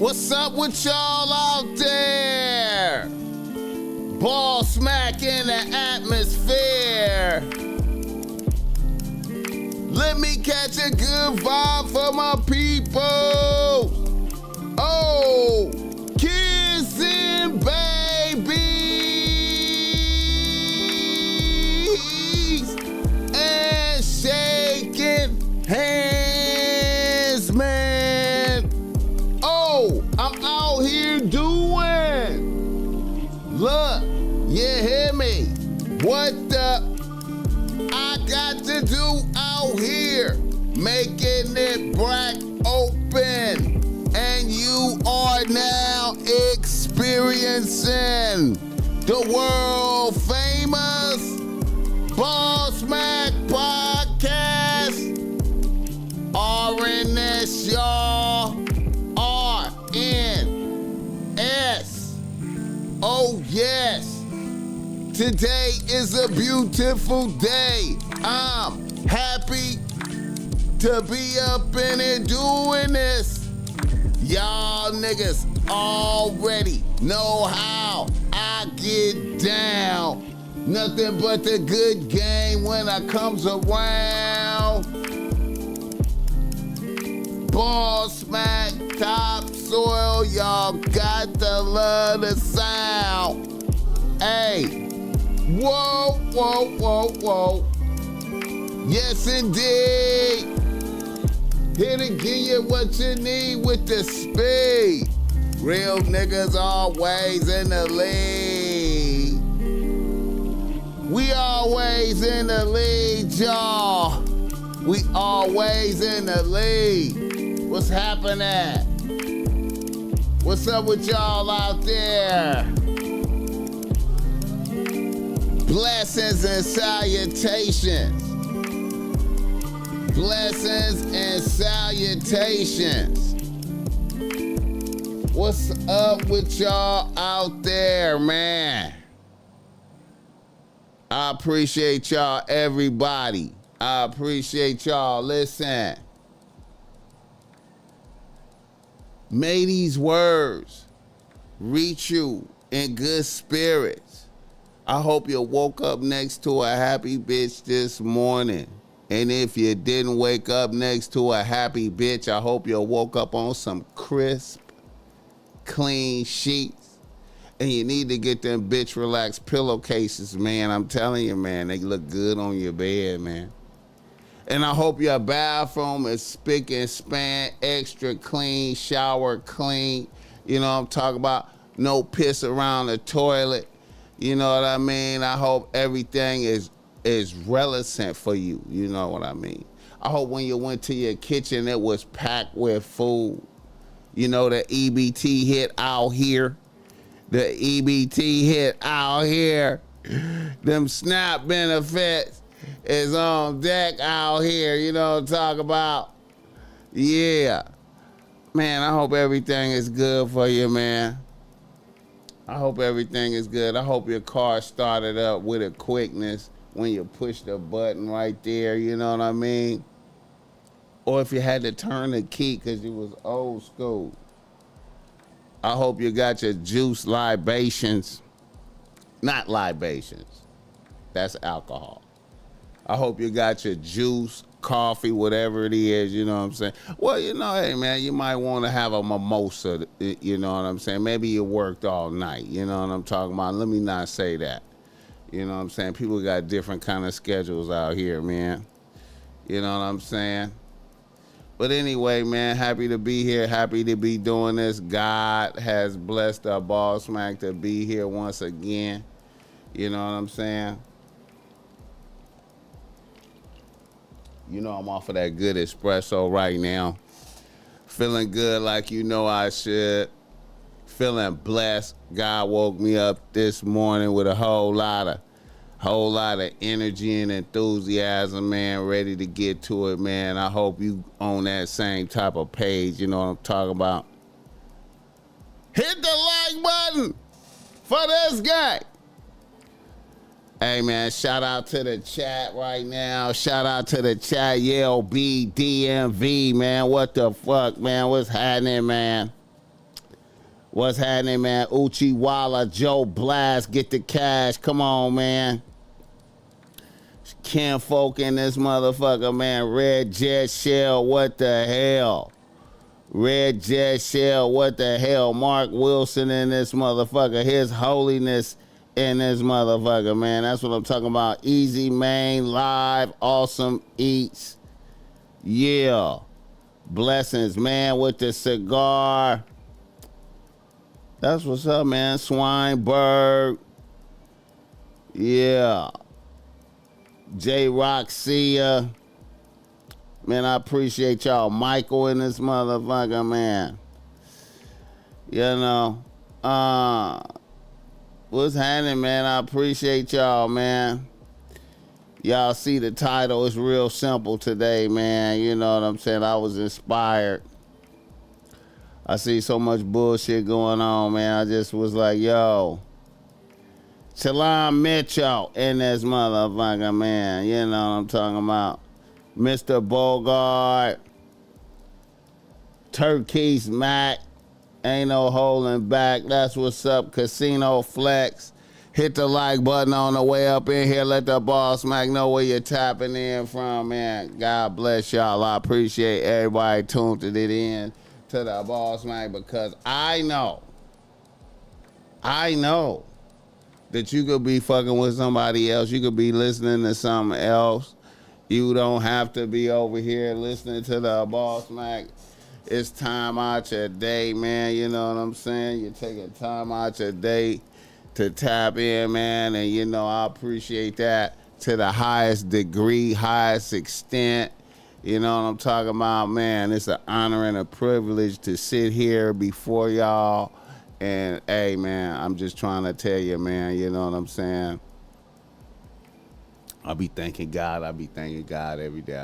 What's up with y'all out there? BossMack in the atmosphere. Let me catch a good vibe for my people. Oh, kids and babies and shaking hands, man. Oh, I'm out here doing. Look, you hear me? What the? I got to do out here, making it black open. And you are now experiencing the world famous BossMack podcast. RNS, y'all. RNS. Oh, yes. Today is a beautiful day. I'm happy to be up in it doing this. Y'all niggas already know how I get down. Nothing but the good game when I comes around. BossMack, topsoil, y'all got to love the sound. Hey, whoa, whoa, whoa, whoa. Yes, indeed. Here to give you what you need with the speed. Real niggas always in the lead. We always in the lead, y'all. We always in the lead. What's happening? What's up with y'all out there? Blessings and salutations. Blessings and salutations. What's up with y'all out there, man? I appreciate y'all, everybody. I appreciate y'all. Listen. May these words reach you in good spirits. I hope you woke up next to a happy bitch this morning. And if you didn't wake up next to a happy bitch, I hope you woke up on some crisp, clean sheets. And you need to get them bitch relaxed pillowcases, man. I'm telling you, man, they look good on your bed, man. And I hope your bathroom is spick and span, extra clean, shower clean. You know what I'm talking about? No piss around the toilet. You know what I mean? I hope everything is relevant for you. You know what I mean? I hope when you went to your kitchen, it was packed with food. You know, the EBT hit out here. The EBT hit out here. Them SNAP benefits is on deck out here. You know what I'm talking about? Yeah. Man, I hope everything is good for you, man. I hope everything is good. I hope your car started up with a quickness when you push the button right there, you know what I mean? Or if you had to turn the key because you was old school. I hope you got your juice libations. Not libations. That's alcohol. I hope you got your juice, coffee, whatever it is, you know what I'm saying? Well, you know, hey, man, you might want to have a mimosa, you know what I'm saying? Maybe you worked all night, you know what I'm talking about? Let me not say that. You know what I'm saying? People got different kind of schedules out here, man. You know what I'm saying? But anyway, man, happy to be here. Happy to be doing this. God has blessed our BossMack to be here once again. You know what I'm saying? You know I'm off of that good espresso right now. Feeling good like you know I should. Feeling blessed. God woke me up this morning with a whole lot of energy and enthusiasm, man, ready to get to it, man. I hope you on that same type of page, you know what I'm talking about. Hit the like button for this guy. Hey, man, shout out to the chat right now. Shout out to the chat, Yale BDMV, man. What the fuck, man? What's happening, man? What's happening, man? Uchiwala, Joe Blast, get the cash. Come on, man. Ken Folk in this motherfucker, man. Red Jet Shell, what the hell? Red Jet Shell, what the hell? Mark Wilson in this motherfucker. His Holiness in this motherfucker, man. That's what I'm talking about. Easy Main, live, awesome eats. Yeah. Blessings, man, with the cigar. That's what's up, man. Swineberg. Yeah. J Rock, see ya. Man, I appreciate y'all. Michael in this motherfucker, man. You know. What's happening, man? I appreciate y'all, man. Y'all see the title. It's real simple today, man. You know what I'm saying? I was inspired. I see so much bullshit going on, man. I just was like, yo. Shalom Mitchell in this motherfucker, man. You know what I'm talking about. Mr. Bogart. Turkeys Mac. Ain't no holding back. That's what's up. Casino Flex. Hit the like button on the way up in here. Let the BossMack know where you're tapping in from, man. God bless y'all. I appreciate everybody tuned it in to the BossMack because I know that you could be fucking with somebody else. You could be listening to something else. You don't have to be over here listening to the BossMack. It's time out your day, man. You know what I'm saying? You're taking time out your day to tap in, man. And, you know, I appreciate that to the highest degree, highest extent. You know what I'm talking about, man? It's an honor and a privilege to sit here before y'all. And, hey, man, I'm just trying to tell you, man, you know what I'm saying? I be thanking God every day.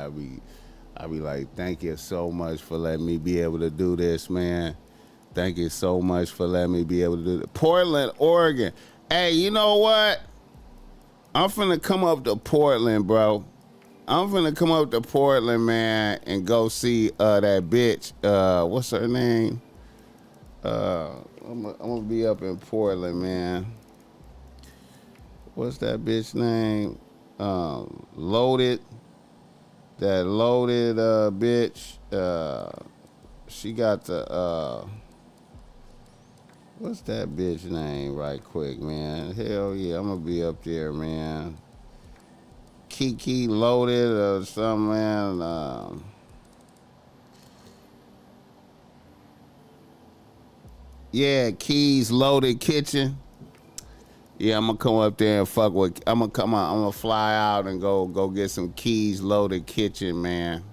I be like, thank you so much for letting me be able to do this, man. Thank you so much for letting me be able to do this. Portland, Oregon. Hey, you know what? I'm finna come up to Portland, bro. I'm finna come up to Portland, man, and go see that bitch. What's her name? I'm gonna be up in Portland, man. What's that bitch name? Loaded. That loaded bitch. She got the what's that bitch name right quick, man? Hell yeah, I'm gonna be up there, man. Kiki Loaded or something, man. Yeah, Keys Loaded Kitchen. Yeah, I'm gonna come up there and fuck with. I'm gonna fly out and go get some Keys Loaded Kitchen, man.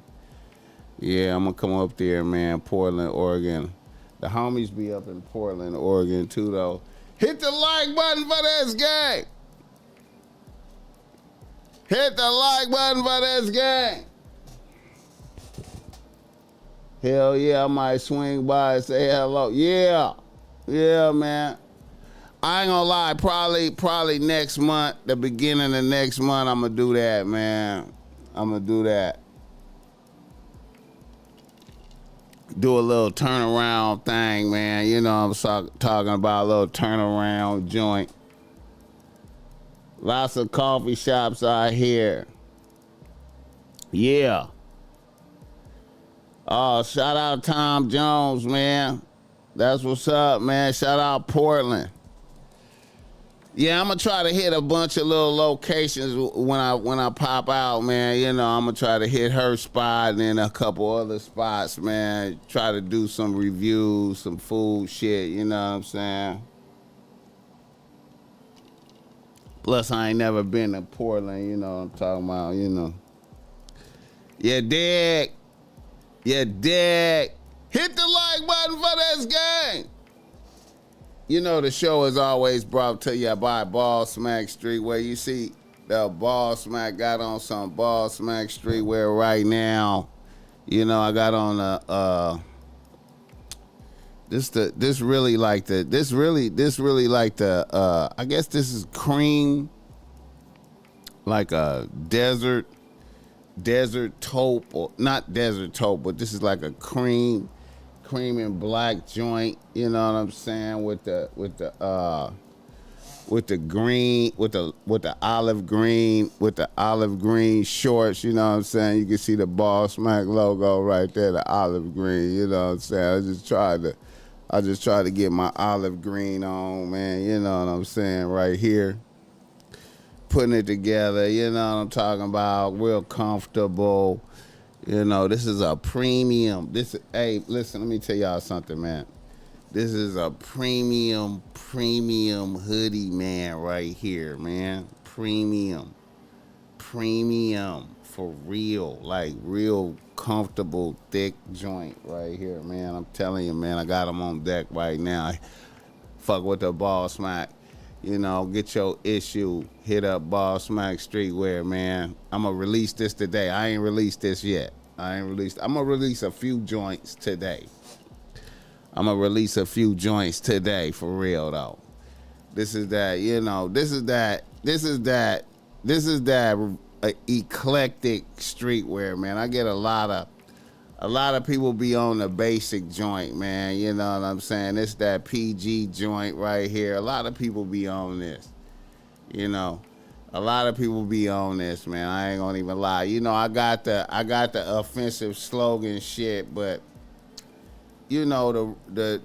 Yeah, I'm gonna come up there, man. Portland, Oregon. The homies be up in Portland, Oregon too, though. Hit the like button for this gang. Hit the like button for this gang. Hell yeah, I might swing by and say hello. Yeah, man. I ain't gonna lie, probably next month, the beginning of next month, I'm gonna do that, man. I'm gonna do that. Do a little turnaround thing, man. You know I'm talking about, a little turnaround joint. Lots of coffee shops out here. Yeah. Oh, shout out Tom Jones, man. That's what's up, man. Shout out Portland. Yeah, I'm gonna try to hit a bunch of little locations when I pop out, man. You know, I'm gonna try to hit her spot and then a couple other spots, man. Try to do some reviews, some food shit, you know what I'm saying? Plus, I ain't never been to Portland, you know what I'm talking about, you know. Yeah, dig. Hit the like button for this game. You know the show is always brought to you by BossMack Streetwear. You see the BossMack got on some BossMack Streetwear right now. You know, I got on a this really like the I guess this is cream, like a desert taupe, or not desert taupe, but this is like a cream cream and black joint. You know what I'm saying? With the green, with the olive green shorts. You know what I'm saying? You can see the BossMack logo right there, the olive green. You know what I'm saying? I just tried to get my olive green on, man. You know what I'm saying? Right here, putting it together. You know what I'm talking about? Real comfortable. You know, this is a premium. Hey, listen, let me tell y'all something, man. This is a premium hoodie, man, right here, man. Premium for real, like real comfortable, thick joint right here, man. I'm telling you, man, I got them on deck right now. Fuck with the BossMack. You know, get your issue. Hit up BossMack Streetwear, man. I'm going to release this today. I ain't released this yet. I'm going to release a few joints today. I'm going to release a few joints today, for real, though. This is that, you know, this is that eclectic streetwear, man. I get a lot of people be on the basic joint, man. You know what I'm saying? It's that PG joint right here. A lot of people be on this, you know. A lot of people be on this, man. I ain't gonna even lie. You know, I got the offensive slogan shit, but you know the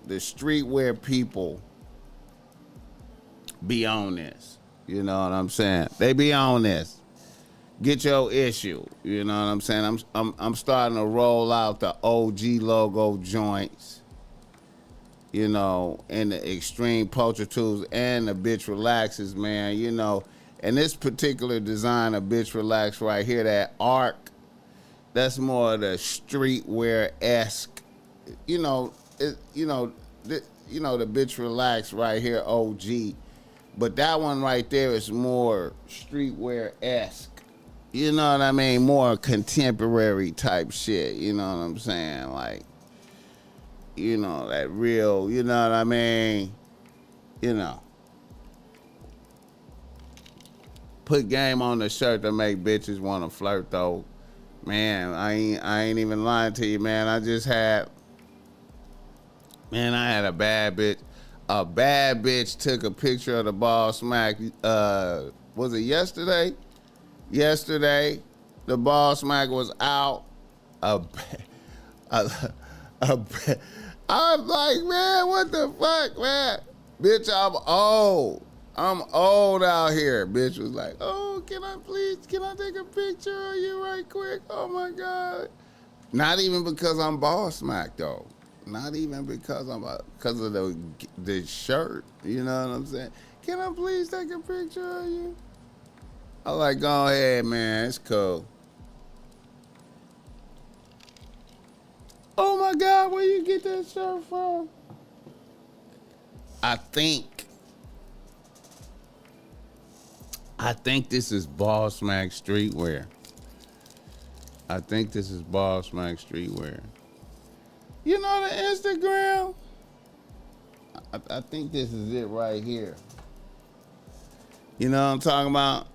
streetwear people be on this. You know what I'm saying? They be on this. Get your issue. You know what I'm saying? I'm starting to roll out the OG logo joints. You know, and the extreme poacher tools and the bitch relaxes, man. You know, and this particular design of bitch relax right here, that arc, that's more of the streetwear-esque. You know, the bitch relax right here, OG. But that one right there is more streetwear-esque. You know what I mean? More contemporary type shit. You know what I'm saying? Like, you know, that real, you know what I mean? You know. Put game on the shirt to make bitches want to flirt, though. Man, I ain't even lying to you, man. I had a bad bitch. A bad bitch took a picture of the BossMack. Was it yesterday? Yesterday, the BossMack was out. I was like, man, what the fuck, man? Bitch, I'm old. I'm old out here. Bitch was like, oh, can I take a picture of you right quick? Oh, my God. Not even because I'm BossMack, though. Not even because because of the shirt. You know what I'm saying? Can I please take a picture of you? I like, go ahead, man. It's cool. Oh my God, where you get that shirt from? I think this is BossMack Streetwear. I think this is BossMack Streetwear. You know the Instagram? I think this is it right here. You know what I'm talking about?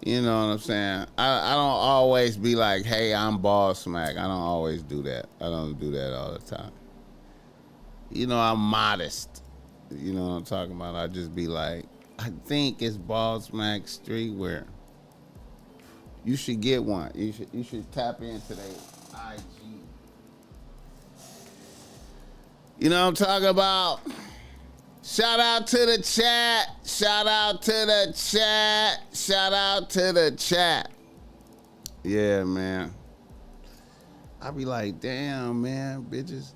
You know what I'm saying? I don't always be like, hey, I'm BossMack. I don't always do that. I don't do that all the time. You know, I'm modest. You know what I'm talking about? I just be like, I think it's BossMack Streetwear. You should get one. You should tap into their IG. You know what I'm talking about? Shout out to the chat. Shout out to the chat. Shout out to the chat. Yeah, man. I be like, damn, man, bitches.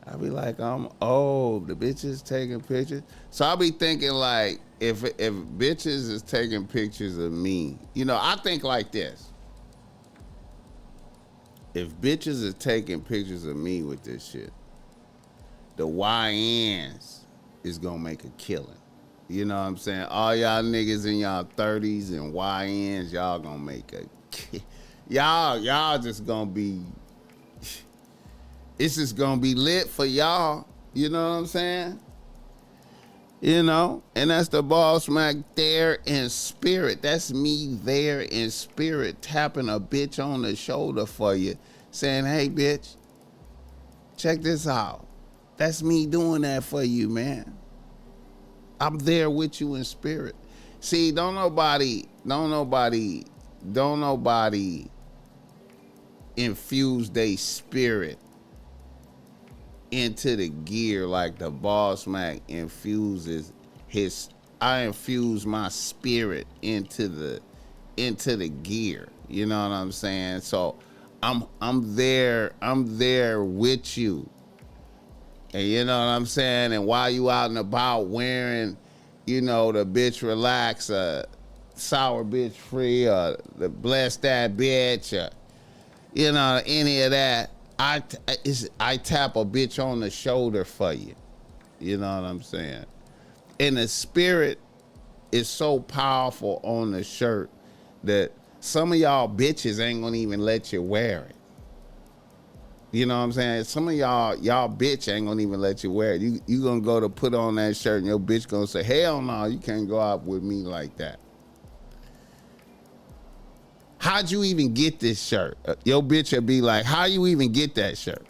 I be like, I'm old. The bitches taking pictures. So I be thinking like, if bitches is taking pictures of me, you know, I think like this. If bitches is taking pictures of me with this shit, the YNs is gonna make a killing. You know what I'm saying? All y'all niggas in y'all 30s and YNs, y'all gonna make a y'all just gonna be, it's just gonna be lit for y'all. You know what I'm saying? You know, and that's the BossMack there in spirit. That's me there in spirit, tapping a bitch on the shoulder for you, saying, hey, bitch, check this out. That's me doing that for you, man. I'm there with you in spirit. See, don't nobody infuse their spirit into the gear like the BossMack infuses his. I infuse my spirit into the gear. You know what I'm saying? So I'm there with you. And you know what I'm saying? And while you out and about wearing, you know, the bitch relax, sour bitch free, the bless that bitch, you know, any of that, I tap a bitch on the shoulder for you. You know what I'm saying? And the spirit is so powerful on the shirt that some of y'all bitches ain't gonna even let you wear it. You know what I'm saying? Some of y'all bitch ain't gonna even let you wear it. You gonna go to put on that shirt and your bitch gonna say, hell no, you can't go out with me like that. How'd you even get this shirt? Your bitch will be like, how you even get that shirt?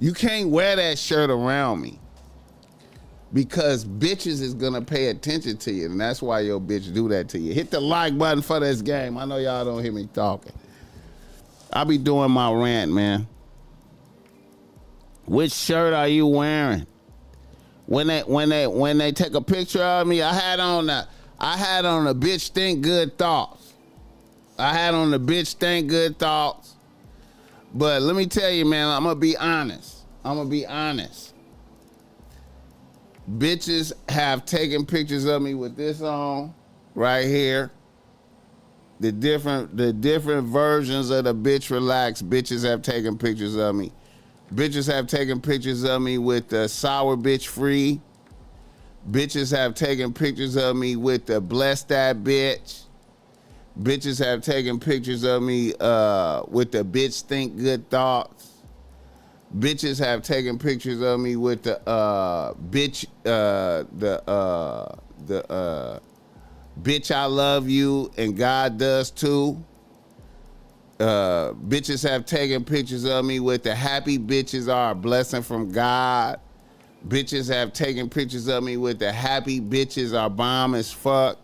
You can't wear that shirt around me because bitches is gonna pay attention to you, and that's why your bitch do that to you. Hit the like button for this game. I know y'all don't hear me talking. I be doing my rant, man. Which shirt are you wearing? When they take a picture of me, I had on a bitch think good thoughts. I had on the bitch think good thoughts. But let me tell you, man, I'm gonna be honest. Bitches have taken pictures of me with this on right here. The different versions of the bitch relax. Bitches have taken pictures of me. Bitches have taken pictures of me with the sour bitch free. Bitches have taken pictures of me with the bless that bitch. Bitches have taken pictures of me with the bitch think good thoughts. Bitches have taken pictures of me with the bitch I love you and God does too. Bitches have taken pictures of me with the happy bitches are a blessing from God. Bitches have taken pictures of me with the happy bitches are bomb as fuck.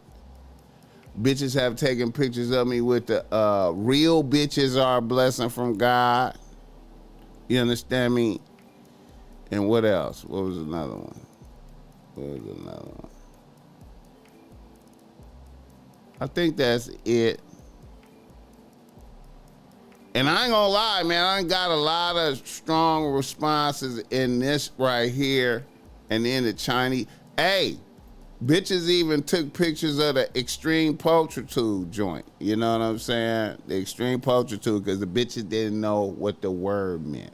Bitches have taken pictures of me with the real bitches are a blessing from God. You understand me? And what else? What was another one? I think that's it. And I ain't gonna lie, man, I got a lot of strong responses in this right here and in the Chinese. Hey, bitches even took pictures of the extreme pulchritude joint. You know what I'm saying? The extreme pulchritude, because the bitches didn't know what the word meant.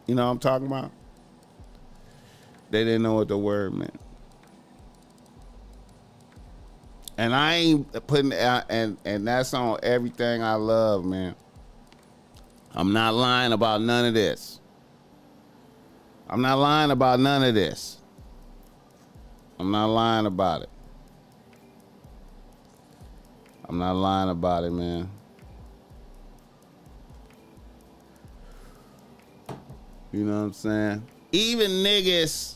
You know what I'm talking about? They didn't know what the word meant. And I ain't putting and that's on everything I love, man. I'm not lying about none of this. I'm not lying about none of this. I'm not lying about it. I'm not lying about it, man. You know what I'm saying? Even niggas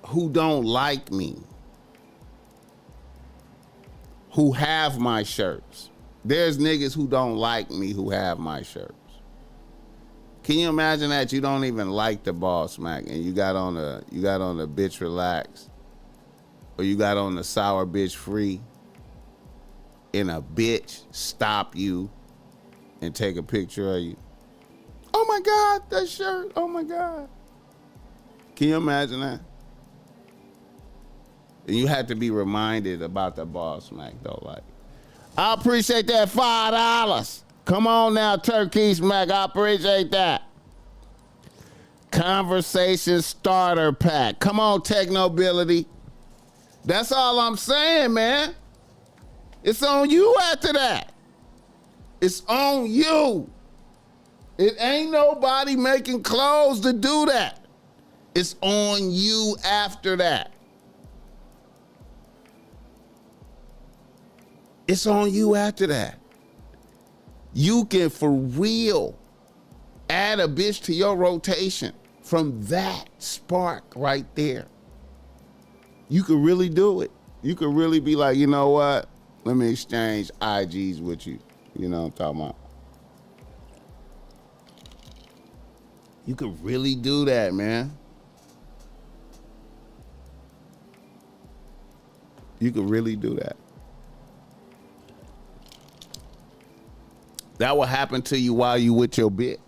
who don't like me, who have my shirts. There's niggas who don't like me who have my shirts. Can you imagine that? You don't even like the BossMack and you got on the bitch relax, or you got on the sour bitch free, and a bitch stop you and take a picture of you. Oh my God, that shirt, oh my God. Can you imagine that? And you had to be reminded about the BossMack though. Like, I appreciate that $5. Come on now, Turkey Smack. I appreciate that. Conversation starter pack. Come on, Technobility. That's all I'm saying, man. It's on you after that. It's on you. It ain't nobody making clothes to do that. It's on you after that. It's on you after that. You can, for real, add a bitch to your rotation from that spark right there. You could really do it. You could really be like, you know what? Let me exchange IGs with you. You know what I'm talking about? You could really do that, man. You could really do that. That will happen to you while you with your bitch.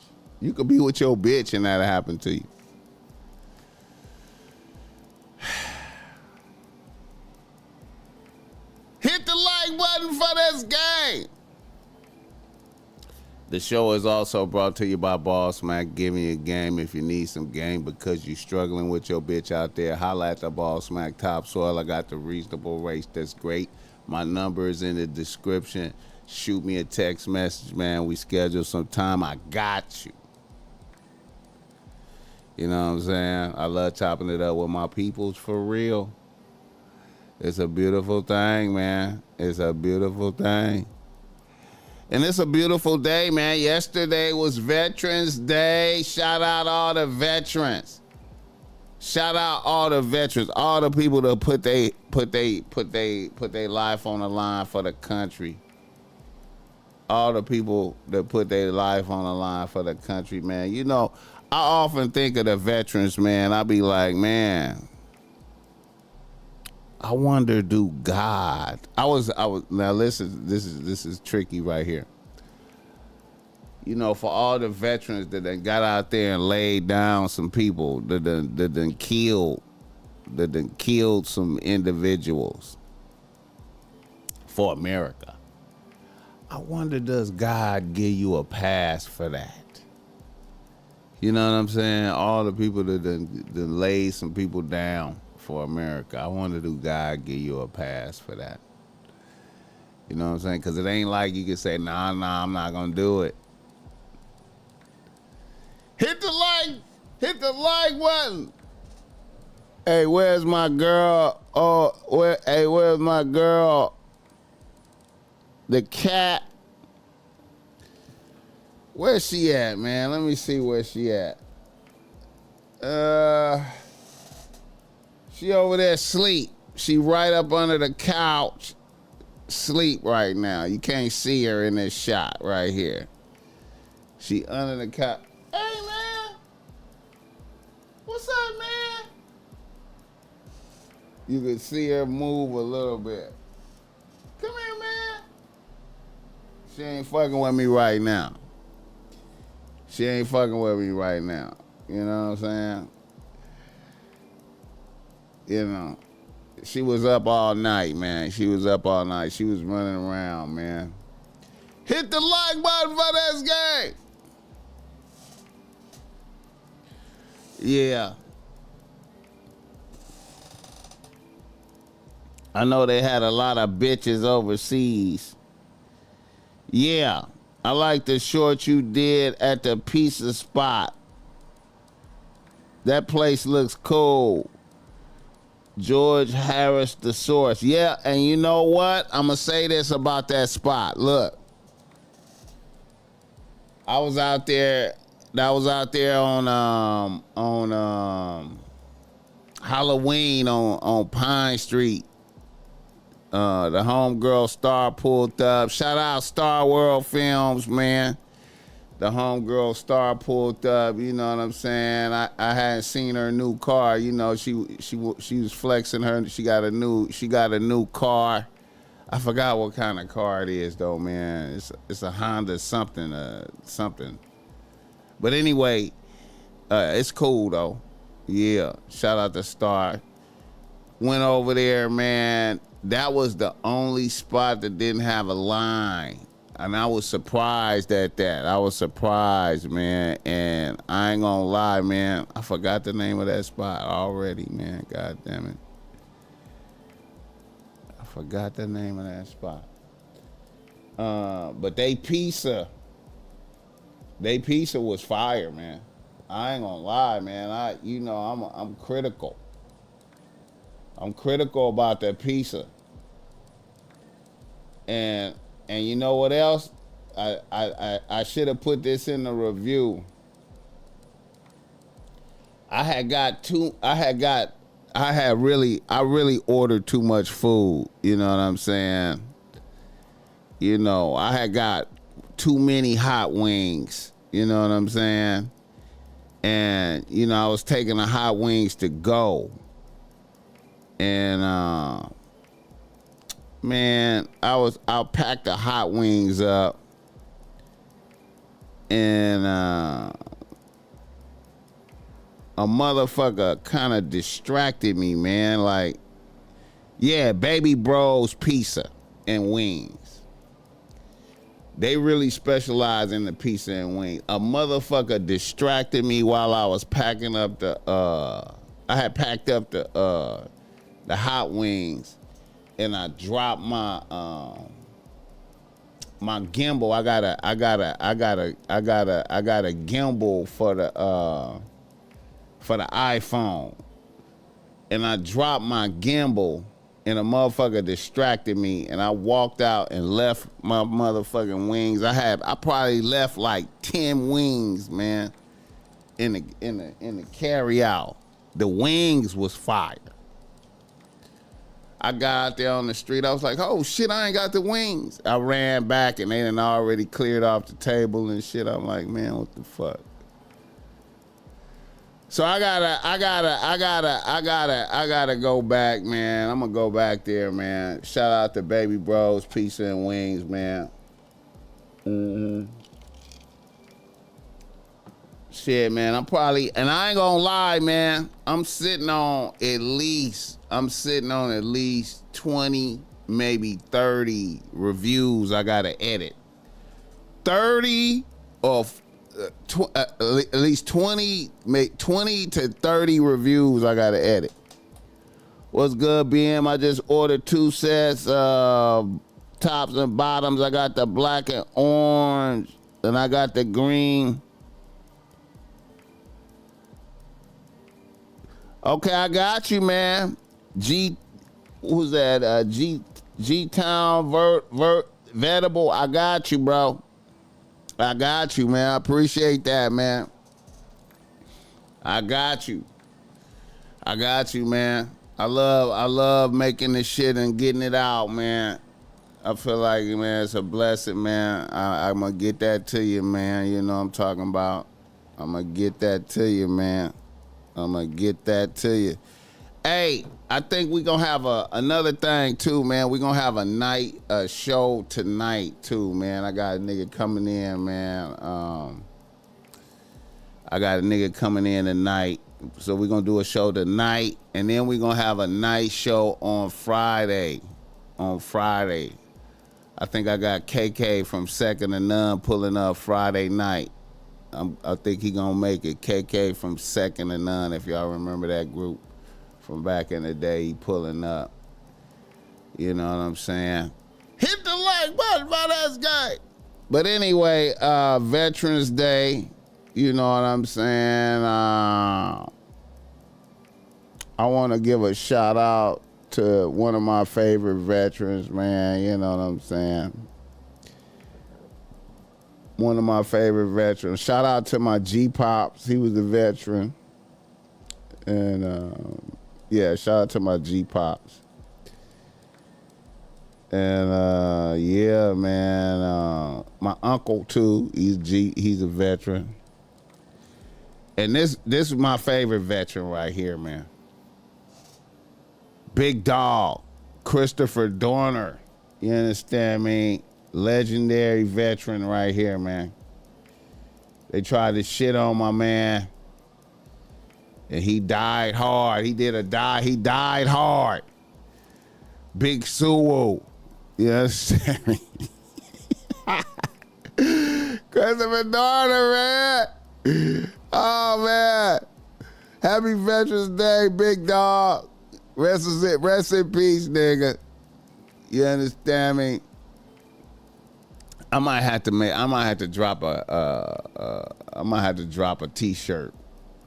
You could be with your bitch and that'll happen to you. Hit the like button for this game. The show is also brought to you by BossMack, giving you a game if you need some game because you're struggling with your bitch out there. Holla at the BossMack Topsoil. I got the reasonable rates. That's great. My number is in the description. Shoot me a text message, man. We schedule some time. I got you. You know what I'm saying? I love chopping it up with my peoples for real. It's a beautiful thing, man. It's a beautiful thing. And it's a beautiful day, man. Yesterday was Veterans Day. Shout out all the veterans. Shout out all the veterans, all the people that put their life on the line for the country. All the people that put their life on the line for the country, man. You know, I often think of the veterans, man. I be like, man, I wonder, do God? I was now listen, this is tricky right here. You know, for all the veterans that got out there and laid down some people, that done killed some individuals for America. I wonder, does God give you a pass for that? You know what I'm saying? All the people that done laid some people down for America. I wonder, do God give you a pass for that? You know what I'm saying? Because it ain't like you can say, nah, I'm not going to do it. Hit the like button. Hey, where's my girl? Where's my girl? The cat. Where's she at, man? Let me see where she at. She over there asleep. She right up under the couch, sleep right now. You can't see her in this shot right here. She under the couch. Hey, man. What's up, man? You can see her move a little bit. Come here, man. She ain't fucking with me right now. She ain't fucking with me right now. You know what I'm saying? You know, she was up all night, man. She was up all night. She was running around, man. Hit the like button for this game. Yeah. I know they had a lot of bitches overseas. Yeah. I like the short you did at the pizza spot. That place looks cool. George Harris, the source. Yeah, and you know what? I'm going to say this about that spot. Look. I was out there on Halloween on Pine Street. The homegirl Star pulled up. Shout out Star World Films, man. The homegirl Star pulled up. You know what I'm saying? I hadn't seen her new car. You know, she was flexing her. She got a new car. I forgot what kind of car it is though, man. It's a Honda something. But anyway, it's cool though. Yeah. Shout out to Star. Went over there, man. That was the only spot that didn't have a line. And I was surprised at that. I was surprised, man. And I ain't gonna lie, man. I forgot the name of that spot already, man. God damn it. I forgot the name of that spot. But they pizza. They pizza was fire, man. I ain't gonna lie, man. I'm critical. I'm critical about that pizza. And you know what else? I should have put this in the review. I really ordered too much food. You know what I'm saying? You know, I had got too many hot wings. You know what I'm saying? And, you know, I was taking the hot wings to go. And, man, I packed the hot wings up. And, a motherfucker kind of distracted me, man. Like, yeah, Baby Bros Pizza and Wings. They really specialize in the pizza and wings. A motherfucker distracted me while I was packing up I had packed up the hot wings, and I dropped my my gimbal. I got a gimbal for the iPhone, and I dropped my gimbal, and a motherfucker distracted me, and I walked out and left my motherfucking wings. I probably left like 10 wings, man, in the carry out. The wings was fire. I got out there on the street. I was like, oh shit, I ain't got the wings. I ran back and they done already cleared off the table and shit. I'm like, man, what the fuck? So I gotta go back, man. I'm gonna go back there, man. Shout out to Baby Bros Pizza and Wings, man. Shit, man. And I ain't gonna lie, man. I'm sitting on at least 20, maybe 30 reviews I gotta edit. 30 or at least 20 to 30 reviews I gotta edit. What's good, BM? I just ordered 2 sets of tops and bottoms. I got the black and orange, and I got the green. Okay, I got you, man. Who's that? G Town Vetable. I got you, bro. I got you, man. I appreciate that, man. I got you, man. I love making this shit and getting it out, man. I feel like, man, it's a blessing, man. I'm gonna get that to you, man. You know what I'm talking about. I'm gonna get that to you, man. I'm gonna get that to you. Hey, I think we gonna have another thing too, man. We gonna have a show tonight too, man. I got a nigga coming in, man. I got a nigga coming in tonight, so we gonna do a show tonight, and then we gonna have a night show on Friday. I think I got KK from Second to None pulling up Friday night. I think he gonna make it. KK from Second to None, if y'all remember that group from back in the day, he pulling up. You know what I'm saying? Hit the like button by that guy. But anyway, Veterans Day, you know what I'm saying? I want to give a shout out to one of my favorite veterans, man. You know what I'm saying? One of my favorite veterans. Shout out to my G-Pops. He was a veteran. And, yeah, shout out to my G-Pops. And, yeah, man, my uncle, too, he's a veteran. And this is my favorite veteran right here, man. Big Dog, Christopher Dorner. You understand me? Legendary veteran right here, man. They tried to shit on my man, and he died hard. He died hard. Big Suwu. You understand me? Christopher Dorner, man. Oh, man. Happy Veterans Day, Big Dog. Rest in peace, nigga. You understand me? I might have to make. I might have to drop I might have to drop a T-shirt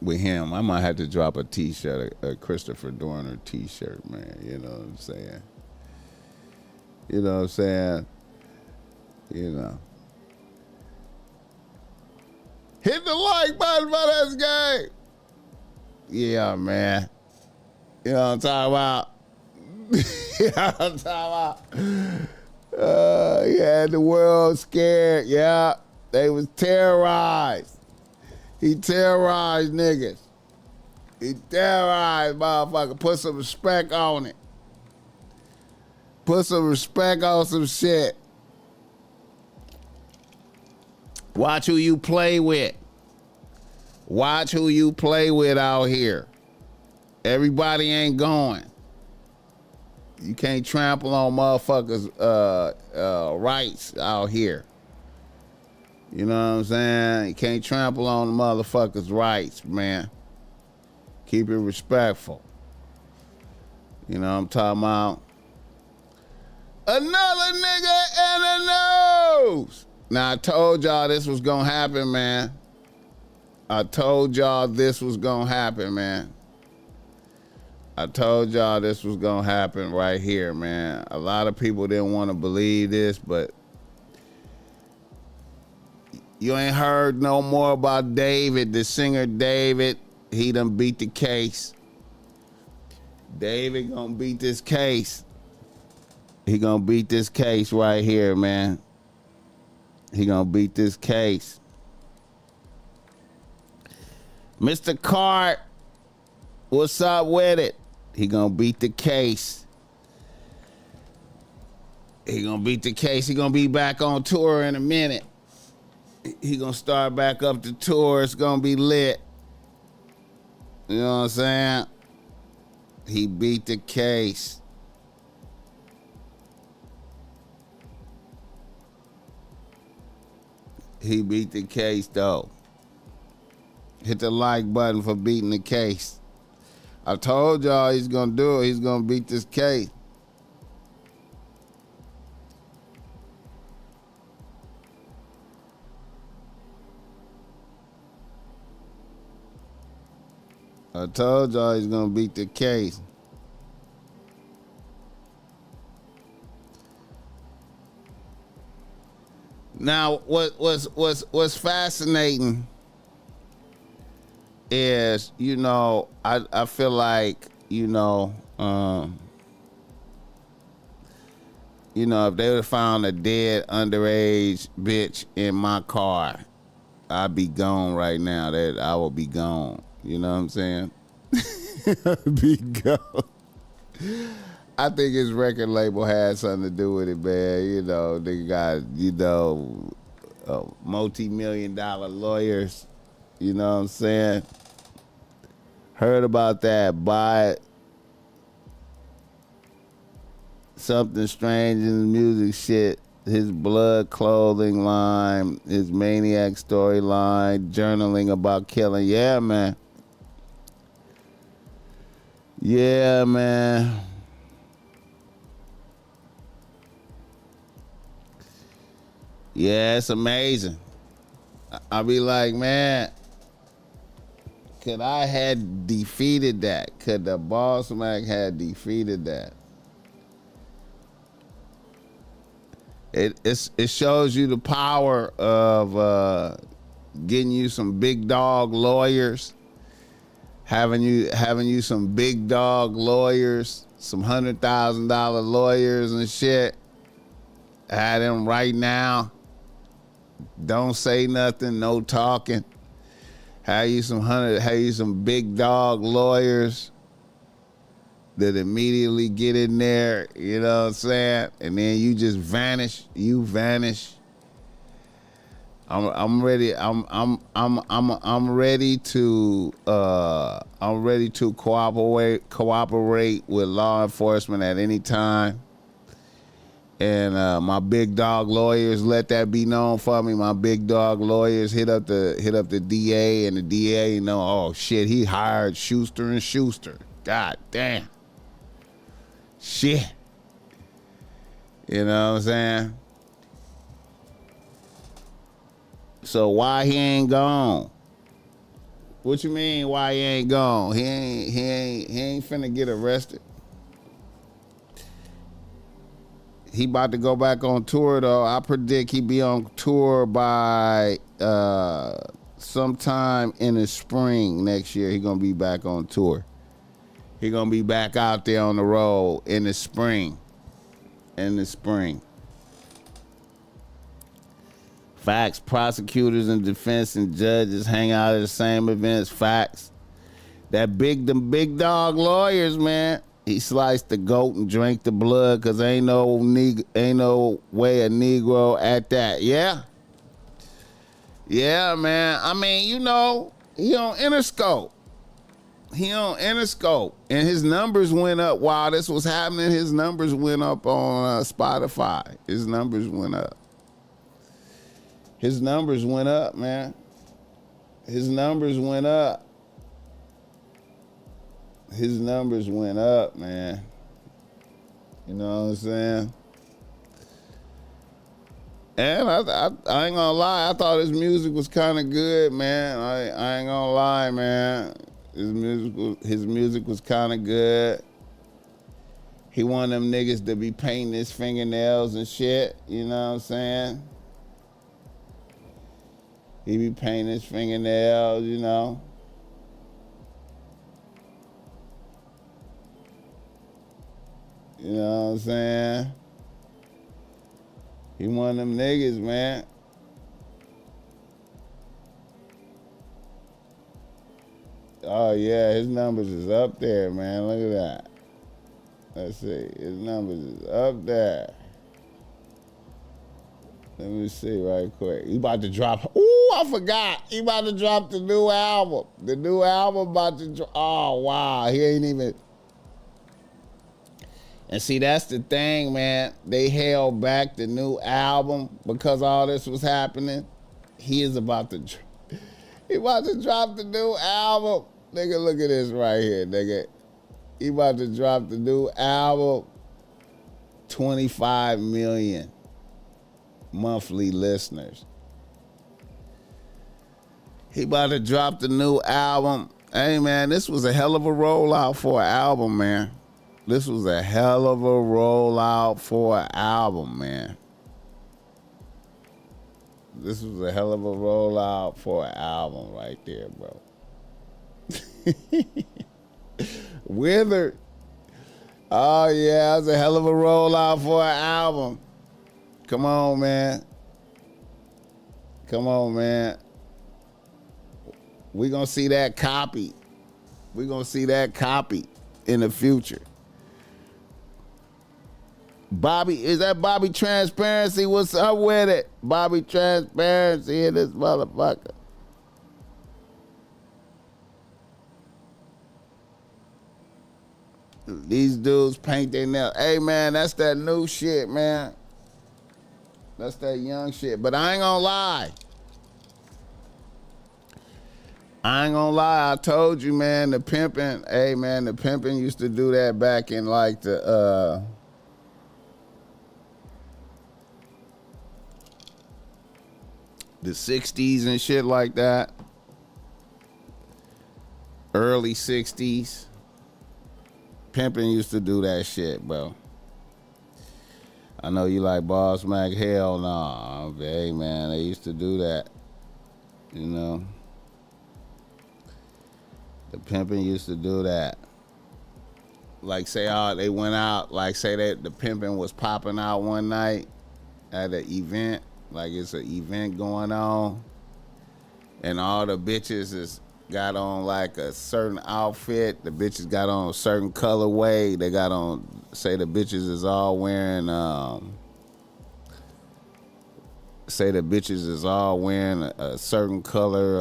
with him. I might have to drop a T-shirt, a Christopher Dorner T-shirt, man. You know what I'm saying? You know what I'm saying? You know. Hit the like button for this game. Yeah, man. You know what I'm talking about? You know what I'm talking about? Yeah, the world scared. Yeah, they was terrorized. He terrorized niggas. He terrorized motherfucker. Put some respect on it. Put some respect on some shit. Watch who you play with. Watch who you play with out here. Everybody ain't going. You can't trample on motherfuckers' rights out here. You know what I'm saying? You can't trample on the motherfuckers' rights, man. Keep it respectful. You know what I'm talking about? Another nigga in the news. Now, I told y'all this was gonna happen, man. I told y'all this was gonna happen, man. I told y'all this was gonna happen right here, man. A lot of people didn't want to believe this, but you ain't heard no more about David, the singer David. He done beat the case. David gonna beat this case. He gonna beat this case right here, man. He gonna beat this case. Mr. Cart, what's up with it? He gonna beat the case. He gonna beat the case. He gonna be back on tour in a minute. He gonna start back up the tour. It's gonna be lit. You know what I'm saying? He beat the case. He beat the case, though. Hit the like button for beating the case. I told y'all he's gonna do it. He's gonna beat this case. I told y'all he's gonna beat the case. Now, what's fascinating is, you know, I feel like, you know, if they would have found a dead underage bitch in my car, I'd be gone right now. That I would be gone. You know what I'm saying? I'd be gone. I think his record label had something to do with it, man. You know, they got, multi-million-dollar lawyers. You know what I'm saying? Heard about that. Buy something strange in the music shit. His blood clothing line, his maniac storyline, journaling about killing. Yeah, man. Yeah, man. Yeah, it's amazing. I'll be like, man, could I had defeated that? Could the BossMack had defeated that? It shows you the power of getting you some big dog lawyers, having you some big dog lawyers, some $100,000 lawyers and shit. Had them right now. Don't say nothing, no talking. Have you some big dog lawyers that immediately get in there, you know what I'm saying? And then you just vanish. You vanish. I'm ready. I'm ready to cooperate with law enforcement at any time. And my big dog lawyers, let that be known for me. My big dog lawyers hit up the DA, and the DA know, oh shit, he hired Schuster and Schuster. God damn. Shit. You know what I'm saying? So why he ain't gone? What you mean why he ain't gone? He ain't finna get arrested. He about to go back on tour though. I predict he be on tour by sometime in the spring next year. He gonna be back on tour. He gonna be back out there on the road in the spring. In the spring. Facts. Prosecutors and defense and judges hang out at the same events. Facts. Them big dog lawyers, man. He sliced the goat and drank the blood because ain't no way a Negro at that. Yeah. Yeah, man. I mean, he on Interscope. And his numbers went up while this was happening. His numbers went up on Spotify. His numbers went up. His numbers went up, man. His numbers went up. His numbers went up, man. You know what I'm saying? And I ain't gonna lie, I thought his music was kind of good, man. I ain't gonna lie, man. His music was kind of good. He one of them niggas that be painting his fingernails and shit. You know what I'm saying? He be painting his fingernails, you know. You know what I'm saying? He one of them niggas, man. Oh, yeah, his numbers is up there, man. Look at that. Let's see. His numbers is up there. Let me see right quick. He about to drop. Ooh, I forgot. He about to drop the new album. The new album about to drop. Oh, wow. He ain't even. And see, that's the thing, man. They held back the new album because all this was happening. He about to drop the new album. Nigga, look at this right here, nigga. He about to drop the new album. 25 million monthly listeners. He about to drop the new album. Hey, man, this was a hell of a rollout for an album, man. This was a hell of a rollout for an album, man. This was a hell of a rollout for an album right there, bro. Withered. Oh, yeah, it was a hell of a rollout for an album. Come on, man. Come on, man. We gonna see that copy. We gonna see that copy in the future. Bobby, is that Bobby Transparency? What's up with it? Bobby Transparency in this motherfucker. These dudes paint their nails. Hey, man, that's that new shit, man. That's that young shit. But I ain't gonna lie. I told you, man, the pimping. Hey, man, the pimping used to do that back in like the the 60s and shit like that. Early 60s. Pimping used to do that shit, bro. I know you like BossMack. Hell nah. Hey, man, they used to do that. You know? The pimping used to do that. Like, say, they went out. Like, say that the pimping was popping out one night at an event. Like, it's an event going on. And all the bitches got on, like, a certain outfit. The bitches got on a certain colorway. They got on, say the bitches is all wearing, say the bitches is all wearing a certain color,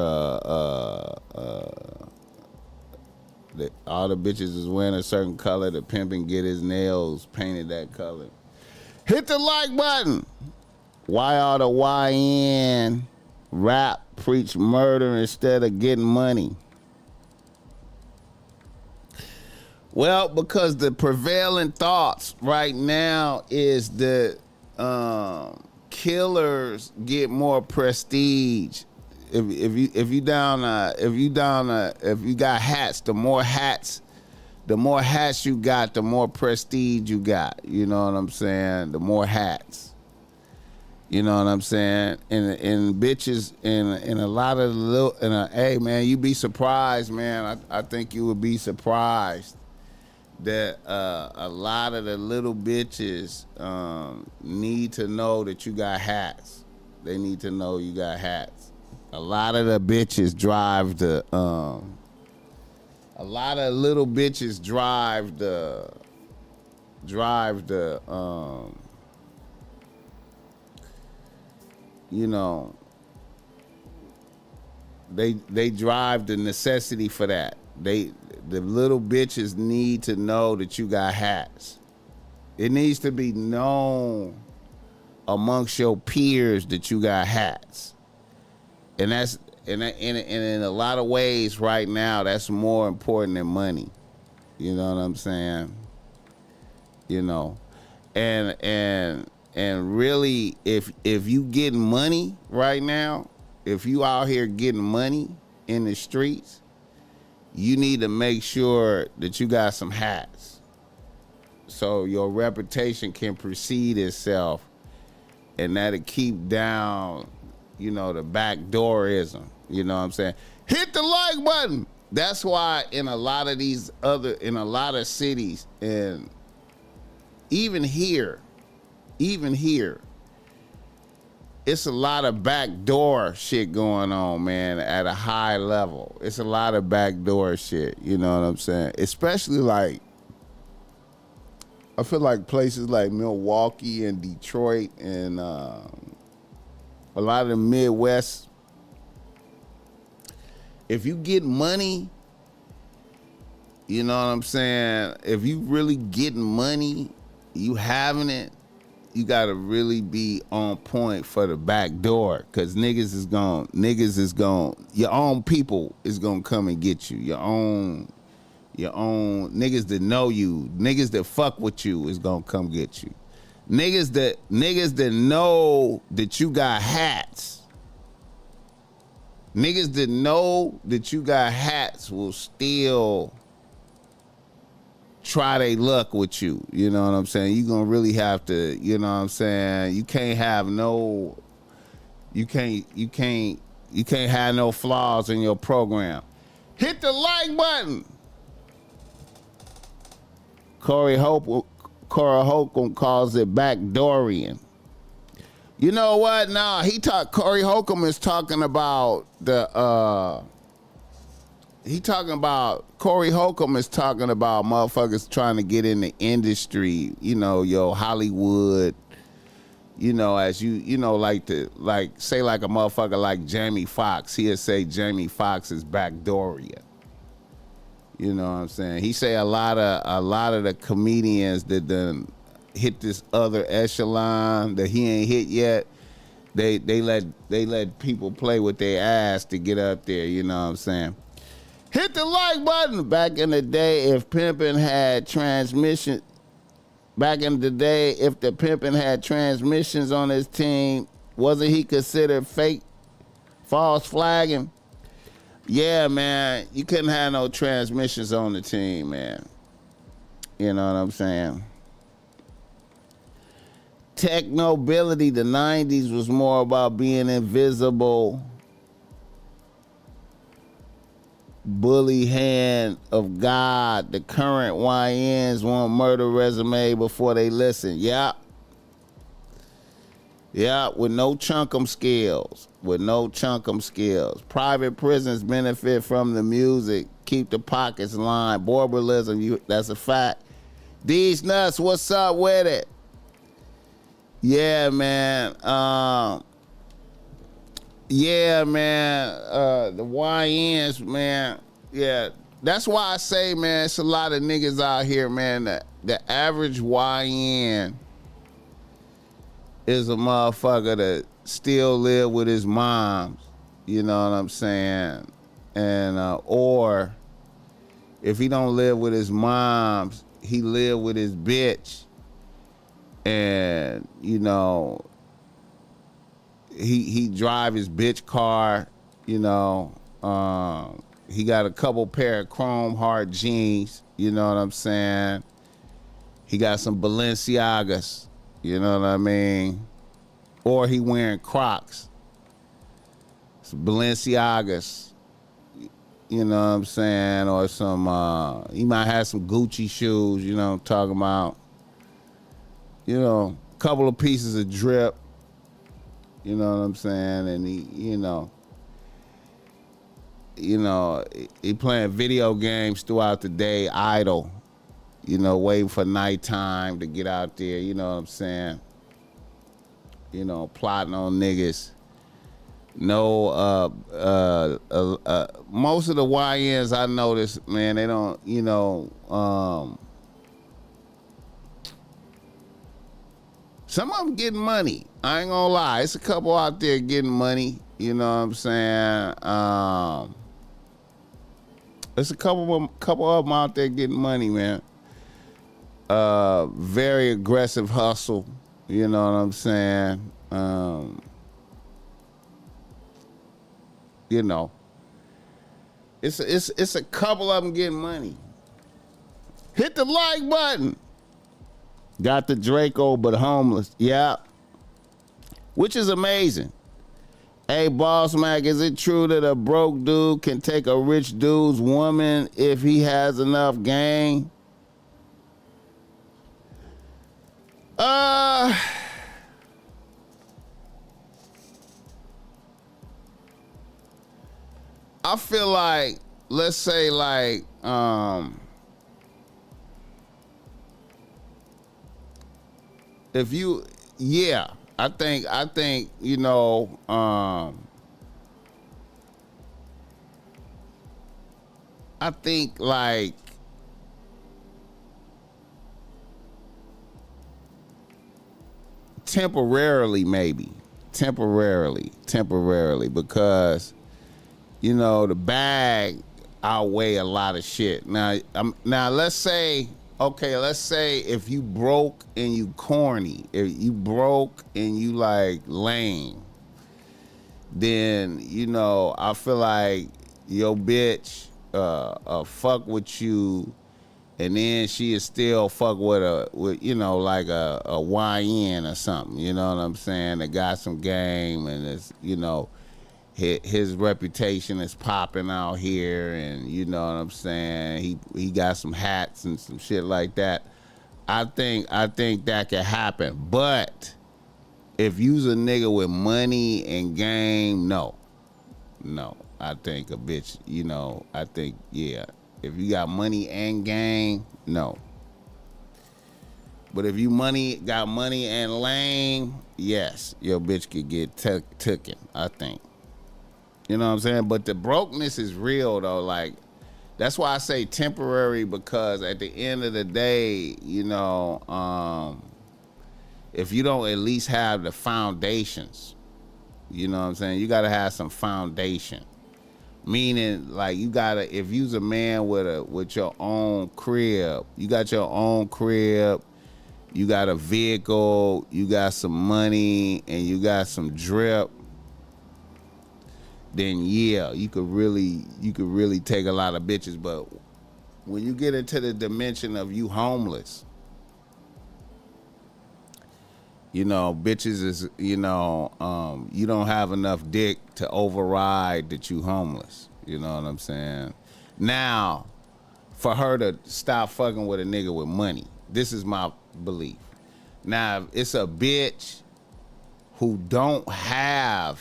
all the bitches is wearing a certain color. The pimpin' get his nails painted that color. Hit the like button. Why all the YN rap preach murder instead of getting money? Well, because the prevailing thoughts right now is that killers get more prestige. If you got hats, the more hats you got, the more prestige you got. You know what I'm saying? The more hats. You know what I'm saying? And bitches and a lot of the little hey man, you be surprised, man. I think you would be surprised that a lot of the little bitches need to know that you got hats. They need to know you got hats. A lot of the bitches drive the a lot of little bitches drive the you know, they drive the necessity for that. The little bitches need to know that you got hats. It needs to be known amongst your peers that you got hats. And that's in a lot of ways right now, that's more important than money. You know what I'm saying? You know. And really, if you getting money right now, if you out here getting money in the streets, you need to make sure that you got some hats so your reputation can precede itself, and that'll keep down, you know, the backdoorism. You know what I'm saying? Hit the like button. That's why in a lot of cities, and even here, it's a lot of backdoor shit going on, man, at a high level. It's a lot of backdoor shit, you know what I'm saying? Especially like, I feel like places like Milwaukee and Detroit and a lot of the Midwest. If you get money, you know what I'm saying? If you really getting money, you having it, you gotta really be on point for the back door, cause niggas is gone. Your own people is gonna come and get you. Your own niggas that know you, niggas that fuck with you is gonna come get you. Niggas that know that you got hats. Niggas that know that you got hats will still try they luck with you. You know what I'm saying? You gonna really have to, you know what I'm saying? You can't have no flaws in your program. Hit the like button. Corey Holcomb calls it backdoorian. You know what? Nah, Corey Holcomb is talking about Corey Holcomb is talking about motherfuckers trying to get in the industry, you know, Hollywood, you know, as you know, say like a motherfucker like Jamie Foxx, he'll say Jamie Foxx is backdooria. You know what I'm saying? He say a lot of the comedians that done hit this other echelon that he ain't hit yet, they let people play with their ass to get up there, you know what I'm saying? Hit the like button. Back in the day, if the pimpin' had transmissions on his team, wasn't he considered fake, false flagging? Yeah, man, you couldn't have no transmissions on the team, man. You know what I'm saying? Technobility, the 90s was more about being invisible. Bully hand of God. The current YNs want murder resume before they listen. Yep. With no chunkum skills. Private prisons benefit from the music. Keep the pockets lined. Borbalism, that's a fact. These nuts, what's up with it? Yeah, man. The YNs, man. Yeah, that's why I say, man, it's a lot of niggas out here, man. The average YN is a motherfucker that still live with his moms. You know what I'm saying? And or if he don't live with his moms, he live with his bitch. And you know, he drive his bitch car, you know. He got a couple pair of chrome heart jeans, you know what I'm saying? He got some Balenciagas, you know what I mean? Or he wearing Crocs, some Balenciagas, you know what I'm saying? Or some, he might have some Gucci shoes, you know what I'm talking about? You know, a couple of pieces of drip, you know what I'm saying? And he, he playing video games throughout the day, idle, you know, waiting for nighttime to get out there, you know what I'm saying? You know, plotting on niggas. No, most of the YNs I notice, man, they don't, some of them getting money. I ain't gonna lie. It's a couple out there getting money, you know what I'm saying? There's a couple of them out there getting money, man. Very aggressive hustle, you know what I'm saying? You know, it's a couple of them getting money. Hit the like button. Got the Draco, but homeless. Yeah, which is amazing. Hey, BossMack, is it true that a broke dude can take a rich dude's woman if he has enough game? I feel like, let's say, like, if you, yeah, I think, you know, I think like temporarily, because you know the bag outweigh a lot of shit. Now let's say, okay, let's say if you broke and you corny, if you broke and you like lame, then you know I feel like your bitch fuck with you, and then she is still fuck with you know, like a YN or something, you know what I'm saying, that got some game, and it's, you know, his reputation is popping out here, and you know what I'm saying, he got some hats and some shit like that. I think that could happen. But if you's a nigga with money and game, no. I think a bitch, you know, I think, yeah. If you got money and game, no. But if you got money and lame, yes, your bitch could get tooken, I think. You know what I'm saying? But the brokenness is real, though. Like, that's why I say temporary, because at the end of the day, you know, if you don't at least have the foundations, you know what I'm saying? You got to have some foundation. Meaning, like, you gotta, if you's a man with your own crib, you got your own crib, you got a vehicle, you got some money, and you got some drip, then yeah, you could really take a lot of bitches. But when you get into the dimension of you homeless, you know, bitches is, you know, you don't have enough dick to override that you homeless. You know what I'm saying? Now, for her to stop fucking with a nigga with money, this is my belief. Now, if it's a bitch who don't have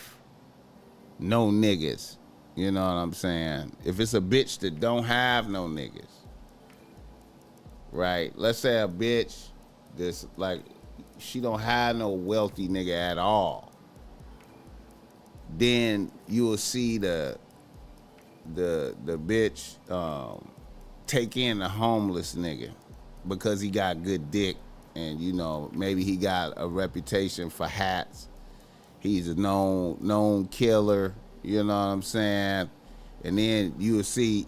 no niggas, you know what I'm saying? If it's a bitch that don't have no niggas, right? Let's say a bitch that's like, she don't have no wealthy nigga at all, then you will see the bitch take in the homeless nigga because he got good dick, and you know, maybe he got a reputation for hats. He's a known killer, you know what I'm saying? And then you'll see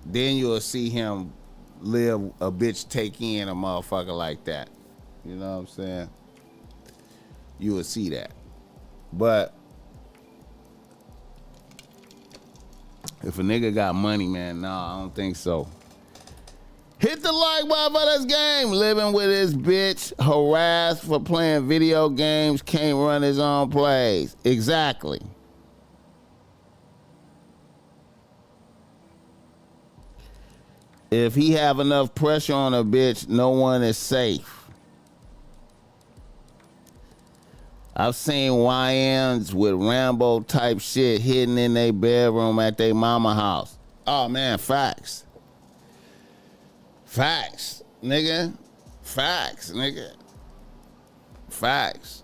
him live a bitch take in a motherfucker like that. You know what I'm saying? You will see that. But If a nigga got money, man, no, I don't think so. Hit the like button for this game. Living with his bitch, harassed for playing video games, can't run his own plays. Exactly. If he have enough pressure on a bitch, no one is safe. I've seen YNs with Rambo type shit hidden in their bedroom at their mama house. Oh man, facts. Facts, nigga. Facts, nigga. Facts.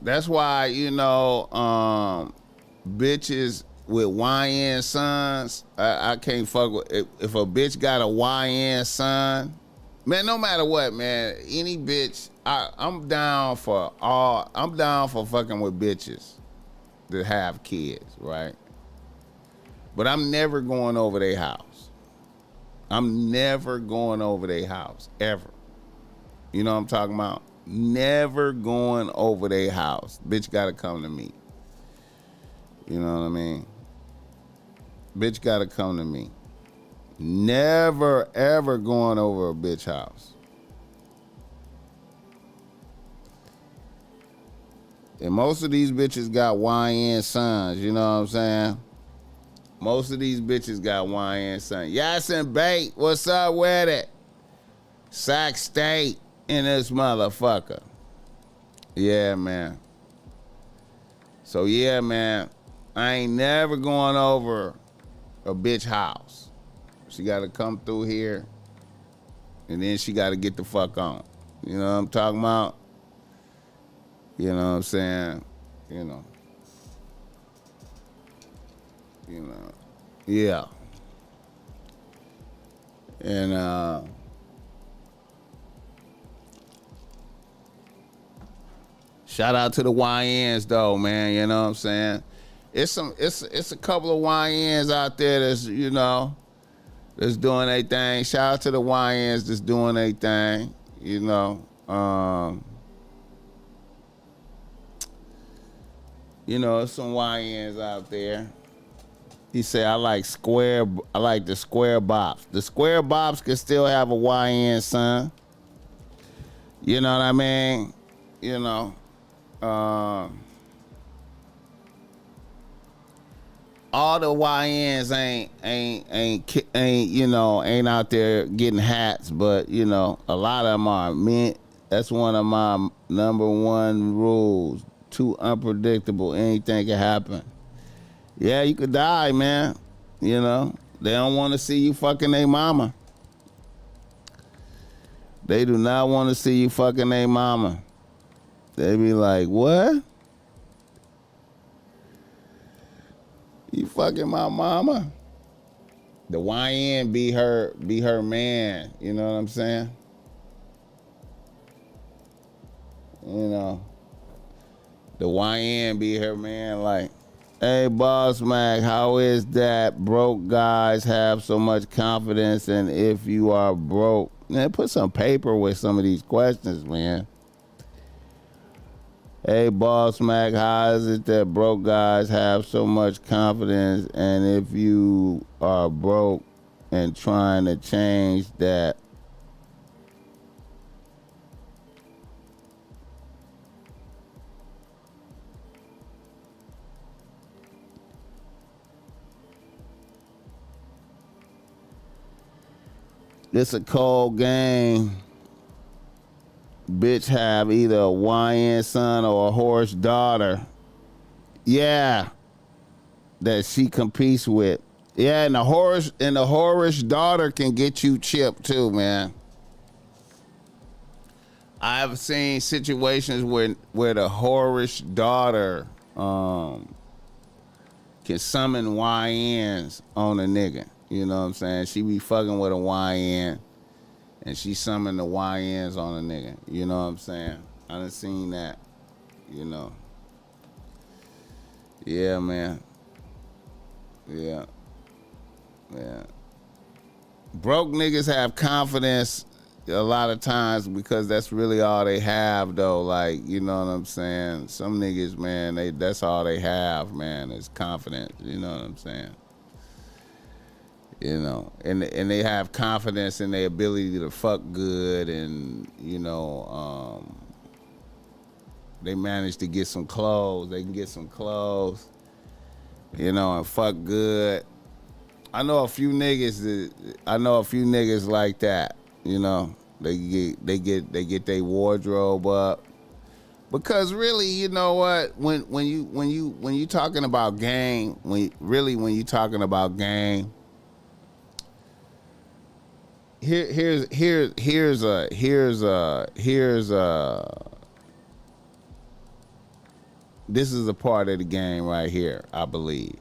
That's why, bitches with YN sons, I can't fuck with. If a bitch got a YN son, man, no matter what, man, any bitch, I'm down for fucking with bitches that have kids, right? But I'm never going over their house. I'm never going over their house, ever. You know what I'm talking about? Never going over their house. Bitch gotta come to me. You know what I mean? Bitch gotta come to me. Never, ever going over a bitch house. And most of these bitches got YN sons, you know what I'm saying? Most of these bitches got YN sons. Yes and Bait, what's up with it? Sac State in this motherfucker. Yeah, man. So, yeah, man, I ain't never going over a bitch house. She got to come through here, and then she got to get the fuck on. You know what I'm talking about? You know what I'm saying? Yeah. And shout out to the YNs though, man. You know what I'm saying? It's a couple of YNs out there that's that's doing their thing. Shout out to the YNs that's doing their thing. There's some YNs out there. He said, I like the square bops. The square bops can still have a YN son. You know what I mean? All the YNs ain't out there getting hats, but a lot of them are. That's one of my number one rules. Too unpredictable. Anything can happen. Yeah, you could die, man. They don't want to see you fucking their mama. They do not want to see you fucking their mama. They be like, what? You fucking my mama? The YN be her man. You know what I'm saying? The YN be her man, like, hey, BossMack, how is that broke guys have so much confidence? And if you are broke, man, put some paper with some of these questions, man. Hey, BossMack, how is it that broke guys have so much confidence? And if you are broke and trying to change that, it's a cold game. Bitch have either a YN son or a horse daughter. Yeah. That she competes with. Yeah, and the horse daughter can get you chipped too, man. I've seen situations where the horse daughter can summon YNs on a nigga. You know what I'm saying? She be fucking with a YN, and she summon the YNs on a nigga. You know what I'm saying? I done seen that. Yeah, man. Yeah. Broke niggas have confidence a lot of times because that's really all they have, though. Like, you know what I'm saying? Some niggas, man, that's all they have, man, is confidence. You know what I'm saying? You know, and they have confidence in their ability to fuck good, and they manage to get some clothes. They can get some clothes, and fuck good. I know a few niggas like that. They get their wardrobe up. Because really, you know what? When you talking about game, when you talking about game, here's this is a part of the game right here, I believe.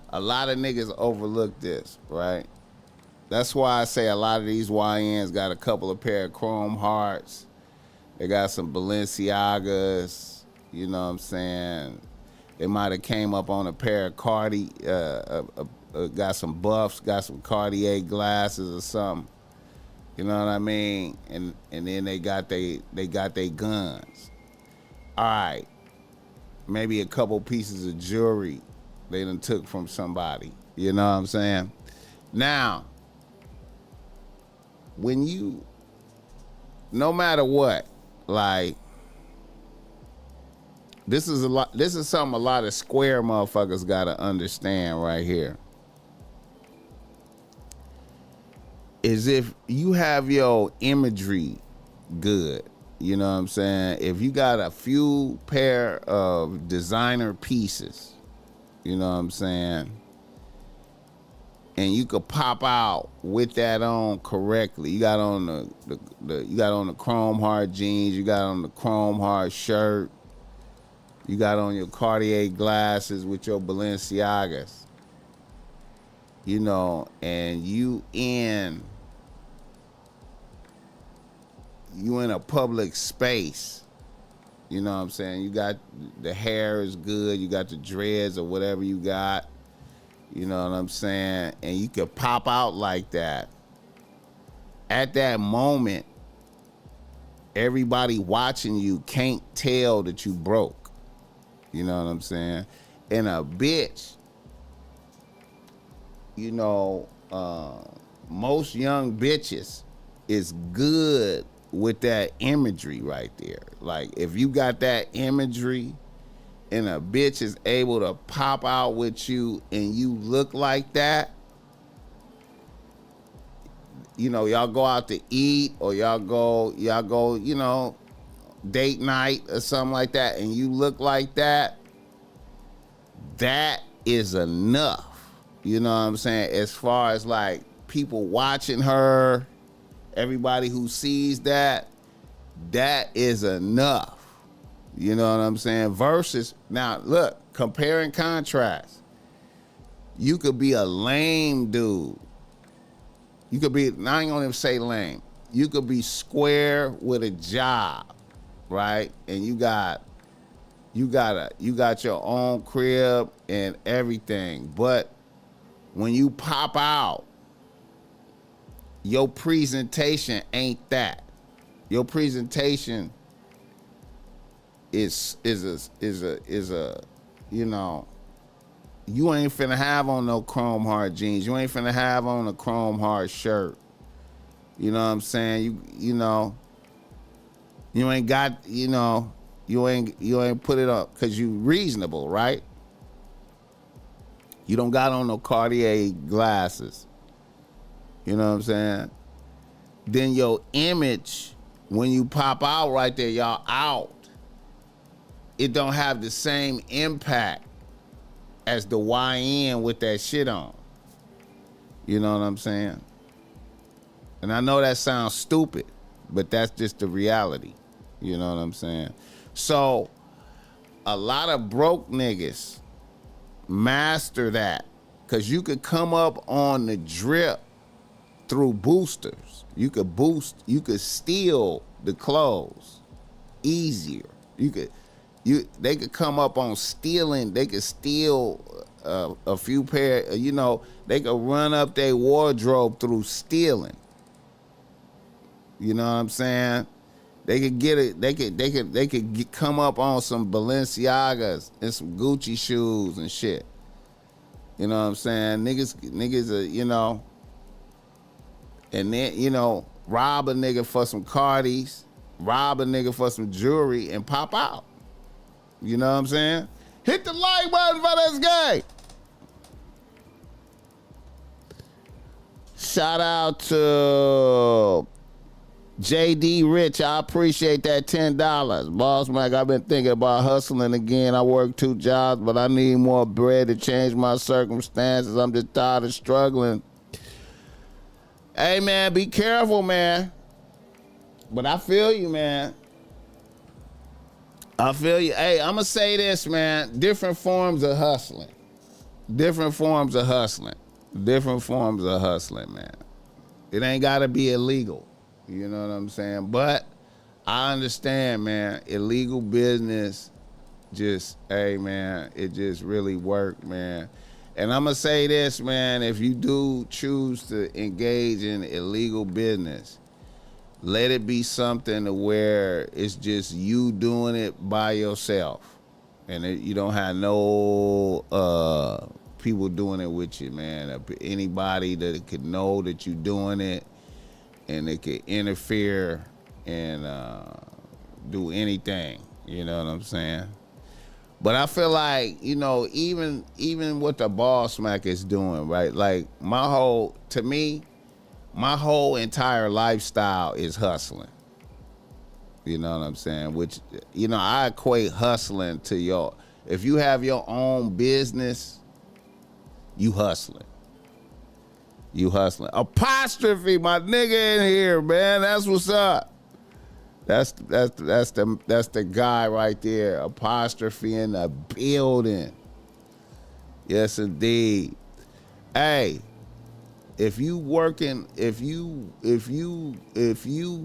A lot of niggas overlook this, right? That's why I say a lot of these YNs got a couple of pair of chrome hearts. They got some Balenciagas, you know what I'm saying? They might have came up on a pair of got some buffs, got some Cartier glasses or something. You know what I mean? And then they got they guns. All right. Maybe a couple pieces of jewelry they done took from somebody. You know what I'm saying? Now, no matter what, like, this is something a lot of square motherfuckers gotta understand right here. Is if you have your imagery good, you know what I'm saying? If you got a few pair of designer pieces, you know what I'm saying? And you could pop out with that on correctly. You got on the chrome heart jeans, you got on the chrome heart shirt, you got on your Cartier glasses with your Balenciagas. And you in a public space. You know what I'm saying? You got the hair is good, you got the dreads or whatever you got. You know what I'm saying? And you could pop out like that. At that moment, everybody watching you can't tell that you broke. You know what I'm saying? And a bitch, most young bitches is good with that imagery right there. Like, if you got that imagery and a bitch is able to pop out with you and you look like that, y'all go out to eat or y'all go, date night or something like that, and you look like that, that is enough. You know what I'm saying? As far as like people watching her, everybody who sees that is enough. You know what I'm saying? Versus, now look, compare and contrast. You could be a lame dude. You could be, I ain't gonna even say lame. You could be square with a job, right? And you got your own crib and everything. But when you pop out, your presentation ain't that. Your presentation is a you ain't finna have on no chrome heart jeans. You ain't finna have on a chrome heart shirt. You know what I'm saying? You ain't got, you ain't put it up because you reasonable, right? You don't got on no Cartier glasses. You know what I'm saying? Then your image, when you pop out right there, y'all out, it don't have the same impact as the YN with that shit on. You know what I'm saying? And I know that sounds stupid, but that's just the reality. You know what I'm saying? So a lot of broke niggas master that, because you could come up on the drip through boosters. You could steal the clothes easier. They could come up on stealing. They could steal a few pair. They could run up their wardrobe through stealing. You know what I'm saying? They could get it. They could come up on some Balenciagas and some Gucci shoes and shit. You know what I'm saying? Niggas are, and then, rob a nigga for some Cardis, rob a nigga for some jewelry, and pop out. You know what I'm saying? Hit the like button for this guy. Shout out to JD Rich. I appreciate that $10. BossMack, I've been thinking about hustling again. I work 2 jobs, but I need more bread to change my circumstances. I'm just tired of struggling. Hey, man, be careful, man. But I feel you, man. I feel you. Hey, I'm going to say this, man. Different forms of hustling. Different forms of hustling. Different forms of hustling, man. It ain't got to be illegal. You know what I'm saying? But I understand, man. Illegal business just, hey, man, it just really worked, man. And I'm going to say this, man. If you do choose to engage in illegal business, let it be something to where it's just you doing it by yourself. And you don't have no people doing it with you, man. Anybody that could know that you're doing it and it could interfere and do anything. You know what I'm saying? But I feel like, even what the BossMack is doing, right? Like my whole entire lifestyle is hustling. You know what I'm saying? Which, I equate hustling to if you have your own business, you hustling. You hustling. Apostrophe, my nigga in here, man. That's what's up. That's the guy right there. Apostrophe in the building. Yes, indeed. Hey, if you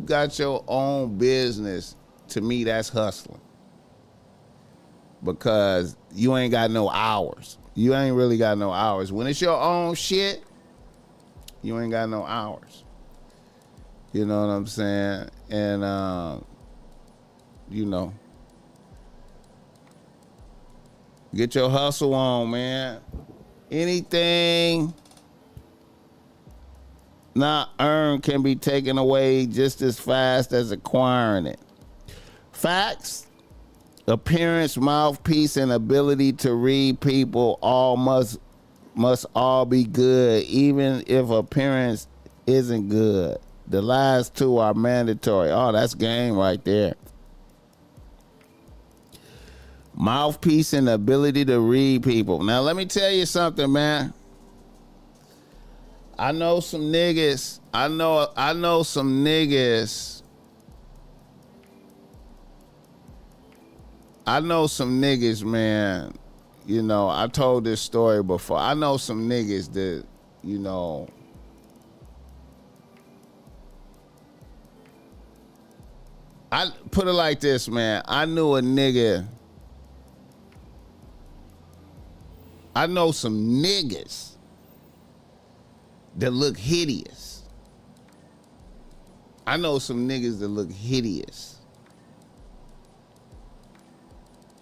got your own business, to me that's hustling. Because you ain't got no hours. You ain't really got no hours. When it's your own shit, you ain't got no hours. You know what I'm saying? And, get your hustle on, man. Anything not earned can be taken away just as fast as acquiring it. Facts, appearance, mouthpiece, and ability to read people all must all be good, even if appearance isn't good. The last 2 are mandatory. Oh, that's game right there. Mouthpiece and ability to read people. Now, let me tell you something, man. I know some niggas. I know some niggas. I know some niggas, man. I told this story before. I know some niggas that, I put it like this, man. I know some niggas that look hideous. I know some niggas that look hideous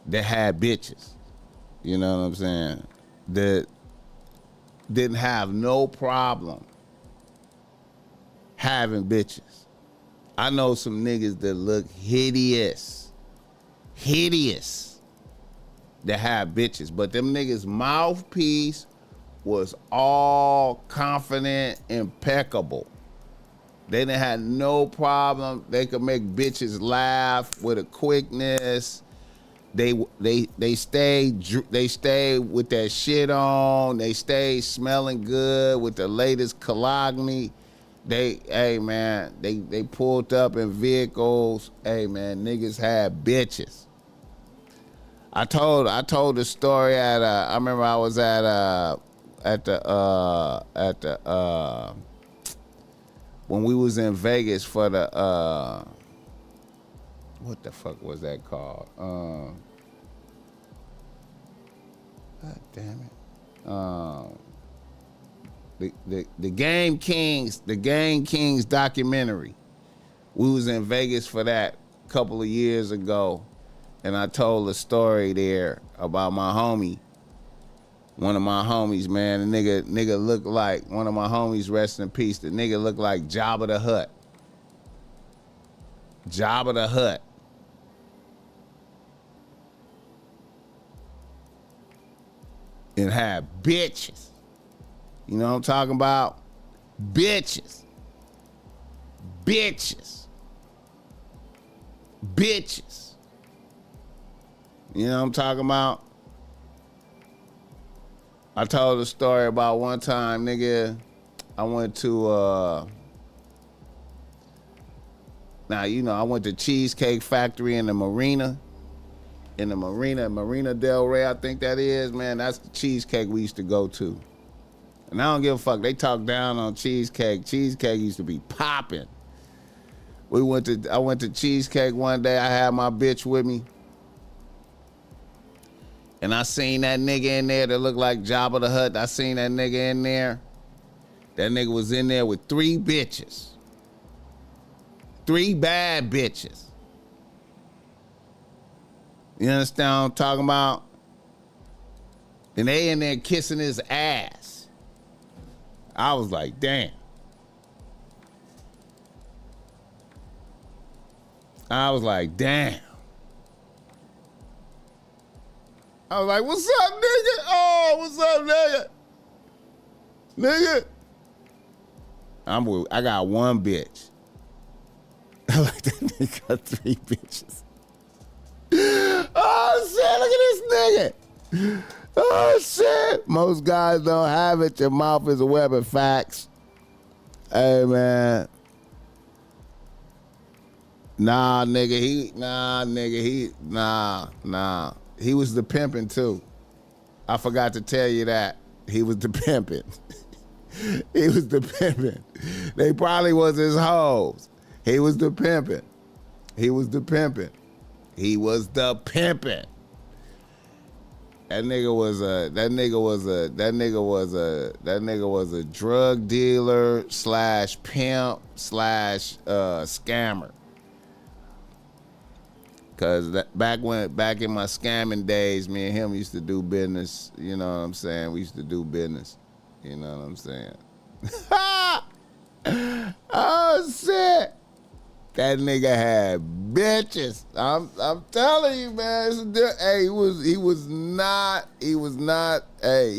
that had bitches. You know what I'm saying? That didn't have no problem having bitches. I know some niggas that look hideous that have bitches, but them niggas' mouthpiece was all confident, impeccable. They didn't have no problem. They could make bitches laugh with a quickness. They stayed with that shit on. They stayed smelling good with the latest cologne. They pulled up in vehicles. Hey, man, niggas had bitches. I told the story I remember I was at the when we was in Vegas for the what the fuck was that called? God damn it. The Game Kings documentary. We was in Vegas for that a couple of years ago, and I told a story there about my homie One of my homies, man, the nigga looked like one of my homies, rest in peace. The nigga looked like Jabba the Hutt. Jabba the Hutt. And had bitches. You know what I'm talking about? Bitches. Bitches. Bitches. You know what I'm talking about? I told a story about one time, nigga, I went to, I went to Cheesecake Factory in the Marina. Marina Del Rey, I think that is, man. That's the cheesecake we used to go to. And I don't give a fuck. They talk down on cheesecake. Cheesecake used to be popping. I went to Cheesecake one day. I had my bitch with me. And I seen that nigga in there that looked like Jabba the Hutt. I seen that nigga in there. That nigga was in there with 3 bitches. 3 bad bitches. You understand what I'm talking about? And they in there kissing his ass. I was like, damn. I was like, damn. I was like, what's up, nigga? Oh, what's up, nigga? Nigga. I got 1 bitch. I like that nigga got 3 bitches. Oh, shit, look at this nigga. Oh, shit. Most guys don't have it. Your mouth is a web of facts. Hey, man. Nah. He was the pimping, too. I forgot to tell you that. He was the pimping. He was the pimping. They probably was his hoes. He was the pimping. He was the pimping. He was the pimping. That nigga was a drug dealer / pimp / scammer. Cause back in my scamming days, me and him used to do business. You know what I'm saying? We used to do business. You know what I'm saying? Oh shit! That nigga had bitches. I'm telling you, man. Hey, he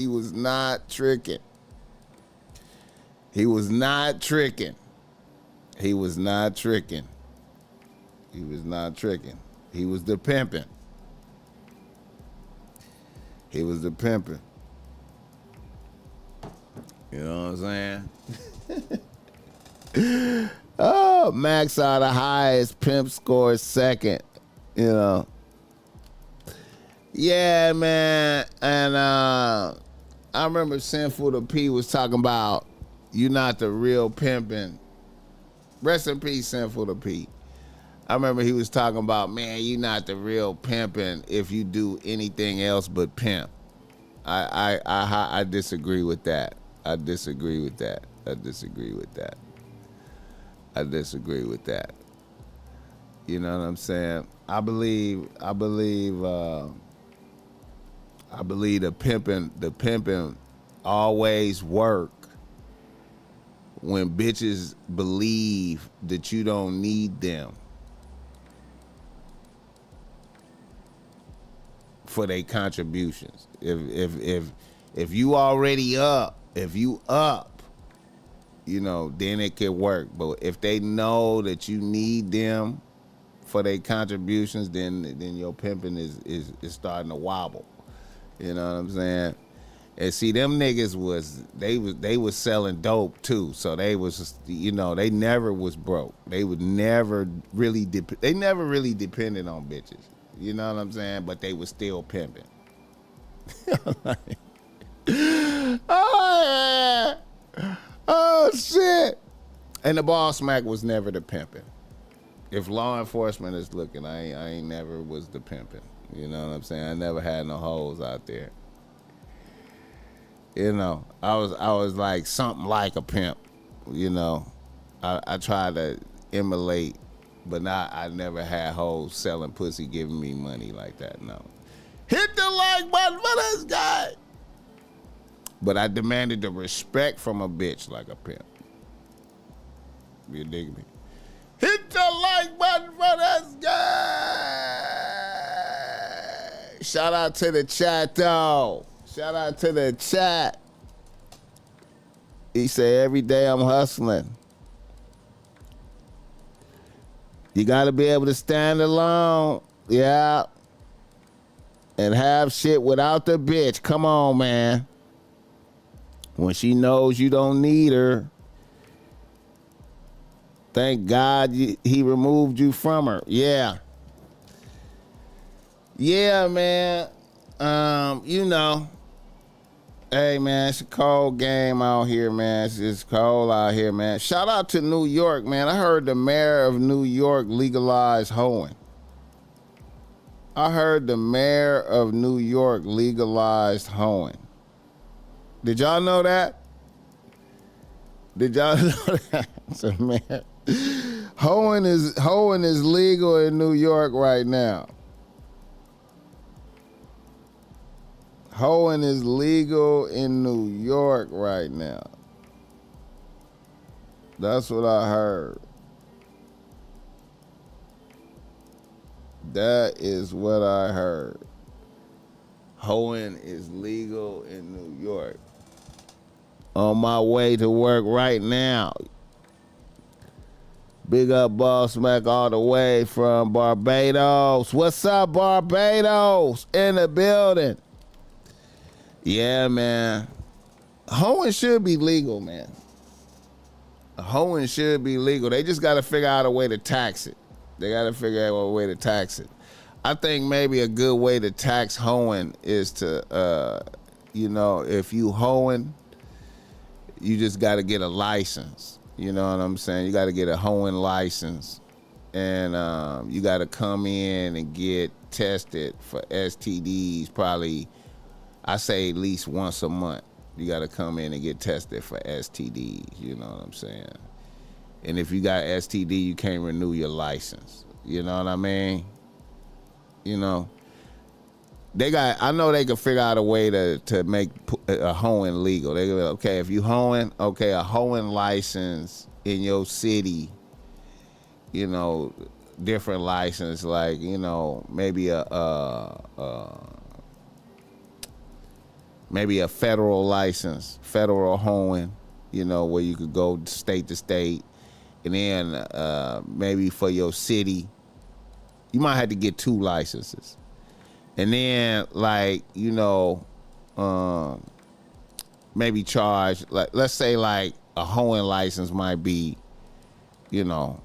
was not tricking. He was not tricking. He was not tricking. He was not tricking. He was the pimping. He was the pimping. You know what I'm saying? Oh, Max are the highest, pimp scores second. You know. Yeah, man. And I remember Sinful to P was talking about you not the real pimping. Rest in peace, Sinful to P. I remember he was talking about, man, you not the real pimping if you do anything else but pimp. I disagree with that. I disagree with that. You know what I'm saying? I believe the pimping always work when bitches believe that you don't need them for their contributions. If you already up, you know, then it could work. But if they know that you need them for their contributions, then your pimping is starting to wobble. You know what I'm saying? And see, them niggas was selling dope too. So they was, you know, they never was broke. They would never really depended on bitches. You know what I'm saying? But they was still pimping. Oh yeah. Oh shit. And the BossMack was never the pimping. If law enforcement is looking, I ain't never was the pimping. You know what I'm saying? I never had no hoes out there. You know, I was like something like a pimp. You know, I tried to emulate, but I never had hoes selling pussy, giving me money like that. No. Hit the like button for this guy. But I demanded the respect from a bitch like a pimp. You dig me? Hit the like button for this guy. Shout out to the chat, though. Shout out to the chat. He said, every day I'm hustling. You got to be able to stand alone. Yeah. And have shit without the bitch. Come on, man. When she knows you don't need her. Thank God he removed you from her. Yeah. Yeah, man. You know. Hey, man, it's a cold game out here, man. It's cold out here, man. Shout out to New York, man. I heard the mayor of New York legalized hoeing. I heard the mayor of New York legalized hoeing. Did y'all know that? Did y'all know that? So, man, hoeing is legal in New York right now. Hoeing is legal in New York right now. That's what I heard. That is what I heard. Hoeing is legal in New York. On my way to work right now. Big up BossMack all the way from Barbados. What's up, Barbados? In the building. Yeah, man. Hoeing should be legal, man. Hoeing should be legal. They just got to figure out a way to tax it. They got to figure out a way to tax it. I think maybe a good way to tax hoeing is to, if you hoeing, you just got to get a license. You know what I'm saying? You got to get a hoeing license. And you got to come in and get tested for STDs probably, I say at least once a month. You got to come in and get tested for STDs. You know what I'm saying? And if you got STD, you can't renew your license. You know what I mean? You know, I know they can figure out a way to make a hoeing legal. They go, okay, if you hoeing, okay, a hoeing license in your city, you know, different license, like, you know, maybe a federal license, federal hoeing, you know, where you could go state to state. And then maybe for your city, you might have to get 2 licenses. And then, like, you know, maybe charge, like, let's say, like, a hoeing license might be, you know,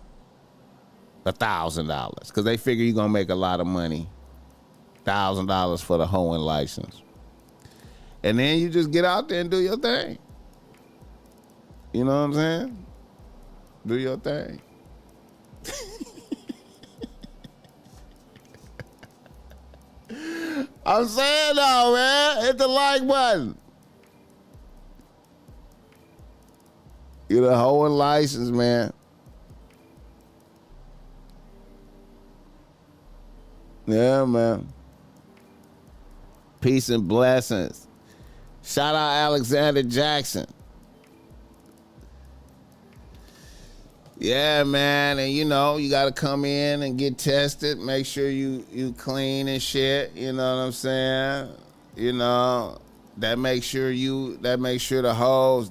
$1,000. Because they figure you're going to make a lot of money. $1,000 for the hoeing license. And then you just get out there and do your thing. You know what I'm saying? Do your thing. I'm saying though, man, hit the like button. Get a hoeing license, man. Yeah, man. Peace and blessings. Shout out Alexander Jackson. Yeah, man, and you know, you gotta come in and get tested, make sure you clean and shit, you know what I'm saying? You know, that makes sure the hoes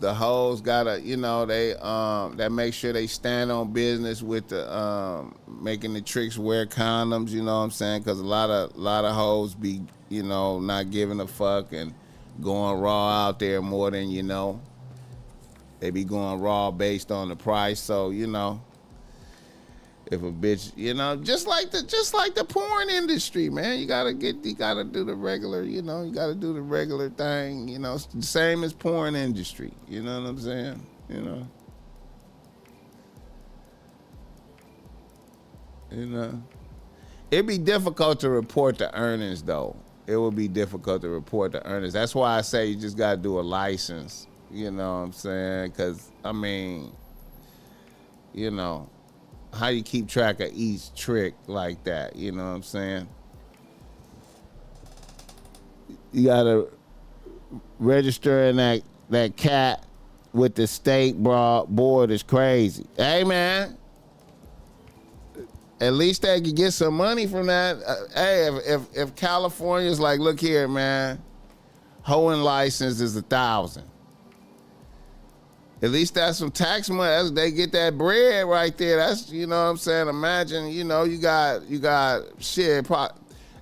gotta, you know, that make sure they stand on business with the making the tricks wear condoms, you know what I'm saying? Cause a lot of hoes be, you know, not giving a fuck and going raw out there more than, you know. They be going raw based on the price, so you know, if a bitch, you know, just like the porn industry, man, you gotta do the regular, you know, you gotta do the regular thing, you know, it's the same as porn industry, you know what I'm saying, you know, it'd be difficult to report the earnings though. It would be difficult to report the earnings. That's why I say you just gotta do a license. You know what I'm saying? Because, I mean, you know, how you keep track of each trick like that, you know what I'm saying? You gotta registering that cat with the state board is crazy. Hey, man. At least they could get some money from that. Hey, if California's like, look here, man, hoeing license is $1,000. At least that's some tax money. They get that bread right there. That's, you know what I'm saying? Imagine, you got shit.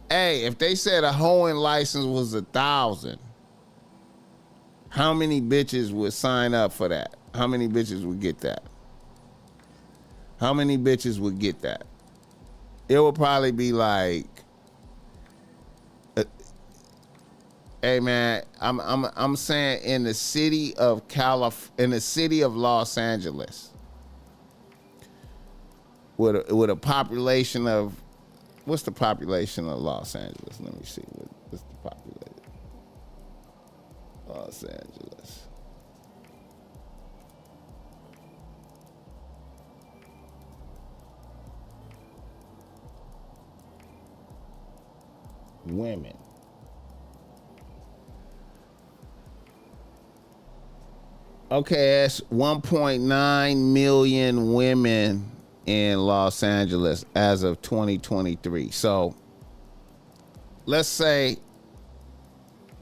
Hey, if they said a hoeing license was $1,000, how many bitches would sign up for that? How many bitches would get that? How many bitches would get that? It would probably be like, hey man, I'm saying in the city of Los Angeles, with a population of, what's the population of Los Angeles? Let me see, what's the population? Los Angeles. Women. Okay, that's 1.9 million women in Los Angeles as of 2023. So let's say,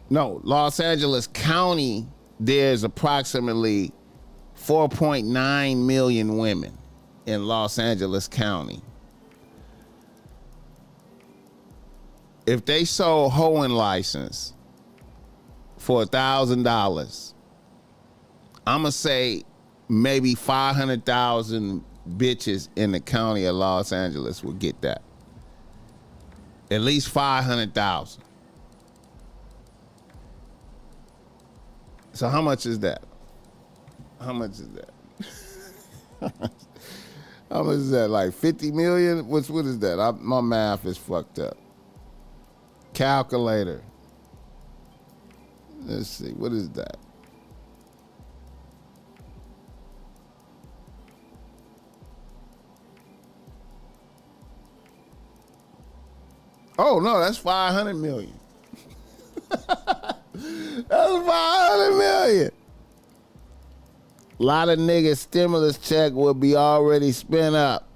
no, Los Angeles County, there's approximately 4.9 million women in Los Angeles County. If they sold hoeing license for $1,000, I'm going to say maybe 500,000 bitches in the county of Los Angeles would get that. At least 500,000. So how much is that? How much is that? How much is that? Like 50 million? What is that? My math is fucked up. Calculator. Let's see. What is that? Oh, no, that's 500 million. That's 500 million. A lot of niggas' stimulus check will be already spent up.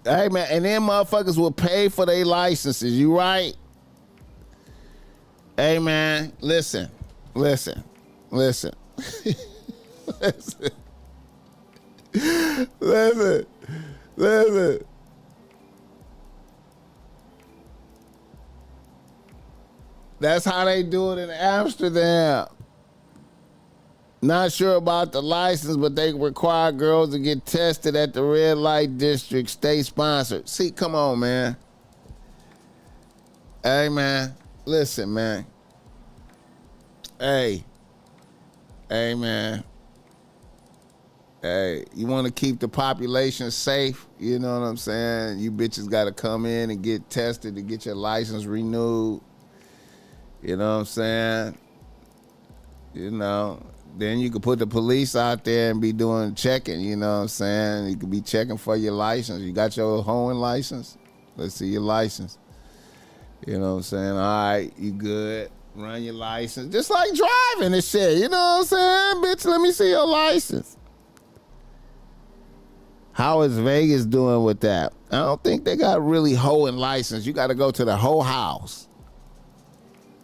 Hey, man, and them motherfuckers will pay for their licenses. You right? Hey, man, listen. Listen. Listen. That's how they do it in Amsterdam. Not sure about the license, but they require girls to get tested at the red light district, state sponsored. See, come on, man. Hey, man, listen, man. Hey, man. Hey, you want to keep the population safe? You know what I'm saying? You bitches got to come in and get tested to get your license renewed. You know what I'm saying? You know, then you could put the police out there and be doing checking. You know what I'm saying? You could be checking for your license. You got your hoeing license? Let's see your license. You know what I'm saying? All right, you good. Run your license. Just like driving and shit. You know what I'm saying? Bitch, let me see your license. How is Vegas doing with that? I don't think they got really hoeing license. You got to go to the hoe house.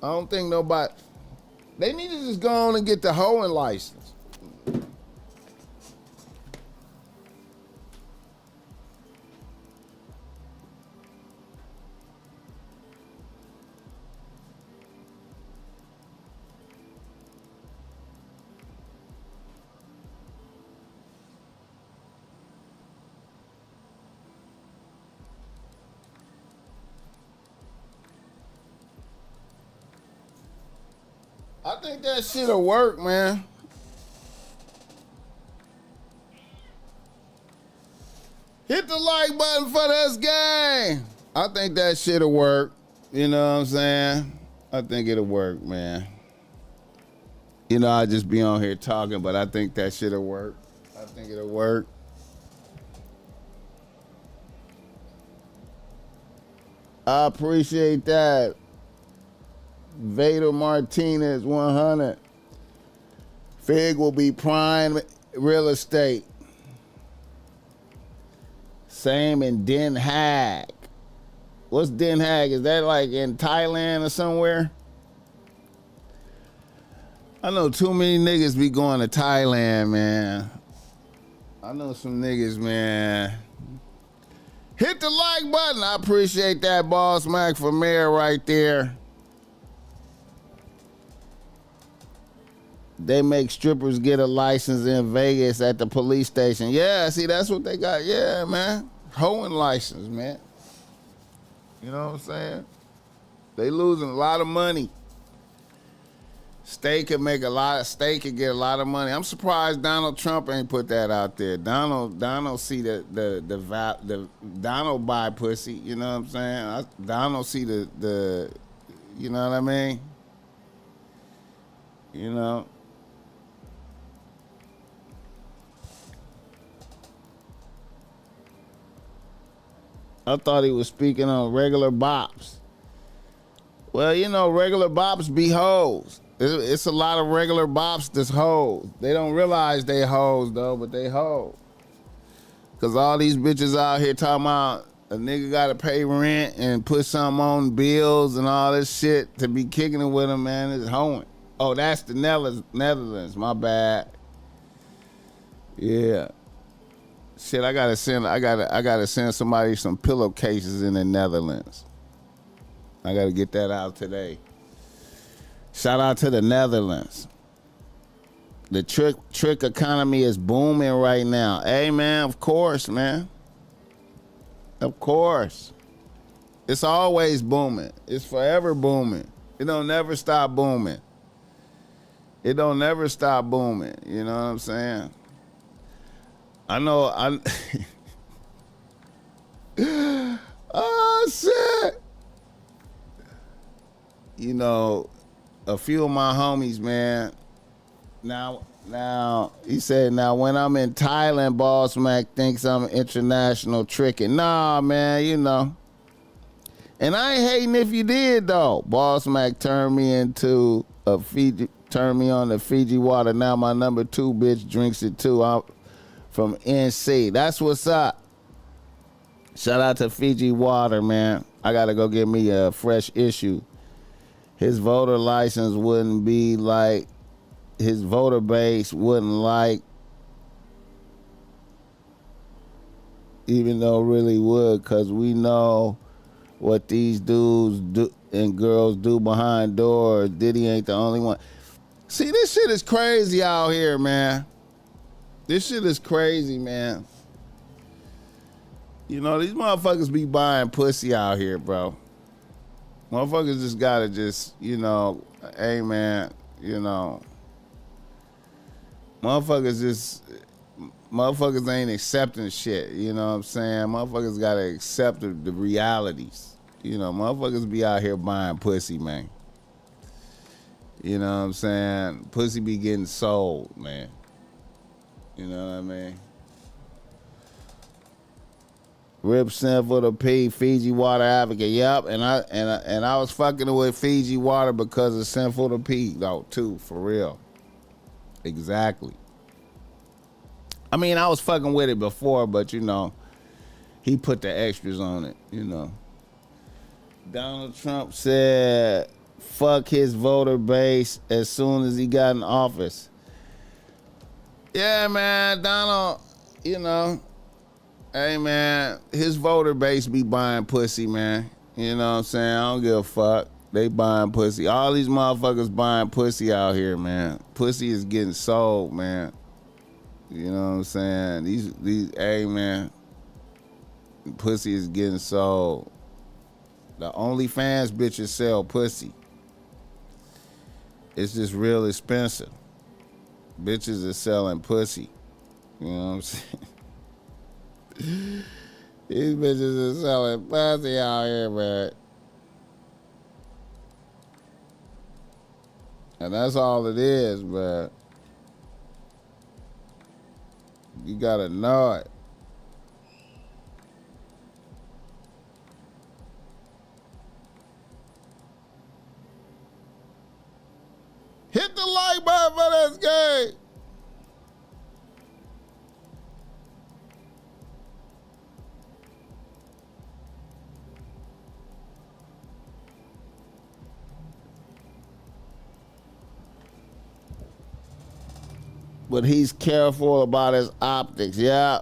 I don't think nobody. They need to just go on and get the hoeing license. I think that shit'll work, man. Hit the like button for this game. I think that shit'll work. You know what I'm saying? I think it'll work, man. You know, I just be on here talking, but I think that shit'll work. I think it'll work. I appreciate that. Vader Martinez 100. Fig will be prime real estate. Same in Den Haag. What's Den Haag? Is that like in Thailand or somewhere? I know too many niggas be going to Thailand, man. I know some niggas, man. Hit the like button. I appreciate that, BossMack for mayor right there. They make strippers get a license in Vegas at the police station. Yeah, see, that's what they got. Yeah, man. Hoeing license, man. You know what I'm saying? They losing a lot of money. State could get a lot of money. I'm surprised Donald Trump ain't put that out there. Donald see the Donald buy pussy. You know what I'm saying? Donald see the you know what I mean? You know. I thought he was speaking on regular bops. Well, you know, regular bops be hoes. It's a lot of regular bops that's hoes. They don't realize they hoes, though, but they hoes. Because all these bitches out here talking about a nigga got to pay rent and put something on bills and all this shit to be kicking it with them, man, it's hoeing. Oh, that's the Netherlands. My bad. Yeah. Shit, I gotta send somebody some pillowcases in the Netherlands. I gotta get that out today. Shout out to the Netherlands. The trick economy is booming right now. Hey man, of course, man. Of course. It's always booming. It's forever booming. It don't never stop booming. It don't never stop booming. You know what I'm saying? I know oh shit. You know, a few of my homies, man. Now he said, now when I'm in Thailand, BossMack thinks I'm international tricking. Nah, man, you know. And I ain't hating if you did though. BossMack turned me on the Fiji water. Now my number 2 bitch drinks it too. I'm from NC. That's what's up. Shout out to Fiji water, man. I gotta go get me a fresh issue. His voter license wouldn't be like, his voter base wouldn't like, even though really would, because we know what these dudes do and girls do behind doors. Diddy ain't the only one. See, this shit is crazy out here, man. This shit is crazy, man. You know, these motherfuckers be buying pussy out here, bro. Motherfuckers just gotta you know, hey, man, you know. Motherfuckers ain't accepting shit, you know what I'm saying? Motherfuckers gotta accept the realities. You know, motherfuckers be out here buying pussy, man. You know what I'm saying? Pussy be getting sold, man. You know what I mean? Rip Sin for the P, Fiji water advocate. Yep, and I was fucking with Fiji water because of Sin for the P, though, too, for real. Exactly. I mean, I was fucking with it before, but you know, he put the extras on it, you know. Donald Trump said, fuck his voter base as soon as he got in office. Yeah, man, Donald, you know, hey, man, his voter base be buying pussy, man. You know what I'm saying? I don't give a fuck. They buying pussy. All these motherfuckers buying pussy out here, man. Pussy is getting sold, man. You know what I'm saying? These, hey, man, pussy is getting sold. The OnlyFans bitches sell pussy. It's just real expensive. Bitches are selling pussy. You know what I'm saying? These bitches are selling pussy out here, man. And that's all it is, man. You gotta know it. button for this game. But he's careful about his optics. Yeah.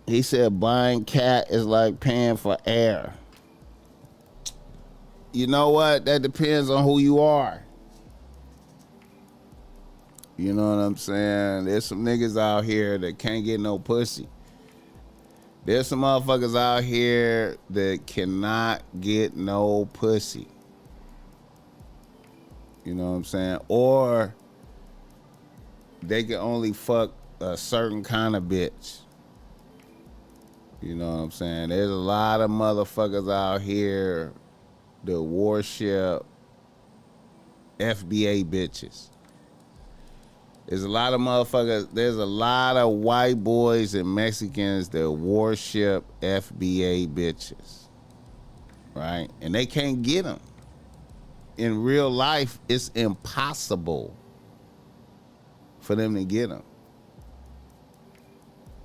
He said buying cat is like paying for air. You know what? That depends on who you are. You know what I'm saying? There's some niggas out here that can't get no pussy. There's some motherfuckers out here that cannot get no pussy. You know what I'm saying? Or they can only fuck a certain kind of bitch. You know what I'm saying? There's a lot of motherfuckers out here that worship FBA bitches. There's a lot of motherfuckers, there's a lot of white boys and Mexicans that worship FBA bitches. Right? And they can't get them. In real life, it's impossible for them to get them.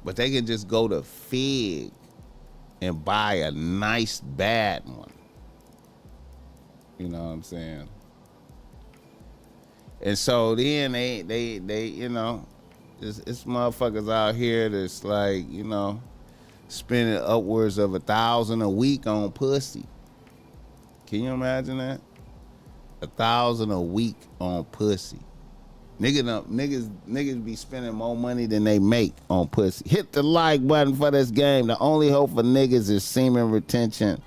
But they can just go to Fig and buy a nice bad one. You know what I'm saying? And so then they you know, it's motherfuckers out here that's like, you know, spending upwards of $1,000 a week on pussy. Can you imagine that? $1,000 a week on pussy. Niggas be spending more money than they make on pussy. Hit the like button for this game. The only hope for niggas is semen retention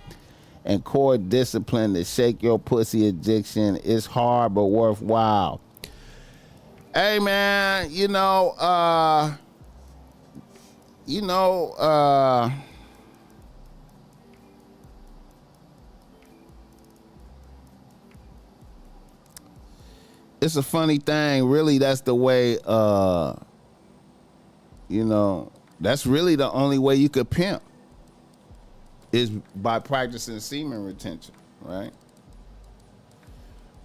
and core discipline to shake your pussy addiction. It's hard but worthwhile. Hey man, it's a funny thing. Really, that's the way, that's really the only way you could pimp is by practicing semen retention, right?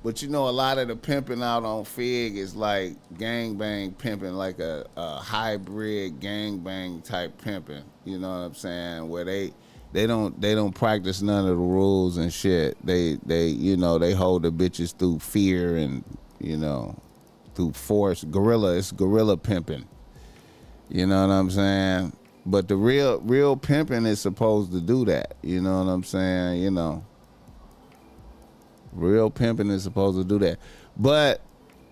But a lot of the pimping out on Fig is like gangbang pimping, like a hybrid gangbang type pimping. You know what I'm saying? Where they don't practice none of the rules and shit. They hold the bitches through fear and through force. It's gorilla pimping. You know what I'm saying? But the real pimping is supposed to do that. You know what I'm saying? Real pimping is supposed to do that. But,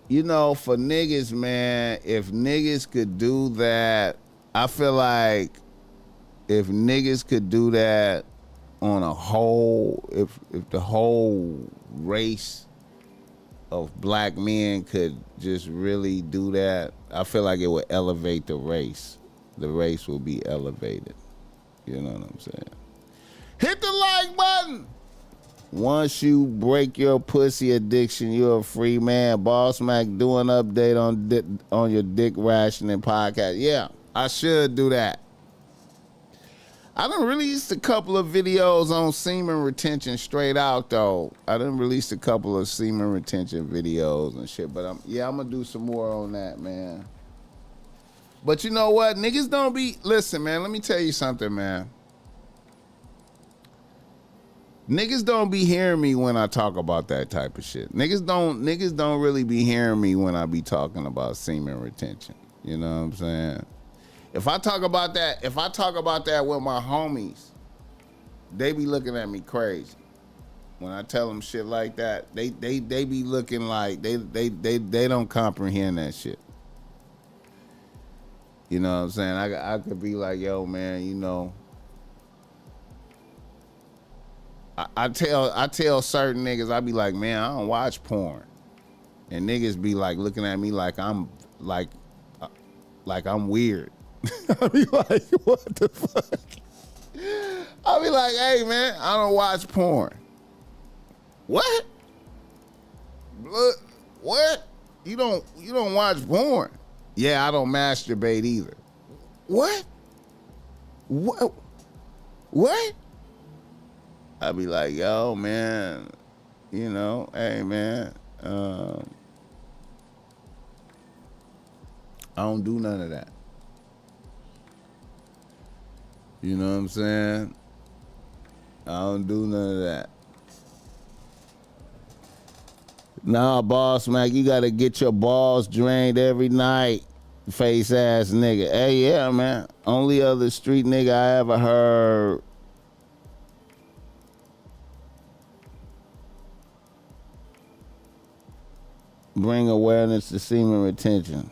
for niggas, man, if niggas could do that, I feel like if niggas could do that on a whole, if the whole race of black men could just really do that, I feel like it would elevate the race. The race will be elevated. You know what I'm saying? Hit the like button. Once you break your pussy addiction, you're a free man. BossMack do an update on your dick rationing podcast. Yeah, I should do that. I done released a couple of videos on semen retention straight out, though. I done released a couple of semen retention videos and shit, but I'm gonna do some more on that, man. But you know what? Niggas don't be... Listen, man, let me tell you something, man. Niggas don't be hearing me when I talk about that type of shit. Niggas don't really be hearing me when I be talking about semen retention. You know what I'm saying? If I talk about that with my homies, they be looking at me crazy. When I tell them shit like that, they be looking like they don't comprehend that shit. You know what I'm saying? I could be like, yo, man, I tell certain niggas, I be like, man, I don't watch porn. And niggas be like looking at me like I'm weird. I be like, what the fuck? I be like, hey man, I don't watch porn. What? What? You don't watch porn? Yeah, I don't masturbate either. What? What? I be like, yo, man, hey, man, I don't do none of that. You know what I'm saying? I don't do none of that. Nah, BossMack, you gotta get your balls drained every night, face ass nigga. Hey, yeah, man. Only other street nigga I ever heard. Bring awareness to semen retention.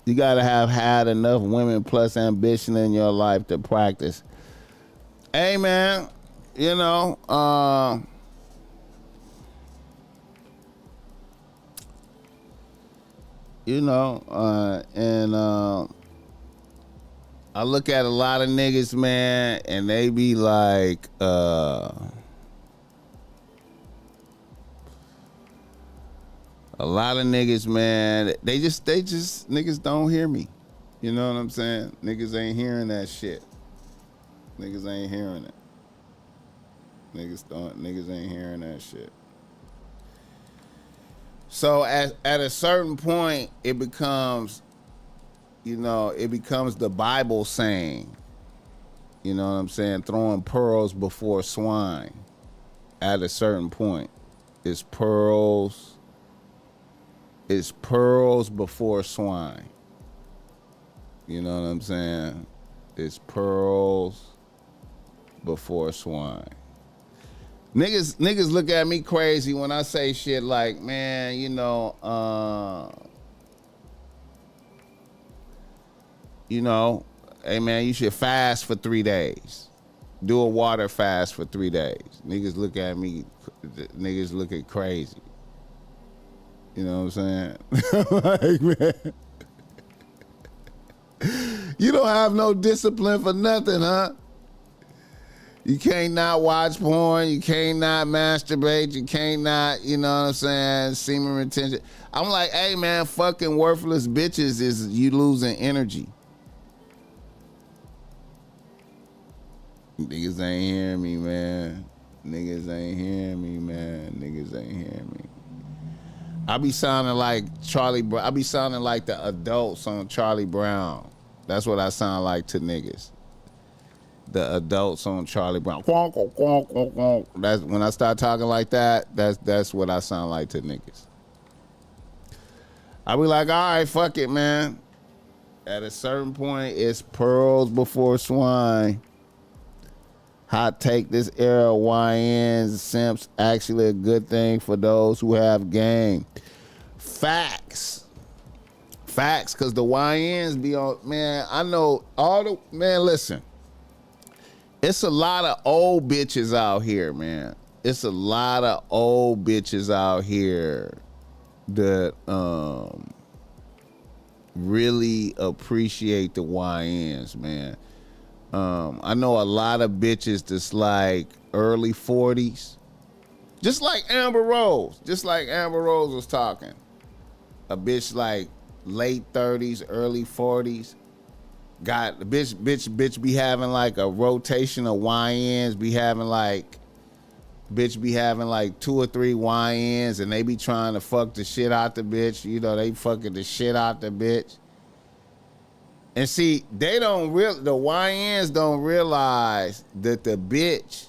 You gotta have had enough women plus ambition in your life to practice. Hey, man, you know, and I look at a lot of niggas, man, and they be like, a lot of niggas, man, they just niggas don't hear me. You know what I'm saying? Niggas ain't hearing that shit. Niggas ain't hearing it. Niggas ain't hearing that shit. So at a certain point, it becomes, it becomes the Bible saying, you know what I'm saying, throwing pearls before swine. At a certain point, it's pearls before swine. You know what I'm saying? It's pearls before swine. Niggas look at me crazy when I say shit like, man, hey man, you should fast for 3 days. Do a water fast for 3 days. Niggas look at me, niggas looking crazy. You know what I'm saying? Like, man, you don't have no discipline for nothing, huh? You can't not watch porn. You can't not masturbate. You can't not, you know what I'm saying, semen retention. I'm like, hey, man, fucking worthless bitches is you losing energy. Niggas ain't hearing me, man. Niggas ain't hearing me, man. Niggas ain't hearing me. I be sounding like Charlie Brown. I be sounding like the adults on Charlie Brown. That's what I sound like to niggas. The adults on Charlie Brown. That's when I start talking like that. That's what I sound like to niggas. I be like, all right, fuck it, man. At a certain point, it's pearls before swine. Hot take: this era of YNs, simps, actually a good thing for those who have game. Facts, because the YNs be on. Man, I know all the man. Listen. It's a lot of old bitches out here, man. It's a lot of old bitches out here that really appreciate the YNs, man. I know a lot of bitches that's like early 40s. Just like Amber Rose. Just like Amber Rose was talking. A bitch like late 30s, early 40s. Got the bitch be having like a rotation of YNs, be having like 2 or 3 YNs, and they be trying to fuck the shit out the bitch. You know, they fucking the shit out the bitch. And see, the YNs don't realize that the bitch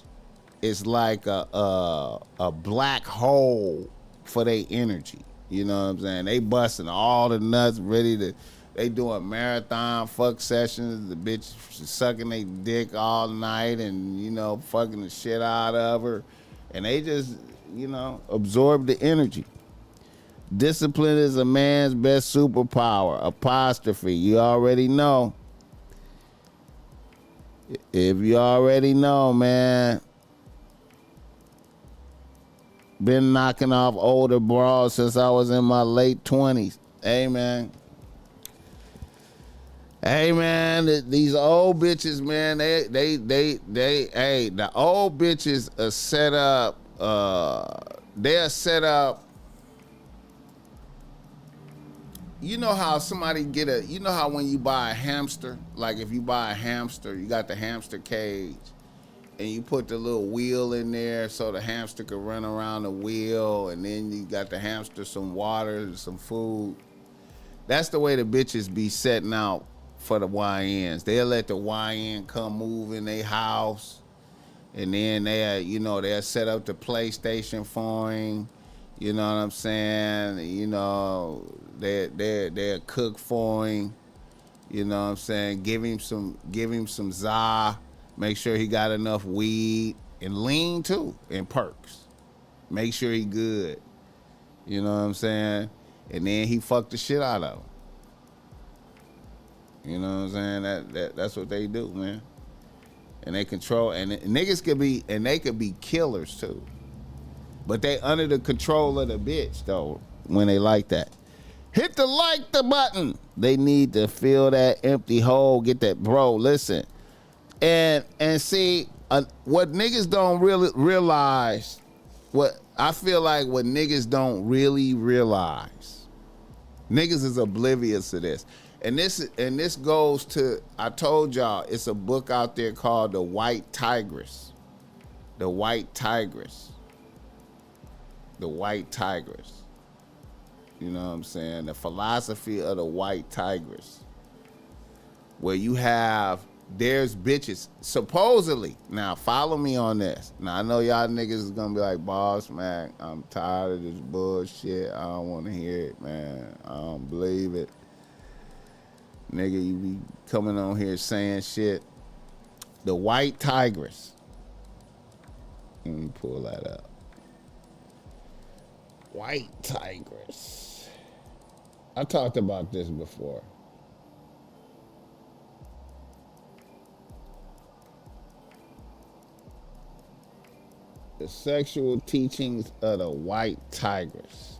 is like a black hole for their energy. You know what I'm saying? They busting all the nuts, they doing marathon fuck sessions. The bitch sucking their dick all night and, fucking the shit out of her. And they just, absorb the energy. Discipline is a man's best superpower. Apostrophe. You already know. If you already know, man. Been knocking off older bras since I was in my late 20s. Hey, man. Hey, man, these old bitches, man, the old bitches are set up, they're set up. You know how somebody you know how when you buy a hamster, like if you buy a hamster, you got the hamster cage, and you put the little wheel in there so the hamster could run around the wheel, and then you got the hamster some water and some food. That's the way the bitches be setting out for the YNs. They'll let the YN come move in their house, and then they'll set up the PlayStation for him. You know what I'm saying? They'll cook for him. You know what I'm saying? Give him some za. Make sure he got enough weed and lean too, and perks. Make sure he good. You know what I'm saying? And then he fucked the shit out of him. You know what I'm saying? That's what they do, man. And they control, and niggas could be killers too. But they under the control of the bitch though when they like that. Hit the button. They need to fill that empty hole. Get that, bro. Listen, and see what niggas don't really realize. What I feel like what niggas don't really realize. Niggas is oblivious to this. And this goes to, I told y'all, it's a book out there called The White Tigress. The White Tigress. The White Tigress. You know what I'm saying? The philosophy of the White Tigress. Where you have, there's bitches, supposedly. Now, follow me on this. Now, I know y'all niggas is gonna be like, BossMack, I'm tired of this bullshit. I don't wanna hear it, man. I don't believe it. Nigga, you be coming on here saying shit. The White Tigress. Let me pull that up. White Tigress. I talked about this before. The sexual teachings of the White Tigress.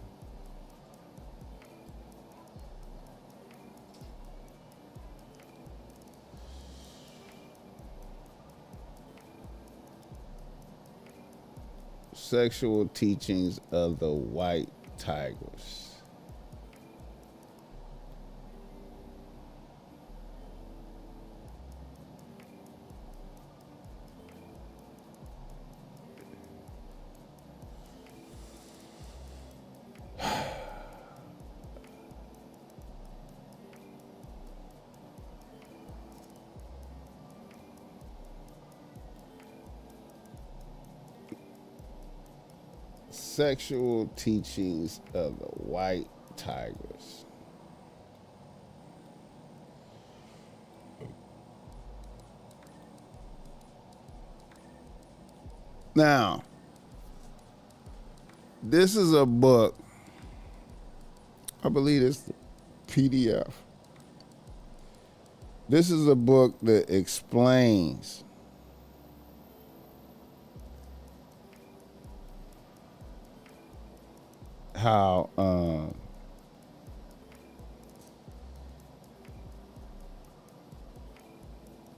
Sexual teachings of the White Tigress. Sexual teachings of the White Tigress. Now, this is a book. I believe it's PDF. This is a book that explains how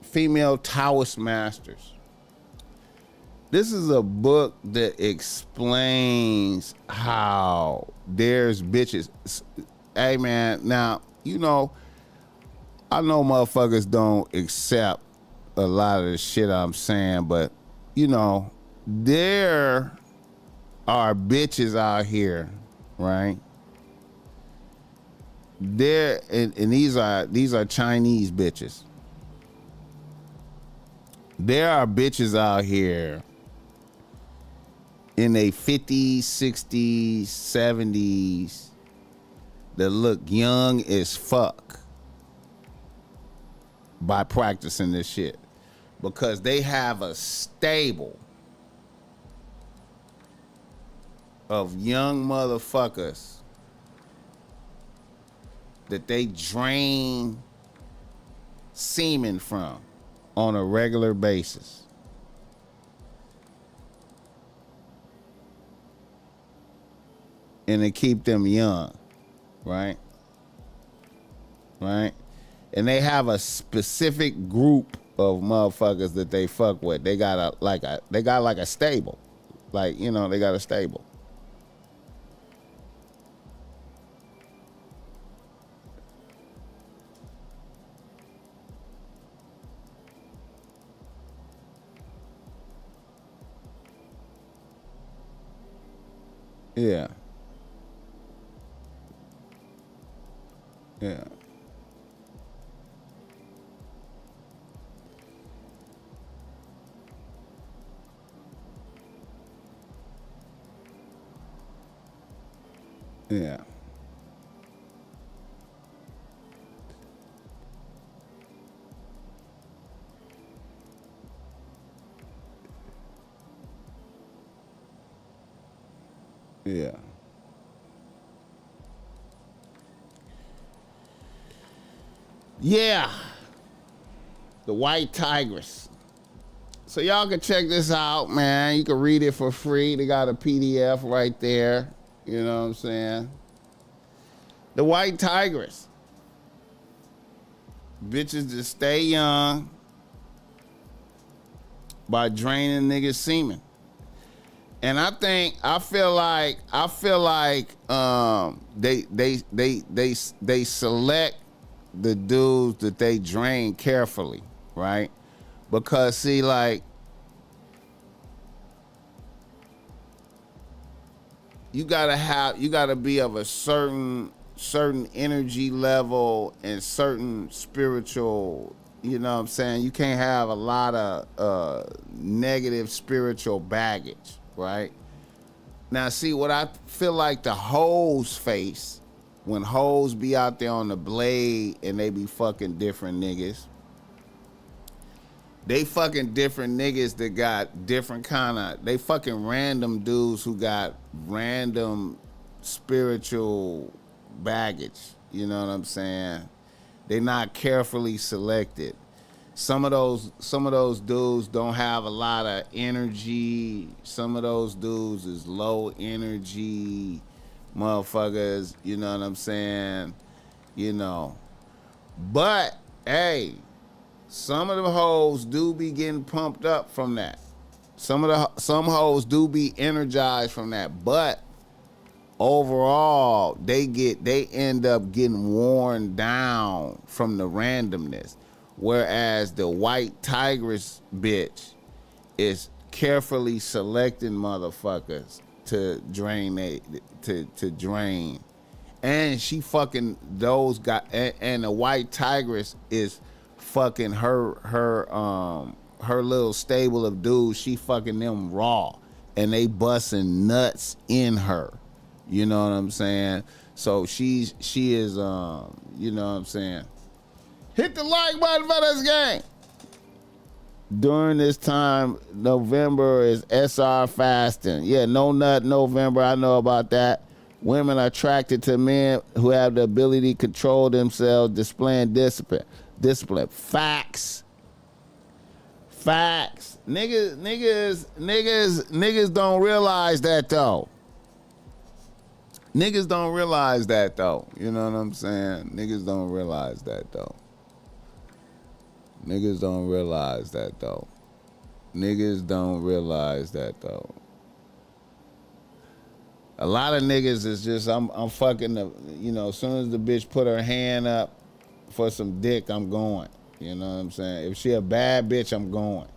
female Taoist masters. This is a book that explains how there's bitches. Hey man, now I know motherfuckers don't accept a lot of the shit I'm saying, but there are bitches out here, right? There and these are Chinese bitches. There are bitches out here in their 50s, 60s, 70s that look young as fuck by practicing this shit because they have a stable of young motherfuckers that they drain semen from on a regular basis. And to keep them young, right? Right? And they have a specific group of motherfuckers that they fuck with. They got like a stable. Like, they got a stable. Yeah. Yeah. Yeah. Yeah. Yeah. The White Tigress. So y'all can check this out, man. You can read it for free. They got a PDF right there. You know what I'm saying? The White Tigress. Bitches just stay young by draining niggas semen. And I feel like they select the dudes that they drain carefully, right? Because see, like, you gotta be of a certain energy level and certain spiritual, you know what I'm saying? You can't have a lot of negative spiritual baggage, right? Now see what I feel like the hoes face when hoes be out there on the blade and they be fucking different niggas. They fucking different niggas that got different kind of, they fucking random dudes who got random spiritual baggage. You know what I'm saying? They not carefully selected. Some of those dudes don't have a lot of energy. Some of those dudes is low energy motherfuckers, you know what I'm saying? You know. But hey, some of the hoes do be getting pumped up from that. Some hoes do be energized from that, but overall they end up getting worn down from the randomness. Whereas the White Tigress bitch is carefully selecting motherfuckers to drain to drain. And she fucking those guys, and the White Tigress is fucking her little stable of dudes. She fucking them raw, and they busting nuts in her. You know what I'm saying? So she is you know what I'm saying? Hit the like button for this game. During this time, November is SR fasting. Yeah, no nut November. I know about that. Women are attracted to men who have the ability to control themselves, displaying discipline. Discipline. Facts. Facts. Niggas don't realize that though. Niggas don't realize that though. You know what I'm saying? Niggas don't realize that though. Niggas don't realize that though. Niggas don't realize that though. A lot of niggas is just I'm fucking the, you know, as soon as the bitch put her hand up for some dick, I'm going. You know what I'm saying? If she a bad bitch, I'm going.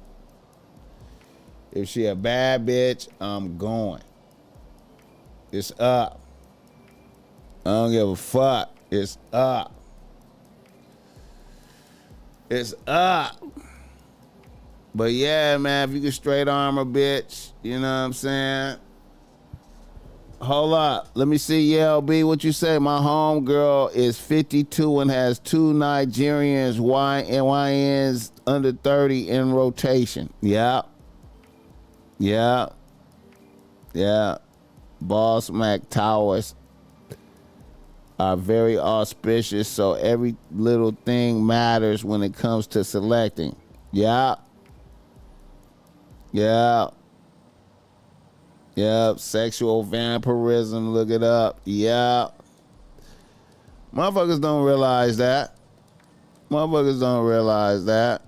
If she a bad bitch, I'm going. It's up. I don't give a fuck. It's up. It's up. But yeah, man, if you can straight arm a bitch, you know what I'm saying? Hold up. Let me see, LB, what you say? My homegirl is 52 and has two Nigerians, YNs under 30 in rotation. Yeah. Yeah. Yeah. BossMack Towers are very auspicious, so every little thing matters when it comes to selecting. Yeah. Yeah. Yep. Sexual vampirism. Look it up. Yeah. Motherfuckers don't realize that. Motherfuckers don't realize that.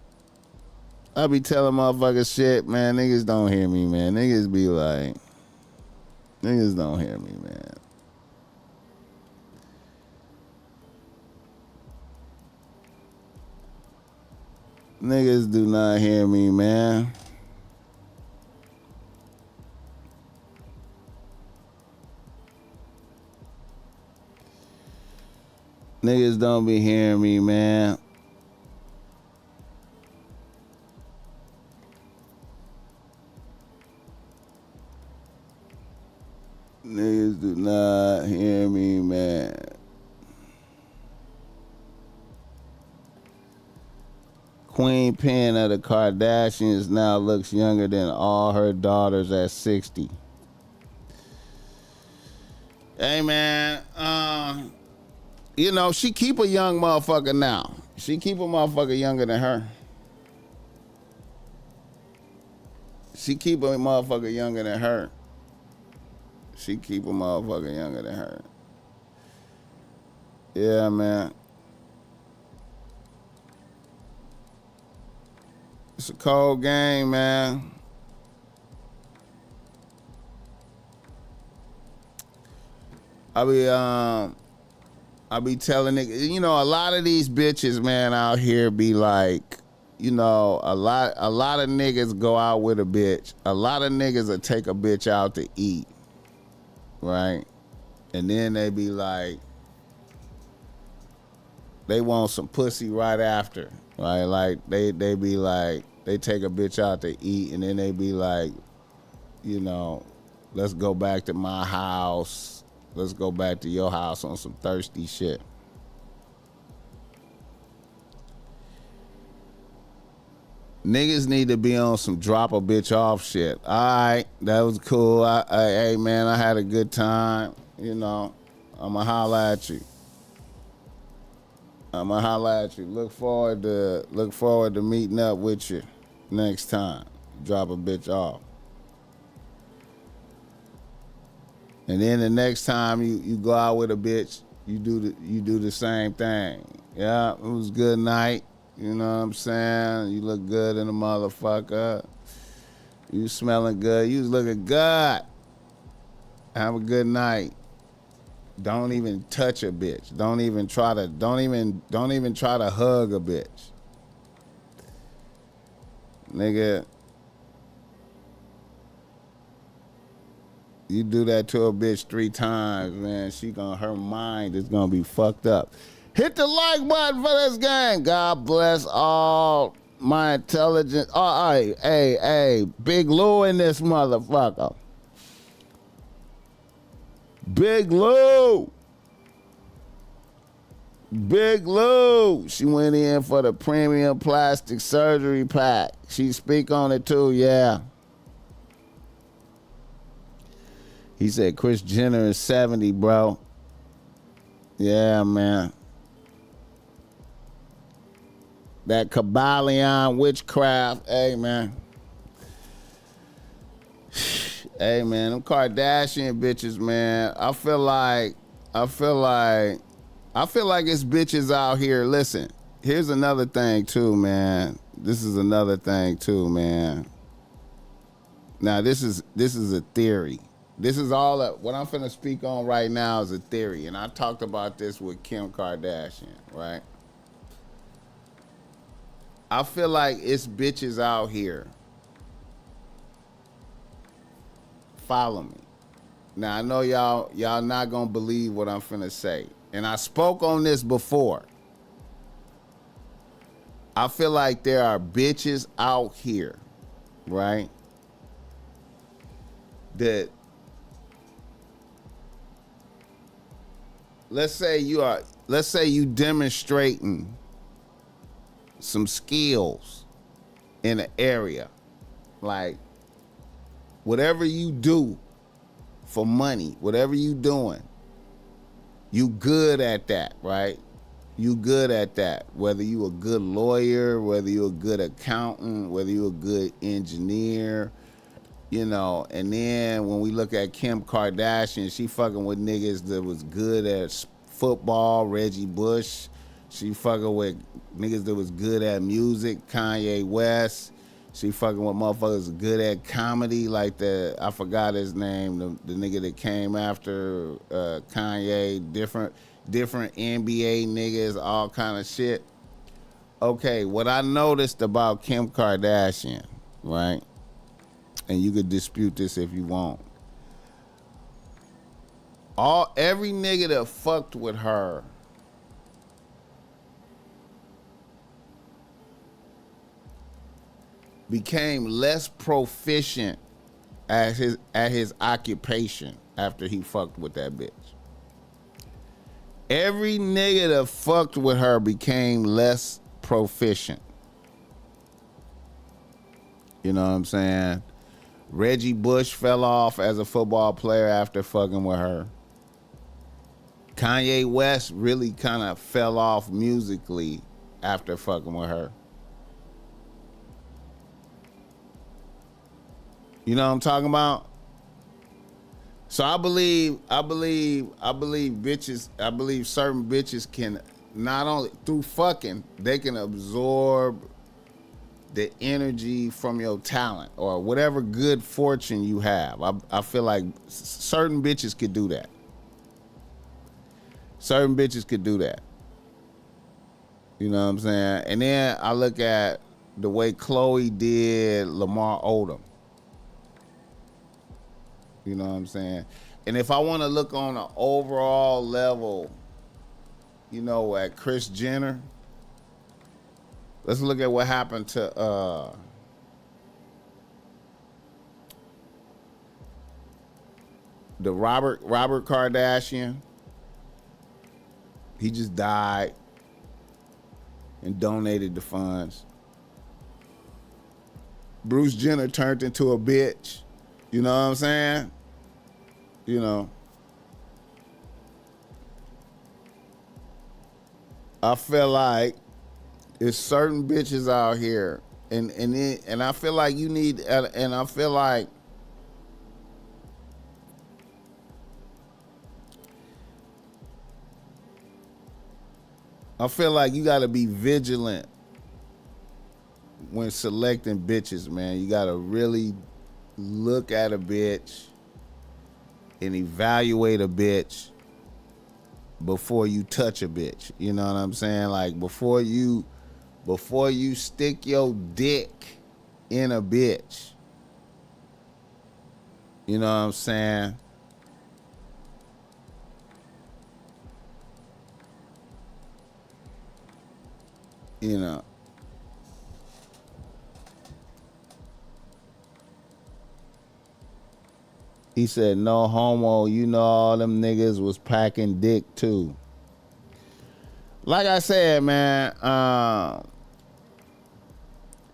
I be telling motherfuckers shit, man. Niggas don't hear me, man. Niggas be like, niggas don't hear me, man. Niggas do not hear me, man. Niggas don't be hearing me, man. Niggas do not hear me, man. Queen Pen of the Kardashians now looks younger than all her daughters at 60. Hey, man. You know, she keep a young motherfucker now. She keep a motherfucker younger than her. She keep a motherfucker younger than her. She keep a motherfucker younger than her. Yeah, man. It's a cold game, man. I be telling niggas, you know, a lot of these bitches, man, out here be like, you know, a lot of niggas go out with a bitch. A lot of niggas will take a bitch out to eat, right? And then they be like, they want some pussy right after, right? Like they be like, they take a bitch out to eat, and then they be like, you know, let's go back to my house. Let's go back to your house on some thirsty shit. Niggas need to be on some drop a bitch off shit. All right, that was cool. Hey, man, I had a good time. You know, I'ma holla at you. Look forward to meeting up with you next time. Drop a bitch off. And then the next time you go out with a bitch, you do the same thing. Yeah, it was a good night. You know what I'm saying? You look good in the motherfucker. You smelling good. You was looking good. Have a good night. Don't even touch a bitch. Don't even try to hug a bitch. Nigga, you do that to a bitch 3 times, man, her mind is gonna be fucked up. Hit the like button for this game. God bless all my intelligent. Oh, hey, Big Lou in this motherfucker. Big Lou. She went in for the premium plastic surgery pack. She speak on it too, yeah. He said Kris Jenner is 70, bro. Yeah, man. That Kabbalion witchcraft, hey, man. Hey, man, them Kardashian bitches, man. I feel like it's bitches out here. Listen, here's another thing too, man. This is another thing too, man. Now, this is a theory. This is all what I'm finna speak on right now is a theory, and I talked about this with Kim Kardashian, right? I feel like it's bitches out here. Follow me. Now, I know y'all not gonna believe what I'm finna say, and I spoke on this before. I feel like there are bitches out here, right? That let's say you demonstrating some skills in an area, like whatever you do for money, whatever you doing, you good at that, right? You good at that. Whether you a good lawyer, whether you a good accountant, whether you a good engineer, you know. And then when we look at Kim Kardashian, she fucking with niggas that was good at football, Reggie Bush. She fucking with niggas that was good at music, Kanye West. She fucking with motherfuckers good at comedy, like I forgot his name, the nigga that came after Kanye, different NBA niggas, all kind of shit. Okay, what I noticed about Kim Kardashian, right? And you could dispute this if you want. Every nigga that fucked with her became less proficient at his occupation after he fucked with that bitch. Every nigga that fucked with her became less proficient. You know what I'm saying? Reggie Bush fell off as a football player after fucking with her. Kanye West really kind of fell off musically after fucking with her. You know what I'm talking about? So I believe bitches, I believe certain bitches can not only through fucking, they can absorb the energy from your talent or whatever good fortune you have. I feel like certain bitches could do that. Certain bitches could do that. You know what I'm saying? And then I look at the way Chloe did Lamar Odom. You know what I'm saying? And if I want to look on an overall level, you know, at Kris Jenner, let's look at what happened to the Robert Kardashian. He just died and donated the funds. Bruce Jenner turned into a bitch. You know what I'm saying? You know. I feel like there's certain bitches out here, and I feel like you need, and I feel like you got to be vigilant when selecting bitches, man. You got to really look at a bitch and evaluate a bitch before you touch a bitch. You know what I'm saying? Like before you stick your dick in a bitch. You know what I'm saying? You know. He said, no homo, you know all them niggas was packing dick too. Like I said, man,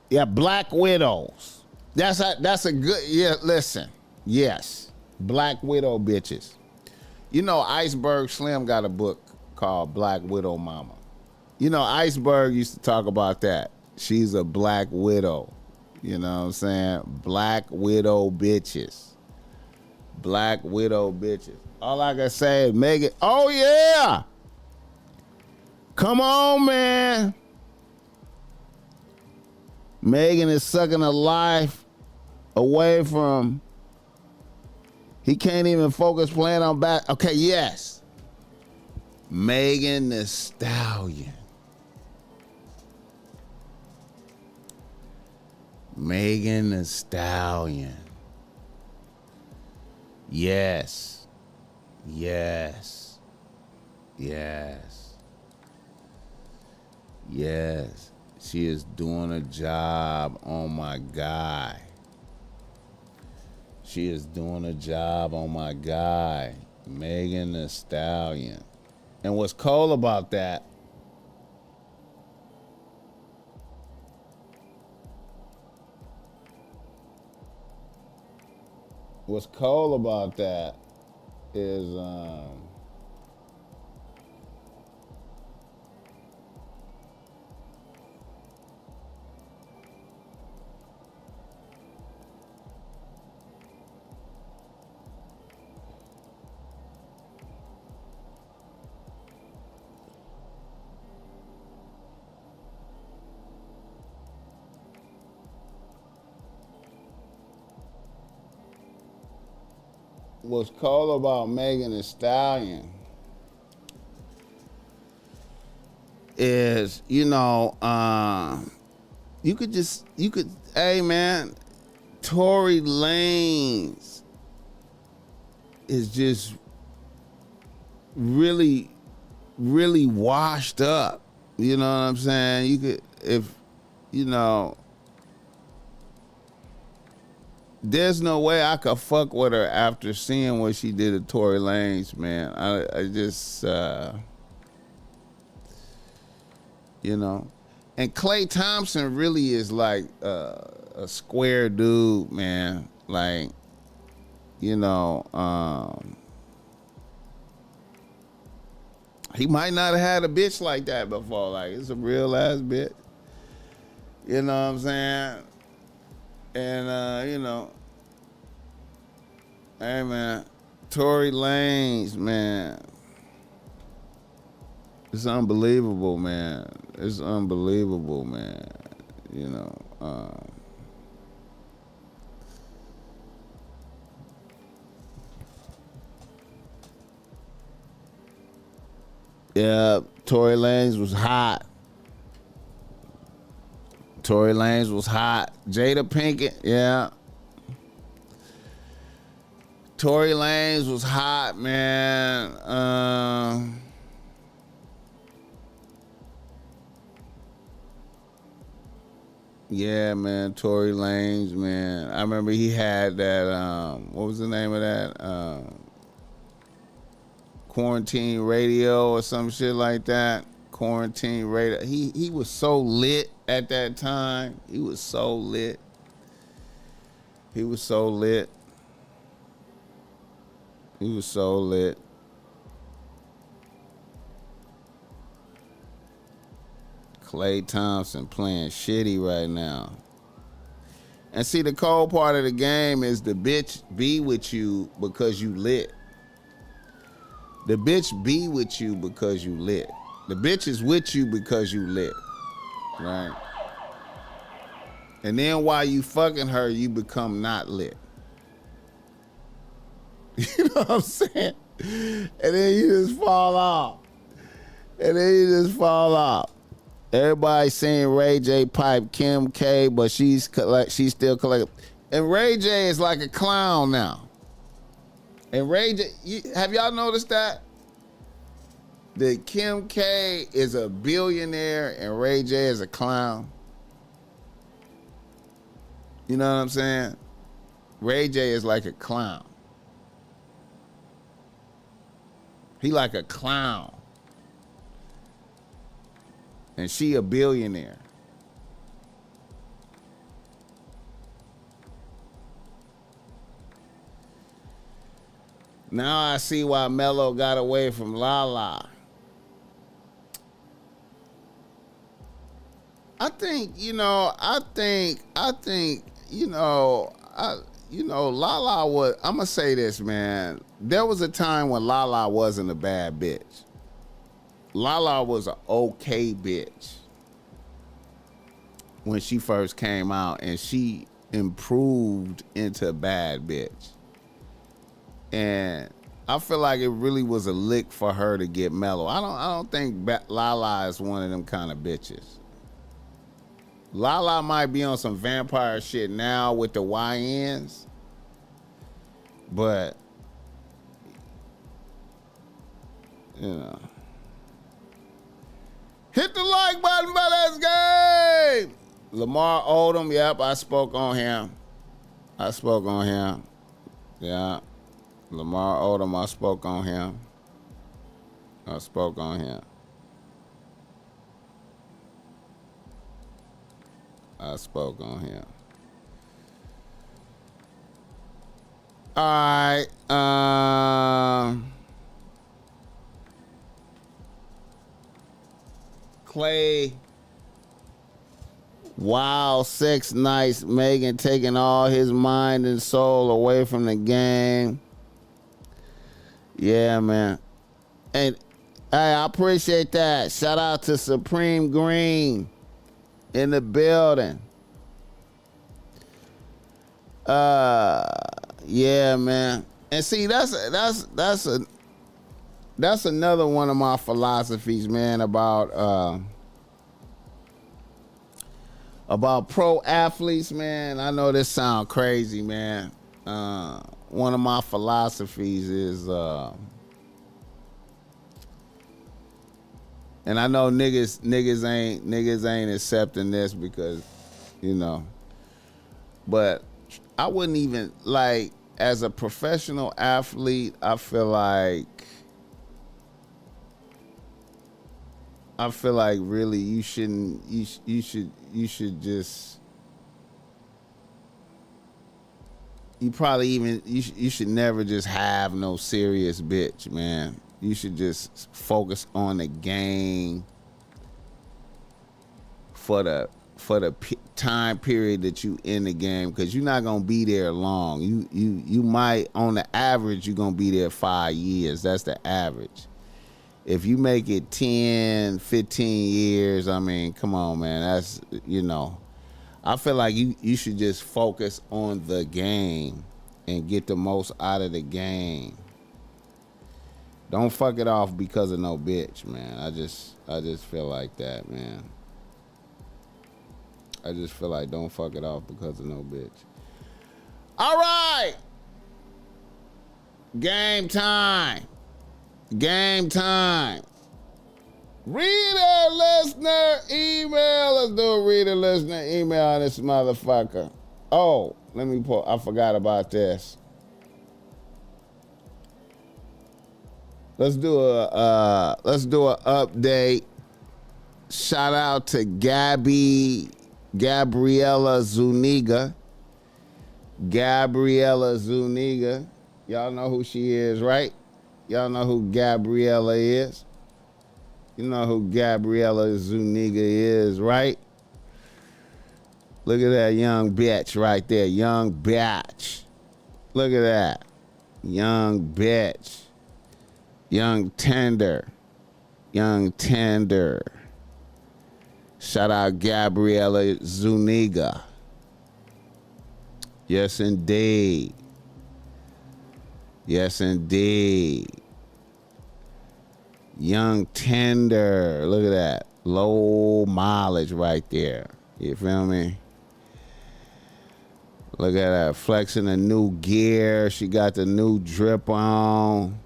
yeah, Black Widows. That's a good, yeah, listen. Yes, Black Widow bitches. You know, Iceberg Slim got a book called Black Widow Mama. You know, Iceberg used to talk about that. She's a Black Widow. You know what I'm saying? Black Widow bitches. Black Widow bitches. All I can say is Megan. Oh, yeah. Come on, man. Megan is sucking a life away from. He can't even focus playing on back. Okay, yes. Megan Thee Stallion. Megan Thee Stallion. Yes. Yes. Yes. Yes. She is doing a job on my guy. She is doing a job on my guy, Megan Thee Stallion. And what's cool about that, is what's cool about Megan Thee Stallion is, you know, hey man, Tory Lanez is just really, really washed up. You know what I'm saying? You could, if, you know, there's no way I could fuck with her after seeing what she did to Tory Lanez, man. I just, you know. And Klay Thompson really is like a square dude, man. Like, you know, he might not have had a bitch like that before. Like, it's a real ass bitch. You know what I'm saying? And, you know, hey, man, Tory Lanez, man. It's unbelievable, man. It's unbelievable, man. You know, yeah, Tory Lanez was hot. Tory Lanez was hot. Jada Pinkett, yeah. Tory Lanez was hot, man. Yeah, man, Tory Lanez, man. I remember he had that, what was the name of that? Quarantine Radio or some shit like that. Quarantine Radio. He was so lit at that time. He was so lit. He was so lit. He was so lit. Klay Thompson playing shitty right now. And see, the cold part of the game is the bitch be with you because you lit. The bitch be with you because you lit. The bitch is with you because you lit. Right? And then while you fucking her, you become not lit. You know what I'm saying? And then you just fall off. And then you just fall off. Everybody saying Ray J pipe Kim K, but she's still collecting. And Ray J is like a clown now. And Ray J, have y'all noticed that? That Kim K is a billionaire and Ray J is a clown. You know what I'm saying? Ray J is like a clown. He like a clown. And she a billionaire. Now I see why Melo got away from Lala. I think, Lala was, I'm going to say this, man. There was a time when Lala wasn't a bad bitch. Lala was an okay bitch when she first came out, and she improved into a bad bitch. And I feel like it really was a lick for her to get Mellow. I don't think Lala is one of them kind of bitches. Lala might be on some vampire shit now with the YNs, but you know. Hit the like button for this game. Lamar Odom, yep, I spoke on him. Yeah. Lamar Odom, I spoke on him. All right. Clay, wild sex nights, Megan taking all his mind and soul away from the game. Yeah, man. And hey, I appreciate that. Shout out to Supreme Green in the building. Yeah, man. And see, that's another one of my philosophies, man, about pro athletes, man. I know this sound crazy, man. One of my philosophies is, and I know niggas ain't accepting this because, but I wouldn't even like as a professional athlete. I feel like really you shouldn't. You should just. You probably even you should never just have no serious bitch, man. You should just focus on the game for the time period that you in the game, because you're not gonna be there long. You might, on the average, you're gonna be there 5 years. That's the average. If you make it 10, 15 years, I mean, come on, man. That's, I feel like you should just focus on the game and get the most out of the game. Don't fuck it off because of no bitch, man. I just feel like that, man. I just feel like don't fuck it off because of no bitch. All right. Game time. Game time. Reader listener email. Let's do a reader listener email on this motherfucker. Oh, let me pull. I forgot about this. Let's do a update. Shout out to Gabriella Zuniga. Y'all know who she is, right? Y'all know who Gabriella is. You know who Gabriella Zuniga is, right? Look at that young bitch right there. Young bitch. Look at that. Young bitch. Young tender. Shout out Gabriella Zuniga. Yes, indeed. Young tender. Look at that. Low mileage right there. You feel me? Look at that. Flexing the new gear. She got the new drip on.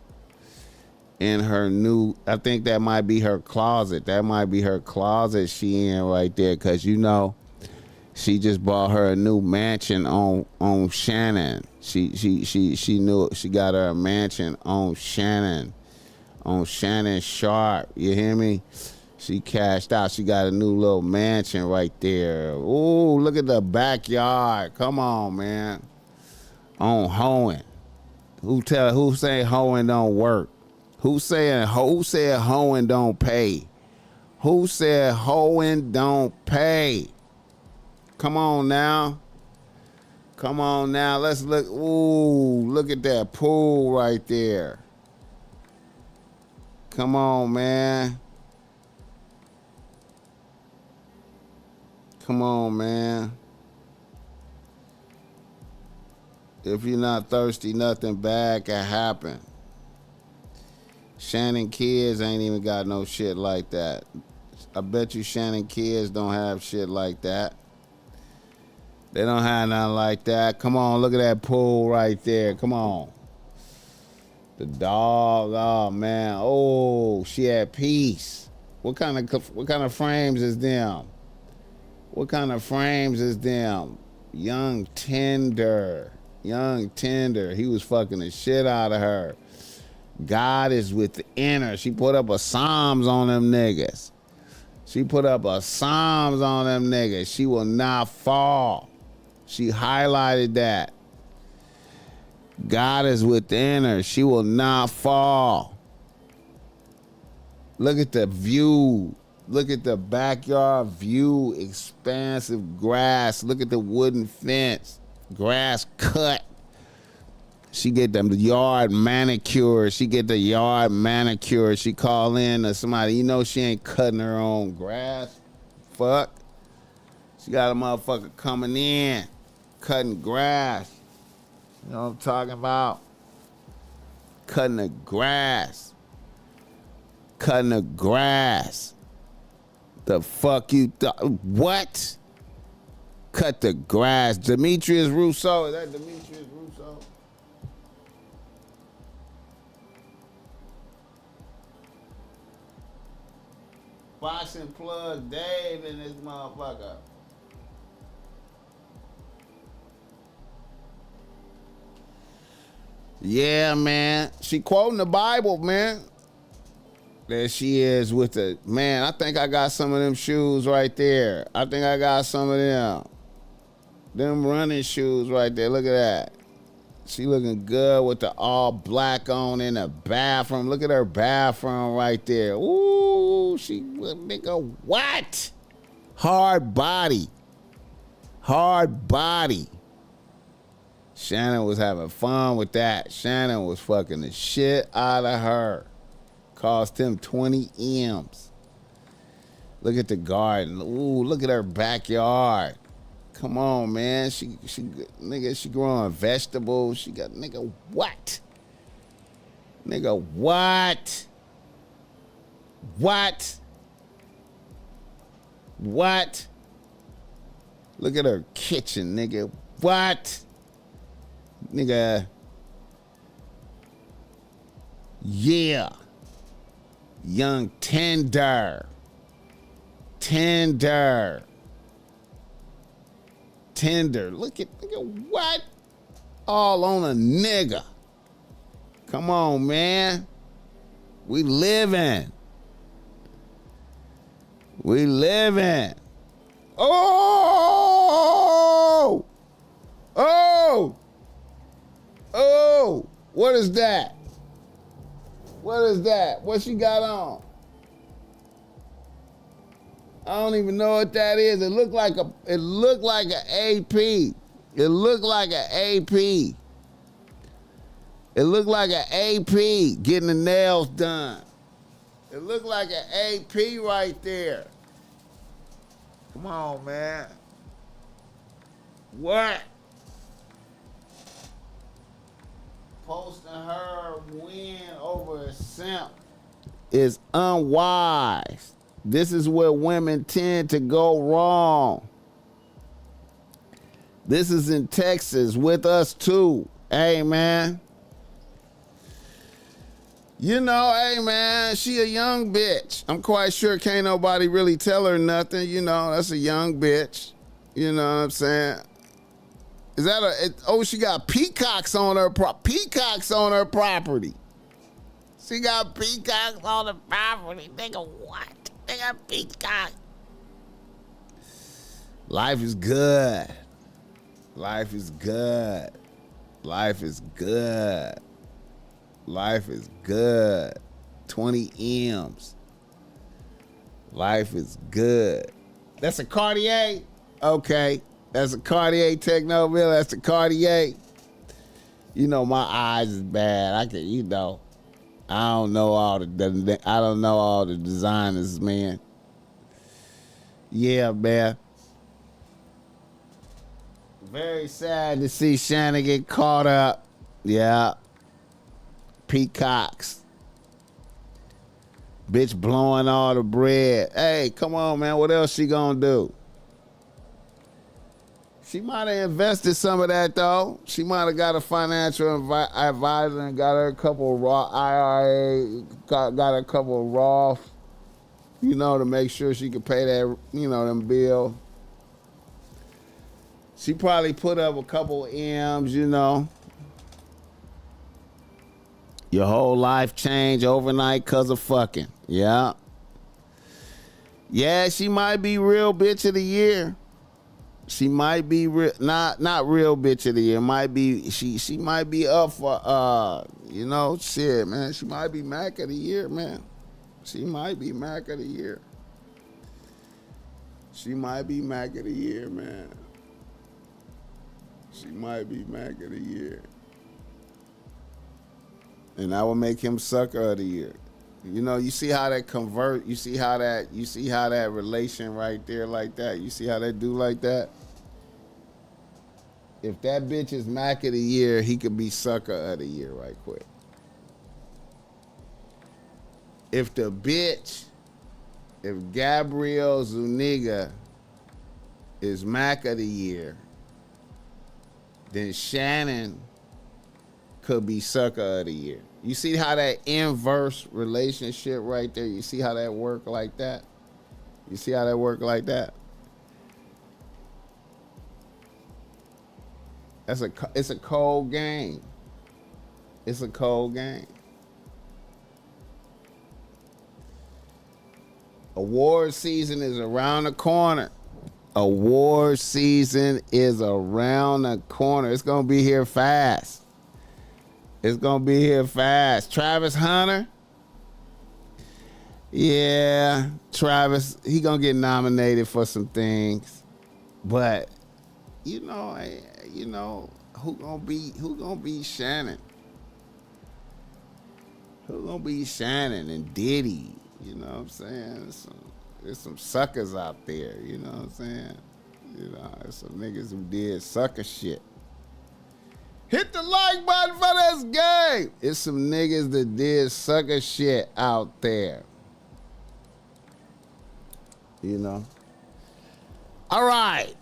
In her new, I think that might be her closet. She in right there, because she just bought her a new mansion on Shannon. She knew she got her a mansion on Shannon Sharp. You hear me? She cashed out. She got a new little mansion right there. Ooh, look at the backyard. Come on, man. On hoeing. Who say hoeing don't work? Who said hoeing don't pay? Who said hoeing don't pay? Come on now. Let's look. Ooh, look at that pool right there. Come on, man. If you're not thirsty, nothing bad can happen. Shannon kids ain't even got no shit like that. I bet you Shannon kids don't have shit like that. They don't have nothing like that. Come on, look at that pool right there. Come on. The dog, oh man. Oh, she at peace. What kind of frames is them? Young tender. He was fucking the shit out of her. God is within her. She put up a Psalms on them niggas. She will not fall. She highlighted that. God is within her. She will not fall. Look at the view. Look at the backyard view. Expansive grass. Look at the wooden fence. Grass cut. She get them yard manicure. She call in to somebody. She ain't cutting her own grass. Fuck. She got a motherfucker coming in, cutting grass. You know what I'm talking about? Cutting the grass. The fuck you thought? What? Cut the grass. Demetrius Rousseau. Is that Demetrius Rousseau? Boxing plug Dave in this motherfucker. Yeah, man. She quoting the Bible, man. There she is with the, man, I think I got some of them shoes right there. I think I got some of them. Them running shoes right there. Look at that. She looking good with the all black on in the bathroom. Look at her bathroom right there. Ooh, she nigga what? Hard body. Hard body. Shannon was having fun with that. Shannon was fucking the shit out of her. Cost him 20 M's. Look at the garden. Ooh, look at her backyard. Come on, man. She nigga, she growing vegetables. She got, nigga, what? Nigga, what? What? What? Look at her kitchen, nigga. What? Nigga. Yeah. Young tender. Tender. Look at, nigga, what? All on a nigga. Come on, man. We living. We living. Oh! Oh! Oh! What is that? What is that? What she got on? I don't even know what that is. It looked like an AP. It looked like an AP. It looked like an AP getting the nails done. It looked like an AP right there. Come on, man. What? Posting her win over a simp is unwise. This is where women tend to go wrong. This is in Texas with us too. Hey, man. You know, hey, man, she a young bitch. I'm quite sure can't nobody really tell her nothing. You know, that's a young bitch. You know what I'm saying? Is that she got peacocks on her property. She got peacocks on the property. Nigga, what? They got peacock. Life is good. Life is good. Life is good. Life is good. 20 M's. Life is good. That's a Cartier? Okay. That's a Cartier Technoville. That's a Cartier. You know, my eyes is bad. I can, you know. I don't know all the designers, man. Yeah, man. Very sad to see Shannon get caught up. Yeah. Peacocks. Bitch blowing all the bread. Hey, come on, man. What else she gonna do? She might have invested some of that, though. She might have got a financial advisor and got her a couple of raw IRA, got a couple of Roth, you know, to make sure she could pay that, you know, them bills. She probably put up a couple of M's, you know. Your whole life changed overnight because of fucking. Yeah. Yeah, she might be real bitch of the year. She might be not real bitch of the year. Might be she might be up for you know, shit, man. She might be Mac of the year, man. She might be Mac of the year. She might be Mac of the year, man. She might be Mac of the year. And I will make him sucker of the year. You know, you see how that convert, you see how that relation right there like that. You see how that do like that? If that bitch is Mac of the year, he could be sucker of the year right quick. If Gabrielle Zuniga is Mac of the year, then Shannon could be sucker of the year. You see how that inverse relationship right there? You see how that work like that? You see how that work like that? It's a cold game. It's a cold game. Award season is around the corner. Award season is around the corner. It's gonna be here fast. It's gonna be here fast. Travis Hunter. Yeah, Travis, he gonna get nominated for some things. But you know, who gonna be Shannon? Who gonna be Shannon and Diddy? You know what I'm saying? There's some suckers out there, you know what I'm saying? You know, there's some niggas who did sucker shit. Hit the like button for this game. It's some niggas that did sucker shit out there. You know? All right.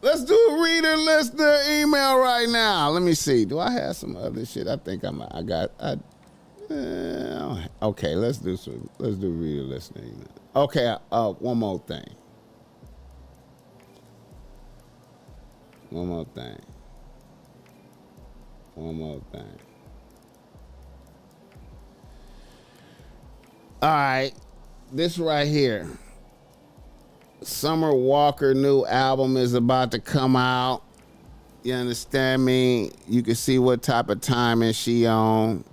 Let's do a reader listener email right now. Let me see. Do I have some other shit? I think okay, let's do reader listener email. Okay, one more thing. One more thing. All right, this right here. Summer Walker new album is about to come out. You understand me? You can see what type of timing she on.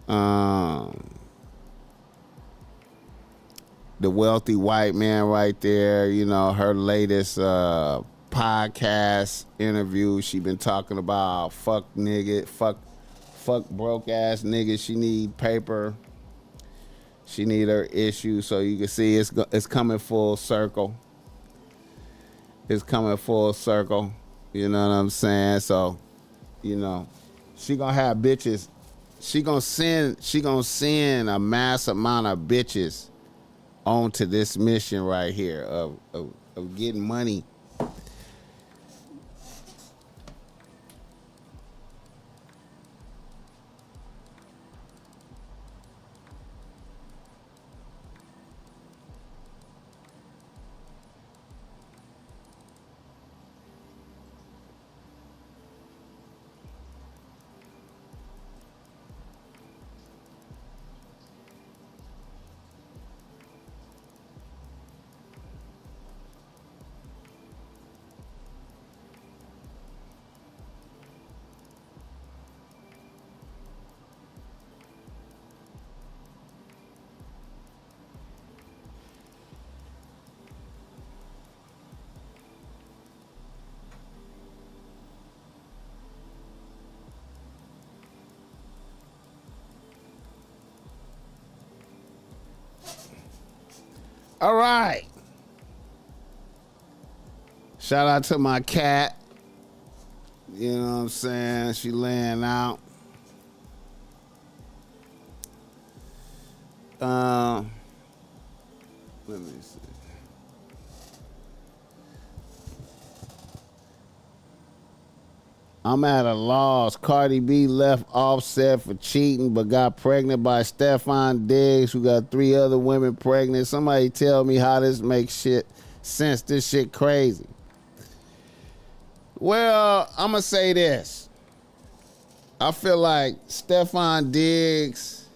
The wealthy white man right there, you know, her latest podcast interview, she been talking about fuck broke ass niggas. She need paper. She need her issue, so you can see it's coming full circle. It's coming full circle. You know what I'm saying? So, you know, she gonna have bitches. She gonna send a mass amount of bitches onto this mission right here of getting money. All right. Shout out to my cat. You know what I'm saying? She laying out. Let me see. I'm at a loss. Cardi B left Offset for cheating, but got pregnant by Stefan Diggs, who got 3 other women pregnant. Somebody tell me how this makes sense. This shit crazy. Well, I'm gonna say this. I feel like Stefan Diggs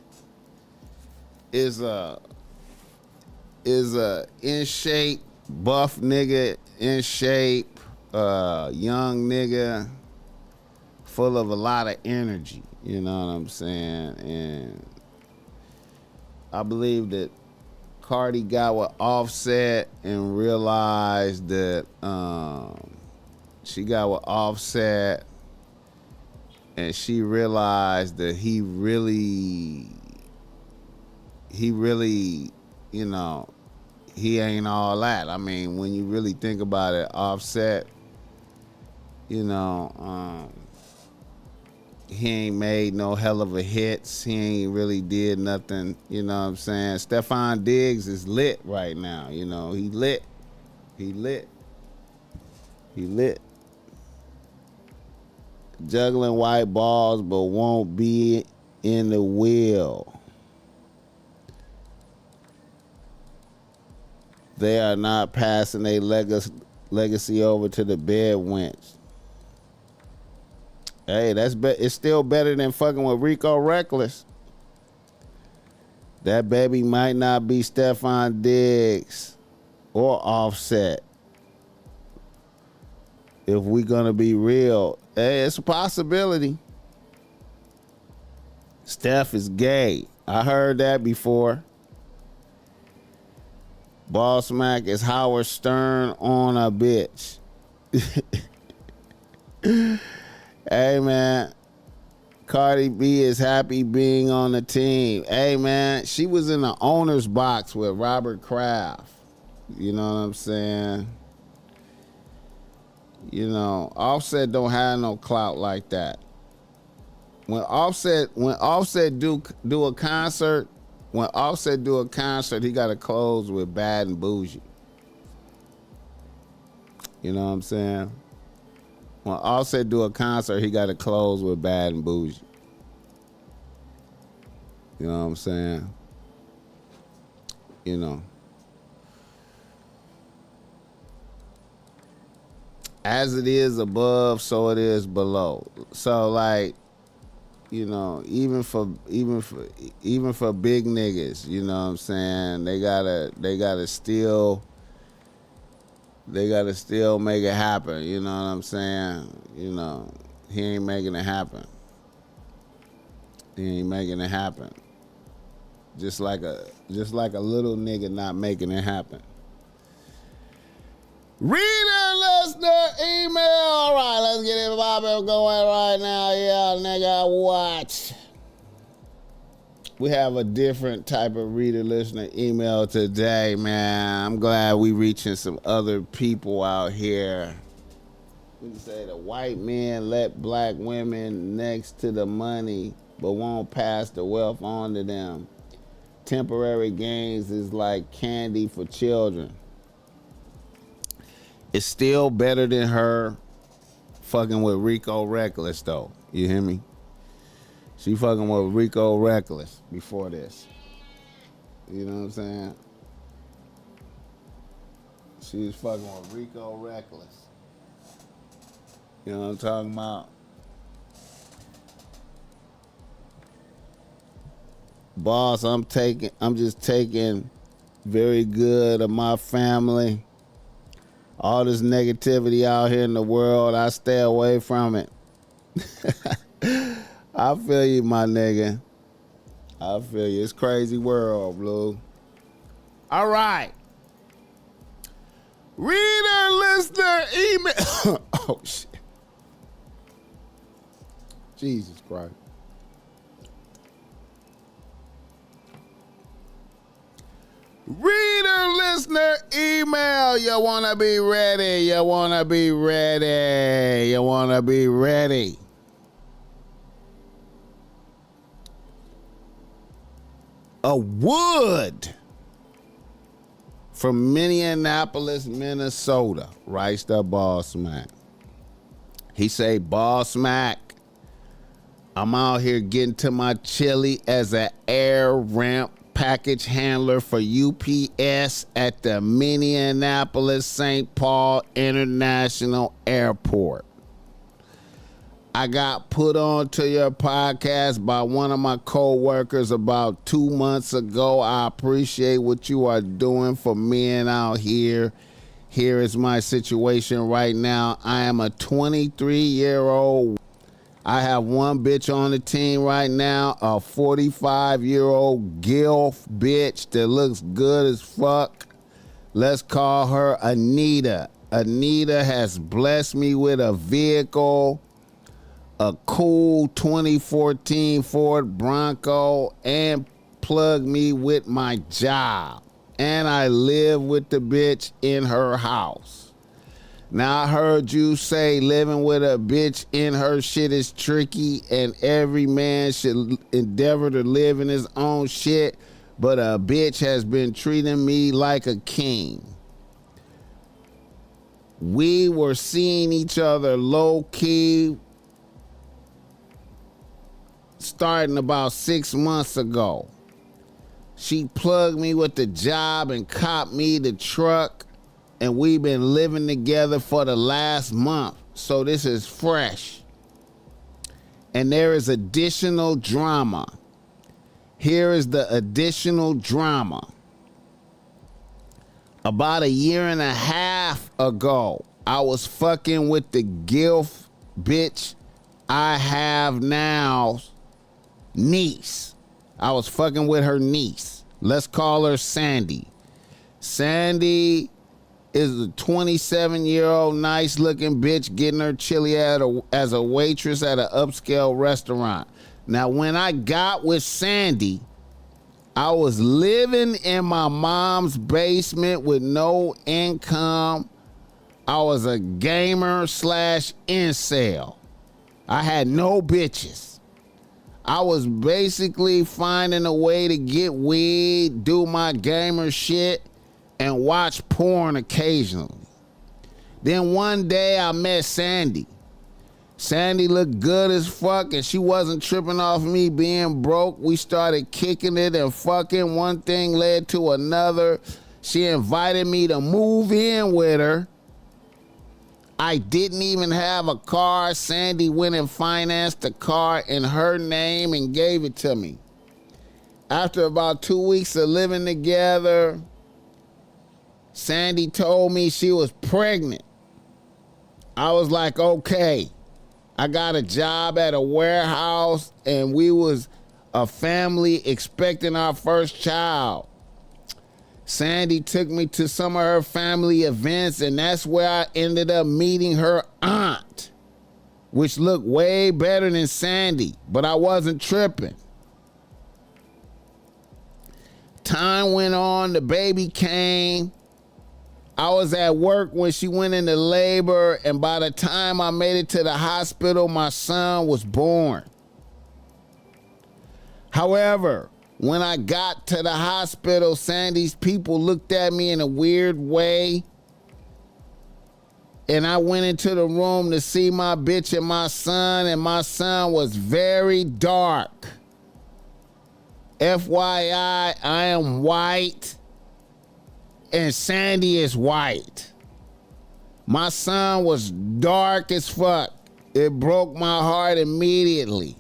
is a in shape, buff nigga, in shape, young nigga, full of a lot of energy, you know what I'm saying? And I believe that Cardi got with Offset and realized that she got with Offset and she realized that he really, you know, he ain't all that. I mean, when you really think about it, Offset, you know, he ain't made no hell of a hits. He ain't really did nothing, you know what I'm saying? Stefan Diggs is lit right now, you know. He lit. Juggling white balls, but won't be in the wheel. They are not passing their legacy over to the bed wench. Hey, it's still better than fucking with Rico Reckless. That baby might not be Stephon Diggs or Offset. If we gonna be real, hey, it's a possibility. Steph is gay. I heard that before. BossMack is Howard Stern on a bitch. Hey, man. Cardi B is happy being on the team. Hey, man, she was in the owner's box with Robert Kraft. You know what I'm saying? You know, Offset don't have no clout like that. When Offset do a concert, he got to close with Bad and Bougie. You know what I'm saying? When Offset do a concert, he got to close with Bad and Bougie. You know what I'm saying? You know. As it is above, so it is below. So like, you know, even for big niggas, you know what I'm saying? They gotta still make it happen, you know what I'm saying? You know, he ain't making it happen. Just like a little nigga not making it happen. Reader, listener, email. All right, let's get it going right now. Yeah, nigga, watch. We have a different type of reader, listener email today, man. I'm glad we reaching some other people out here. We can say the white men let black women next to the money, but won't pass the wealth on to them. Temporary gains is like candy for children. It's still better than her fucking with Rico Reckless, though. You hear me? She fucking with Rico Reckless before this. You know what I'm saying? She was fucking with Rico Reckless. You know what I'm talking about? Boss, I'm just taking very good of my family. All this negativity out here in the world, I stay away from it. I feel you, my nigga. I feel you. It's crazy world, Blue. All right. Reader, listener, email. Oh, shit. Jesus Christ. Reader, listener, email. You wanna be ready. You wanna be ready. You wanna be ready. A Wood from Minneapolis, Minnesota writes the BossMack. He say, BossMack, I'm out here getting to my chili as an air ramp package handler for UPS at the Minneapolis St. Paul International Airport. I got put on to your podcast by one of my co-workers about 2 months ago. I appreciate what you are doing for men out here. Here is my situation right now. I am a 23-year-old. I have one bitch on the team right now, a 45-year-old gilf bitch that looks good as fuck. Let's call her Anita. Anita has blessed me with a vehicle, a cool 2014 Ford Bronco, and plugged me with my job. And I live with the bitch in her house. Now, I heard you say living with a bitch in her shit is tricky and every man should endeavor to live in his own shit, but a bitch has been treating me like a king. We were seeing each other low-key starting about 6 months ago. She plugged me with the job and copped me the truck. And we've been living together for the last month. So this is fresh. And there is additional drama. Here is the additional drama. About a year and a half ago, I was fucking with the gilf bitch I have now niece. I was fucking with her niece. Let's call her Sandy. Sandy is a 27-year-old nice looking bitch getting her chili as a waitress at an upscale restaurant. Now, when I got with Sandy, I was living in my mom's basement with no income. I was a gamer slash incel. I had no bitches. I was basically finding a way to get weed, do my gamer shit, and watch porn occasionally. Then one day I met Sandy. Sandy looked good as fuck and she wasn't tripping off me being broke. We started kicking it and fucking. One thing led to another. She invited me to move in with her. I didn't even have a car. Sandy went and financed a car in her name and gave it to me. After about 2 weeks of living together, Sandy told me she was pregnant. I was like, okay. I got a job at a warehouse and we was a family expecting our first child. Sandy took me to some of her family events and that's where I ended up meeting her aunt, which looked way better than Sandy, but I wasn't tripping. Time went on, the baby came. I was at work when she went into labor, and by the time I made it to the hospital, my son was born. However, when I got to the hospital, Sandy's people looked at me in a weird way, and I went into the room to see my bitch and my son was very dark. FYI, I am white. And Sandy is white. My son was dark as fuck. It broke my heart immediately.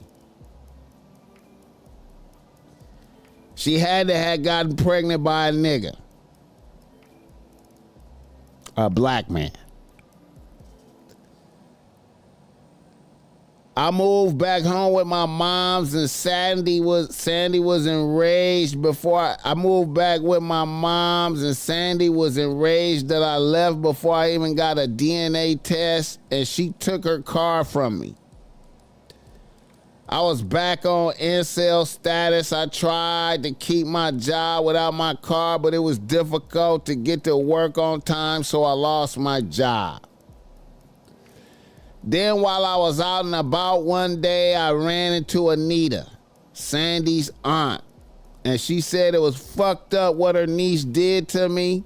She had to have gotten pregnant by a nigga. A black man. I moved back home with my moms and Sandy was enraged before I moved back with my moms and Sandy was enraged that I left before I even got a DNA test and she took her car from me. I was back on incel status. I tried to keep my job without my car, but it was difficult to get to work on time, so I lost my job. Then while I was out and about one day, I ran into Anita, Sandy's aunt, and she said it was fucked up what her niece did to me.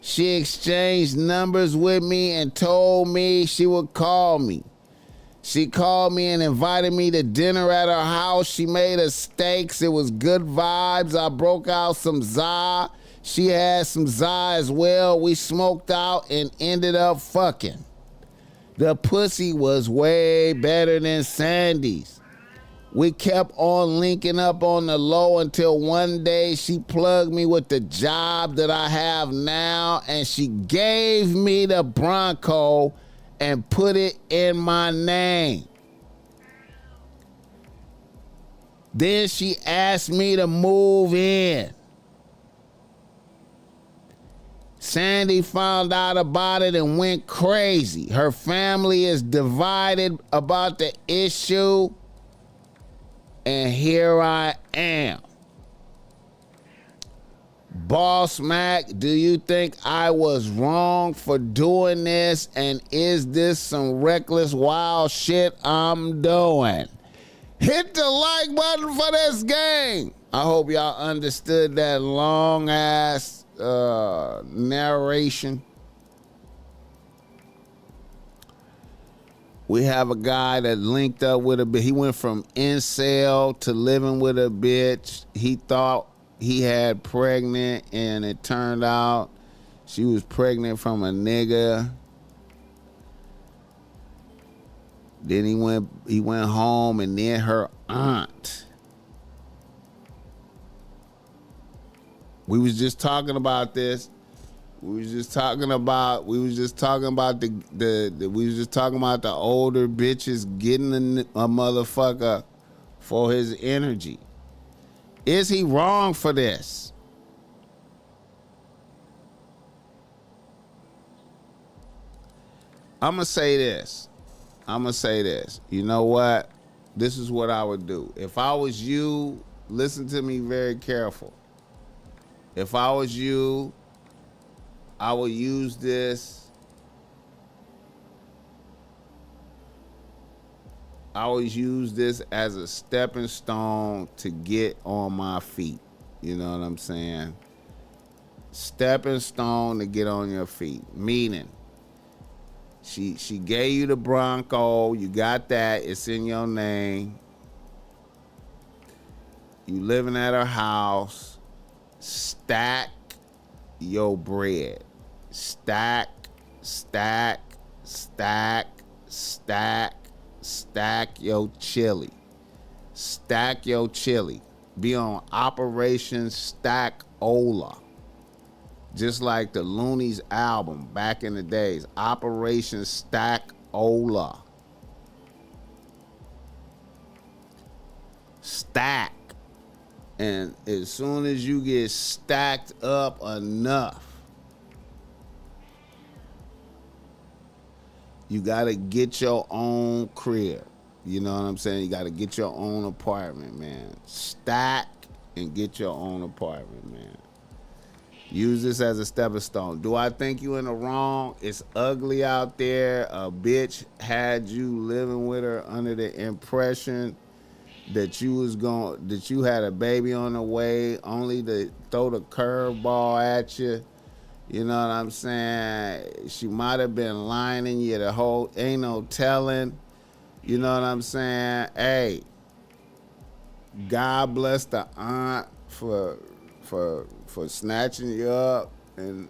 She exchanged numbers with me and told me she would call me. She called me and invited me to dinner at her house. She made us steaks. It was good vibes. I broke out some za. She had some za as well. We smoked out and ended up fucking. The pussy was way better than Sandy's. We kept on linking up on the low until one day she plugged me with the job that I have now and she gave me the Bronco and put it in my name. Then she asked me to move in. Sandy found out about it and went crazy. Her family is divided about the issue, and here I am. BossMack, do you think I was wrong for doing this, and is this some reckless, wild shit I'm doing? Hit the like button for this game. I hope y'all understood that long ass narration. We have a guy that linked up with a bitch. He went from incel to living with a bitch. He thought he had pregnant and it turned out she was pregnant from a nigga. Then he went home, and then her aunt. We was just talking about this. We was just talking about the older bitches getting a motherfucker for his energy. Is he wrong for this? I'm gonna say this. You know what? This is what I would do. If I was you, listen to me very careful. If I was you, I would use this. I always use this as a stepping stone to get on my feet. You know what I'm saying? Stepping stone to get on your feet. Meaning, she gave you the Bronco. You got that. It's in your name. You living at her house. Stack your bread. Stack, stack, stack, stack, stack your chili. Stack your chili. Be on Operation Stack Ola. Just like the Loonies album back in the days. Operation Stack Ola. Stack. And as soon as you get stacked up enough, you gotta get your own crib. You know what I'm saying? You gotta get your own apartment, man. Stack and get your own apartment, man. Use this as a stepping stone. Do I think you in the wrong? It's ugly out there. A bitch had you living with her under the impression that you had a baby on the way, only to throw the curveball at you. You know what I'm saying? She might have been lining you the whole, ain't no telling. You know what I'm saying? Hey, God bless the aunt for snatching you up and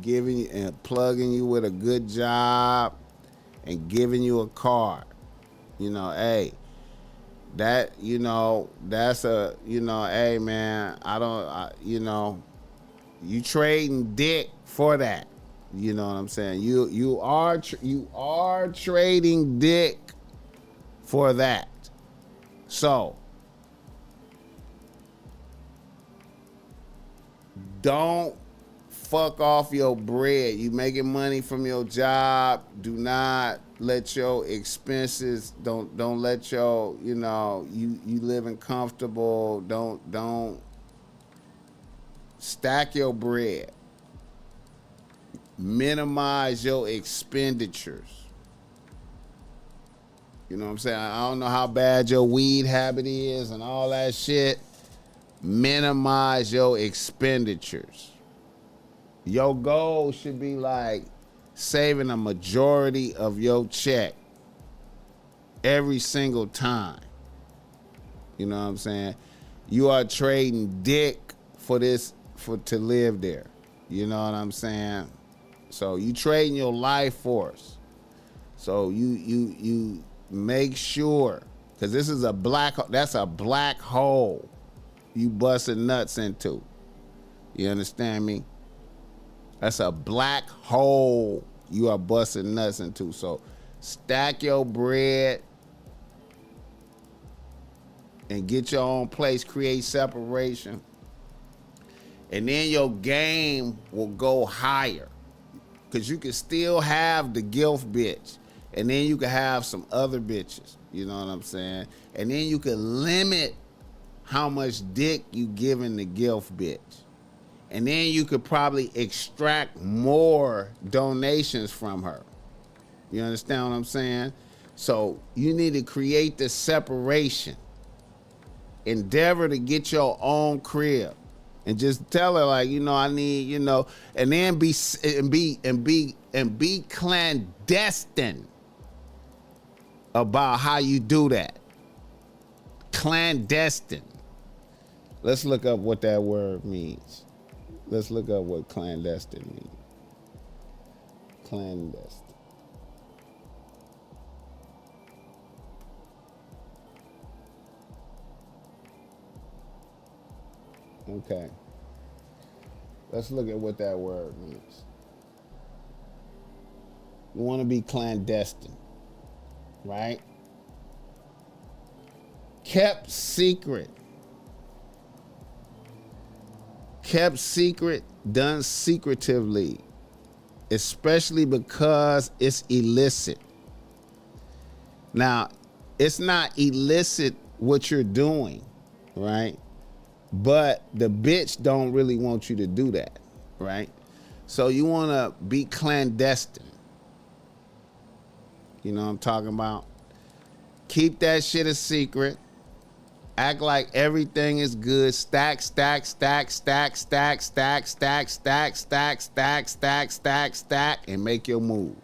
giving you and plugging you with a good job and giving you a card. You know, hey, that, you know, that's a, you know, hey man, you know, you trading dick for that. You know what I'm saying? You are trading dick for that. So don't fuck off your bread. You making money from your job. Do not let your expenses, don't let your, you know, you living comfortable. Don't stack your bread. Minimize your expenditures. You know what I'm saying? I don't know how bad your weed habit is and all that shit. Minimize your expenditures. Your goal should be like saving a majority of your check every single time. You know what I'm saying? You are trading dick for to live there. You know what I'm saying? So you trading your life force. So you make sure, because this is that's a black hole you busting nuts into. You understand me? That's a black hole you are busting nuts into. So stack your bread and get your own place, create separation. And then your game will go higher. Because you can still have the gilf bitch. And then you can have some other bitches. You know what I'm saying? And then you can limit how much dick you giving the gilf bitch. And then you could probably extract more donations from her. You understand what I'm saying? So you need to create the separation. Endeavor to get your own crib. And just tell her, like, you know, I need, you know, and then be clandestine about how you do that. Clandestine. Let's look up what that word means. Let's look up what clandestine means. Clandestine. Okay. Let's look at what that word means. You want to be clandestine, right? Kept secret. Kept secret, done secretively, especially because it's illicit. Now, it's not illicit what you're doing, right? But the bitch don't really want you to do that, right? So you want to be clandestine. You know what I'm talking about? Keep that shit a secret. Act like everything is good. Stack, stack, stack, stack, stack, stack, stack, stack, stack, stack, stack, stack, stack, and make your move.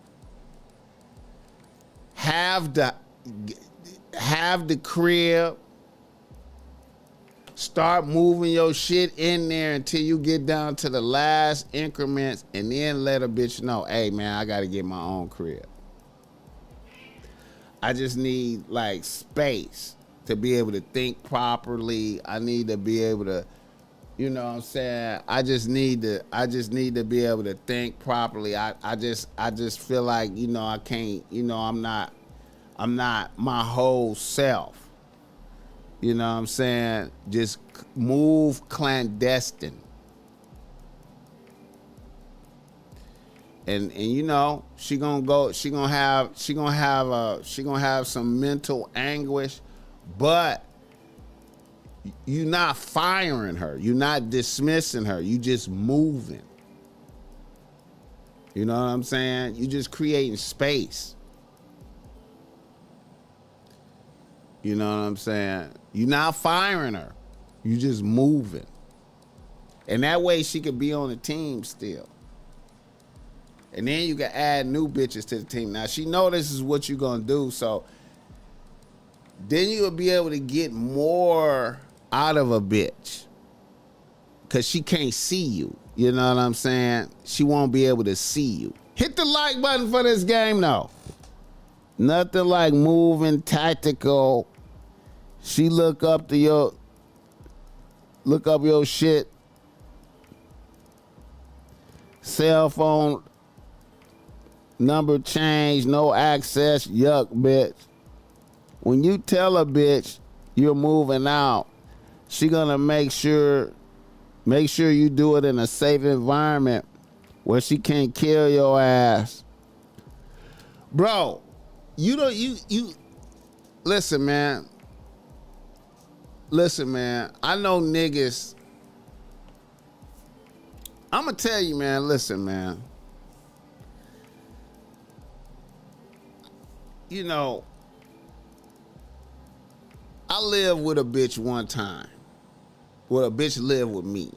Have the crib. Start moving your shit in there until you get down to the last increments, and then let a bitch know, hey man, I gotta get my own crib. I just need like space to be able to think properly. I need to be able to, you know what I'm saying? I just need to be able to think properly. I just feel like, you know, I can't, you know, I'm not my whole self. You know what I'm saying? Just move clandestine. And you know, she gonna have some mental anguish, but you're not firing her. You're not dismissing her. You just moving. You know what I'm saying? You just creating space. You know what I'm saying? You're not firing her. You just moving. And that way she could be on the team still. And then you can add new bitches to the team. Now she know this is what you're gonna do, so then you'll be able to get more out of a bitch. Cause she can't see you. You know what I'm saying? She won't be able to see you. Hit the like button for this game though. Nothing like moving tactical. She look up your shit. Cell phone number change, no access, yuck, bitch. When you tell a bitch you're moving out, she gonna make sure you do it in a safe environment where she can't kill your ass. Bro, you listen, man. Listen, man. I know niggas. I'ma tell you, man, listen, man. You know, I lived with a bitch one time. Well, a bitch lived with me.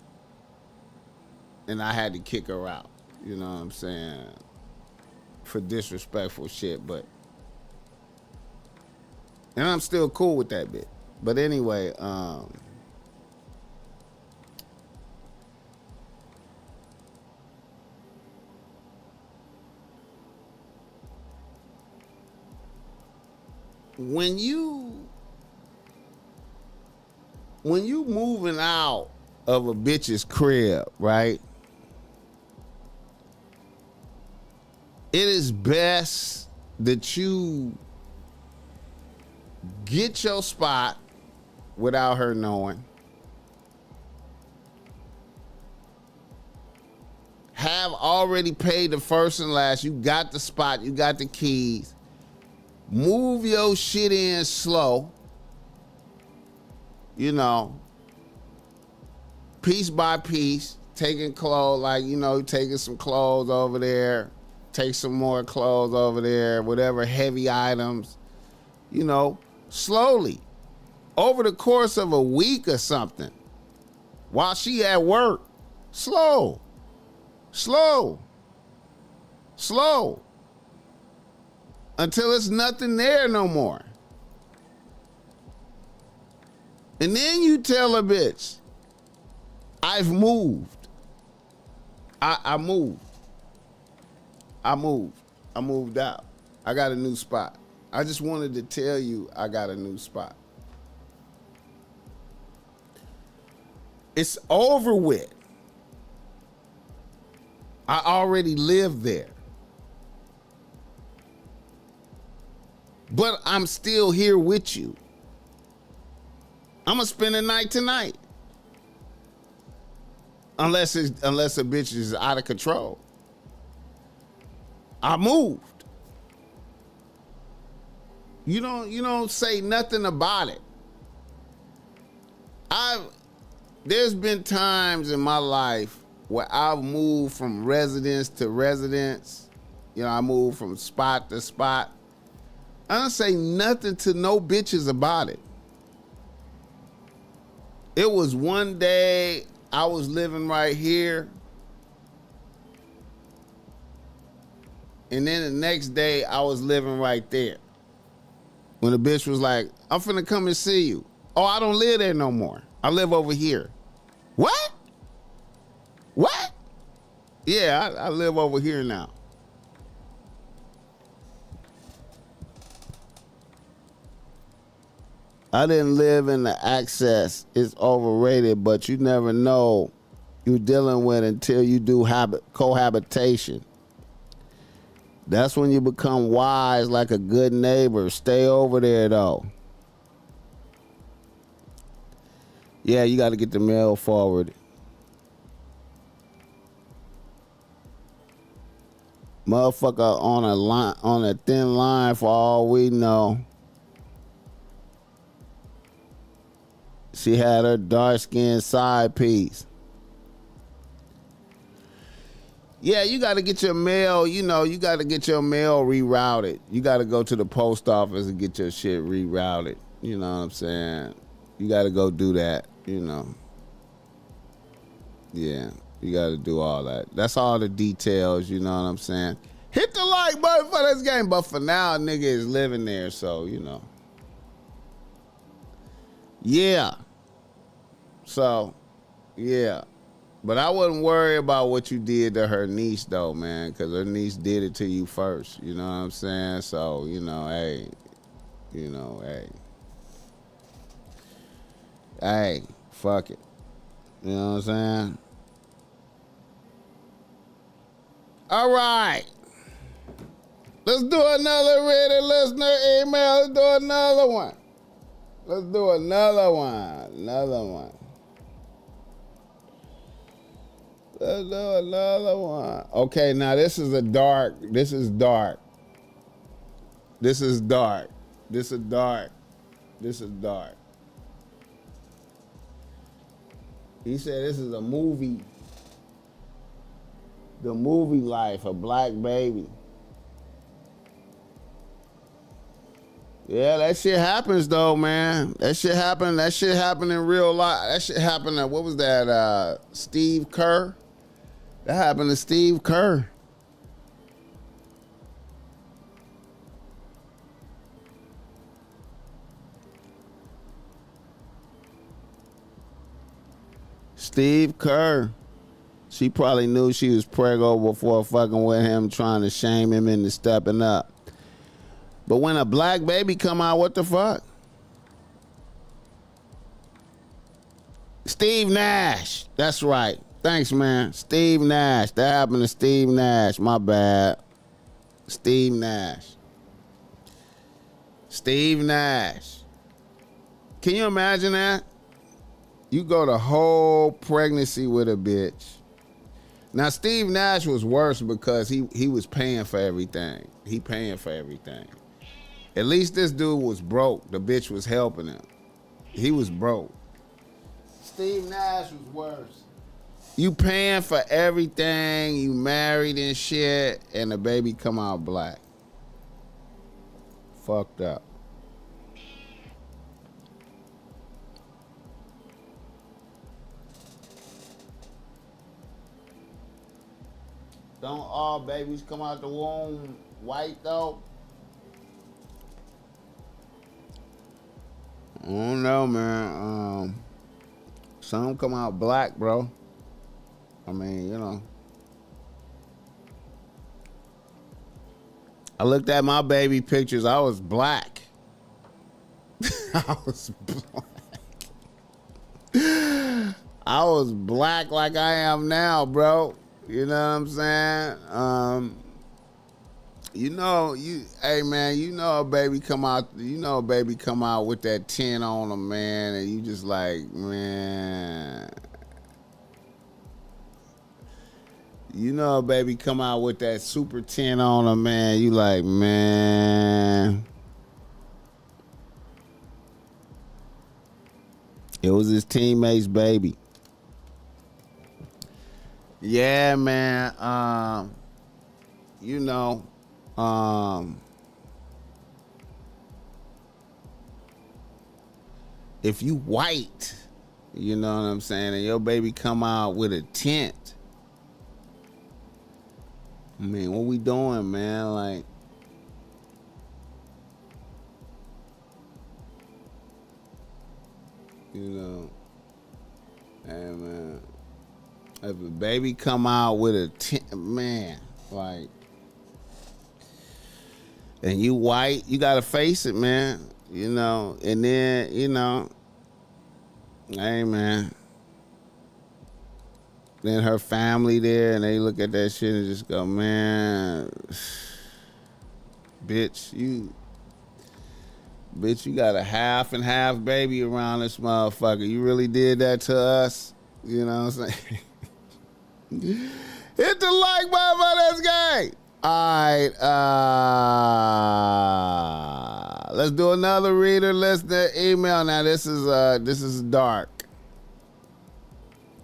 And I had to kick her out. You know what I'm saying? For disrespectful shit, but. And I'm still cool with that bitch. But anyway, when you moving out of a bitch's crib, right? It is best that you get your spot without her knowing. Have already paid the first and last. You got the spot. You got the keys. Move your shit in slow. You know, piece by piece, taking clothes, like, you know, taking some clothes over there, take some more clothes over there, whatever heavy items, you know, slowly. Over the course of a week or something, while she at work, slow, until it's nothing there no more. And then you tell a bitch, I've moved. I moved. I moved out. I got a new spot. I just wanted to tell you I got a new spot. It's over with. I already live there. But I'm still here with you. I'm gonna spend the night tonight. Unless a bitch is out of control. I moved. You don't say nothing about it. There's been times in my life where I've moved from residence to residence. I moved from spot to spot. I don't say nothing to no bitches about it. It was one day I was living right here. And then the next day I was living right there. When the bitch was like, I'm finna come and see you. Oh, I don't live there no more. I live over here. What? What? Yeah, I live over here now. I didn't live in the access. It's overrated, but you never know you're dealing with until you do cohabitation. That's when you become wise like a good neighbor. Stay over there, though. Yeah, you got to get the mail forward. Motherfucker on a thin line for all we know. She had her dark-skinned side piece. Yeah, you got to get your mail, you got to get your mail rerouted. You got to go to the post office and get your shit rerouted. You know what I'm saying? You got to go do that, Yeah, you got to do all that. That's all the details, you know what I'm saying? Hit the like button for this game, but for now, a nigga is living there, so, Yeah. So, yeah. But I wouldn't worry about what you did to her niece, though, man, because her niece did it to you first. You know what I'm saying? So, hey. Hey, fuck it. You know what I'm saying? All right. Let's do another ready listener email. Let's do another one. Another one. Okay, now this is dark. He said this is a movie. The movie life, a black baby. Yeah, that shit happens though, man. That shit happened in real life. That shit happened to, what was that, Steve Kerr? That happened to Steve Kerr. Steve Kerr. She probably knew she was preggo before fucking with him, trying to shame him into stepping up. But when a black baby come out, what the fuck? Steve Nash. That's right. Thanks, man. Steve Nash. That happened to Steve Nash. My bad. Steve Nash. Can you imagine that? You go the whole pregnancy with a bitch. Now, Steve Nash was worse because he was paying for everything. At least this dude was broke. The bitch was helping him. He was broke. Steve Nash was worse. You paying for everything, you married and shit, and the baby come out black. Fucked up. Don't all babies come out the womb white though? I don't know, man. Some come out black, bro. I mean, I looked at my baby pictures. I was black. I I was black like I am now, bro. You know what I'm saying? Hey man, a baby come out with that 10 on them, man, and you just like, man. A baby come out with that super 10 on them, man. You like, man. It was his teammate's baby. Yeah, man. If you white, you know what I'm saying, and your baby come out with a tint, I mean, what we doing, man? Like, hey, man. If a baby come out with a tint, man, like, and you white, you gotta face it, man. And then, hey, man. Then her family there, and they look at that shit and just go, man, bitch, you got a half and half baby around this motherfucker. You really did that to us? You know what I'm saying? Hit the like button for this game. All right, let's do another reader listener email. Now this is dark.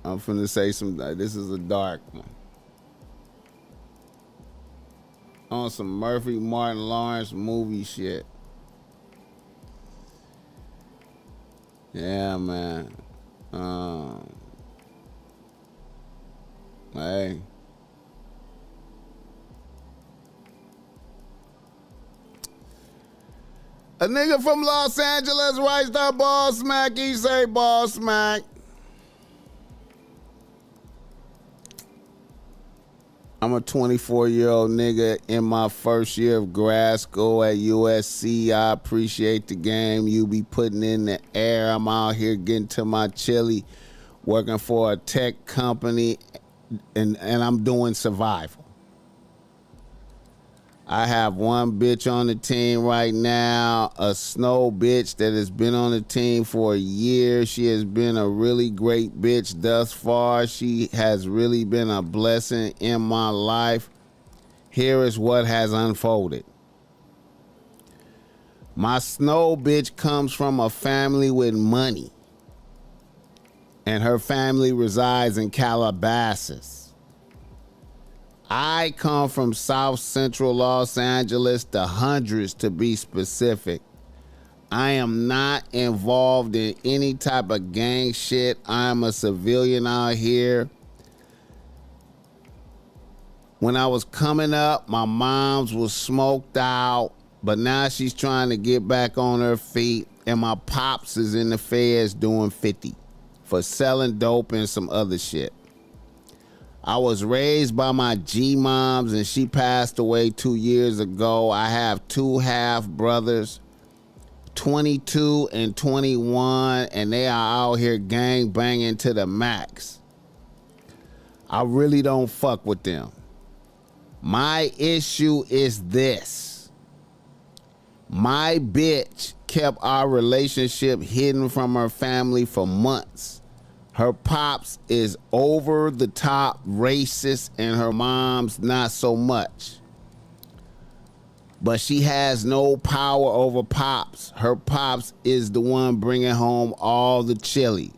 I'm finna say this is a dark one. On some Murphy Martin Lawrence movie shit. Yeah, man. Hey. A nigga from Los Angeles writes the BossMack. He say, BossMack. I'm a 24-year-old nigga in my first year of grad school at USC. I appreciate the game you be putting in the air. I'm out here getting to my chili, working for a tech company, and I'm doing survival. I have one bitch on the team right now, a snow bitch that has been on the team for a year. She has been a really great bitch thus far. She has really been a blessing in my life. Here is what has unfolded. My snow bitch comes from a family with money, and her family resides in Calabasas. I come from South Central Los Angeles, the hundreds to be specific. I am not involved in any type of gang shit. I am a civilian out here. When I was coming up, my mom's was smoked out, but now she's trying to get back on her feet, and my pops is in the feds doing 50 for selling dope and some other shit. I was raised by my G-moms, and she passed away 2 years ago. I have two half brothers, 22 and 21, and they are out here gang banging to the max. I really don't fuck with them. My issue is this. My bitch kept our relationship hidden from her family for months. Her pops is over the top racist and her mom's not so much. But she has no power over pops. Her pops is the one bringing home all the chili.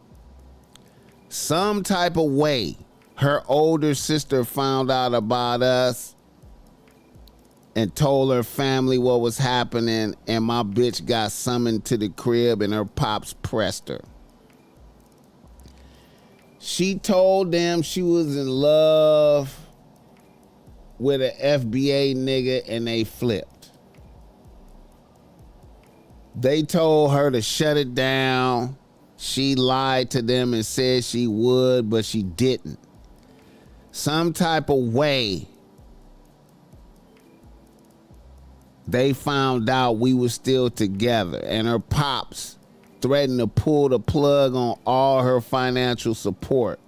Some type of way, her older sister found out about us and told her family what was happening, and my bitch got summoned to the crib and her pops pressed her. She told them she was in love with an FBA nigga and they flipped. They told her to shut it down. She lied to them and said she would, but she didn't. Some type of way, they found out we were still together, and her pops threatened to pull the plug on all her financial support.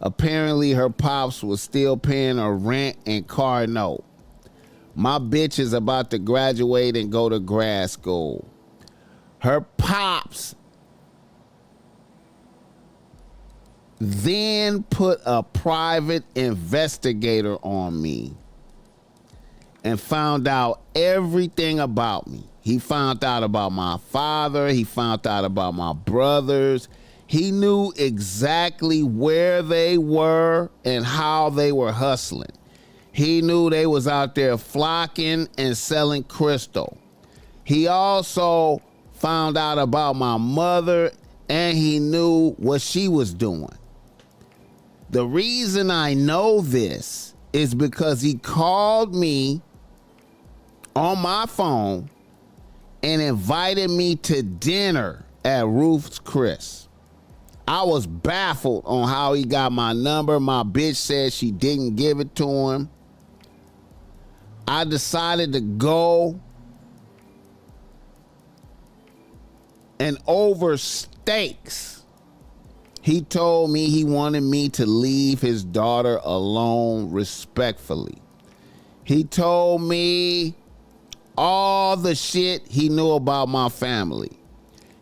Apparently, her pops was still paying her rent and car note. My bitch is about to graduate and go to grad school. Her pops then put a private investigator on me and found out everything about me. He found out about my father. He found out about my brothers. He knew exactly where they were and how they were hustling. He knew they was out there flocking and selling crystal. He also found out about my mother, and he knew what she was doing. The reason I know this is because he called me on my phone and invited me to dinner at Ruth's Chris. I was baffled on how he got my number. My bitch said she didn't give it to him. I decided to go, and over steaks, he told me he wanted me to leave his daughter alone respectfully. He told me all the shit he knew about my family.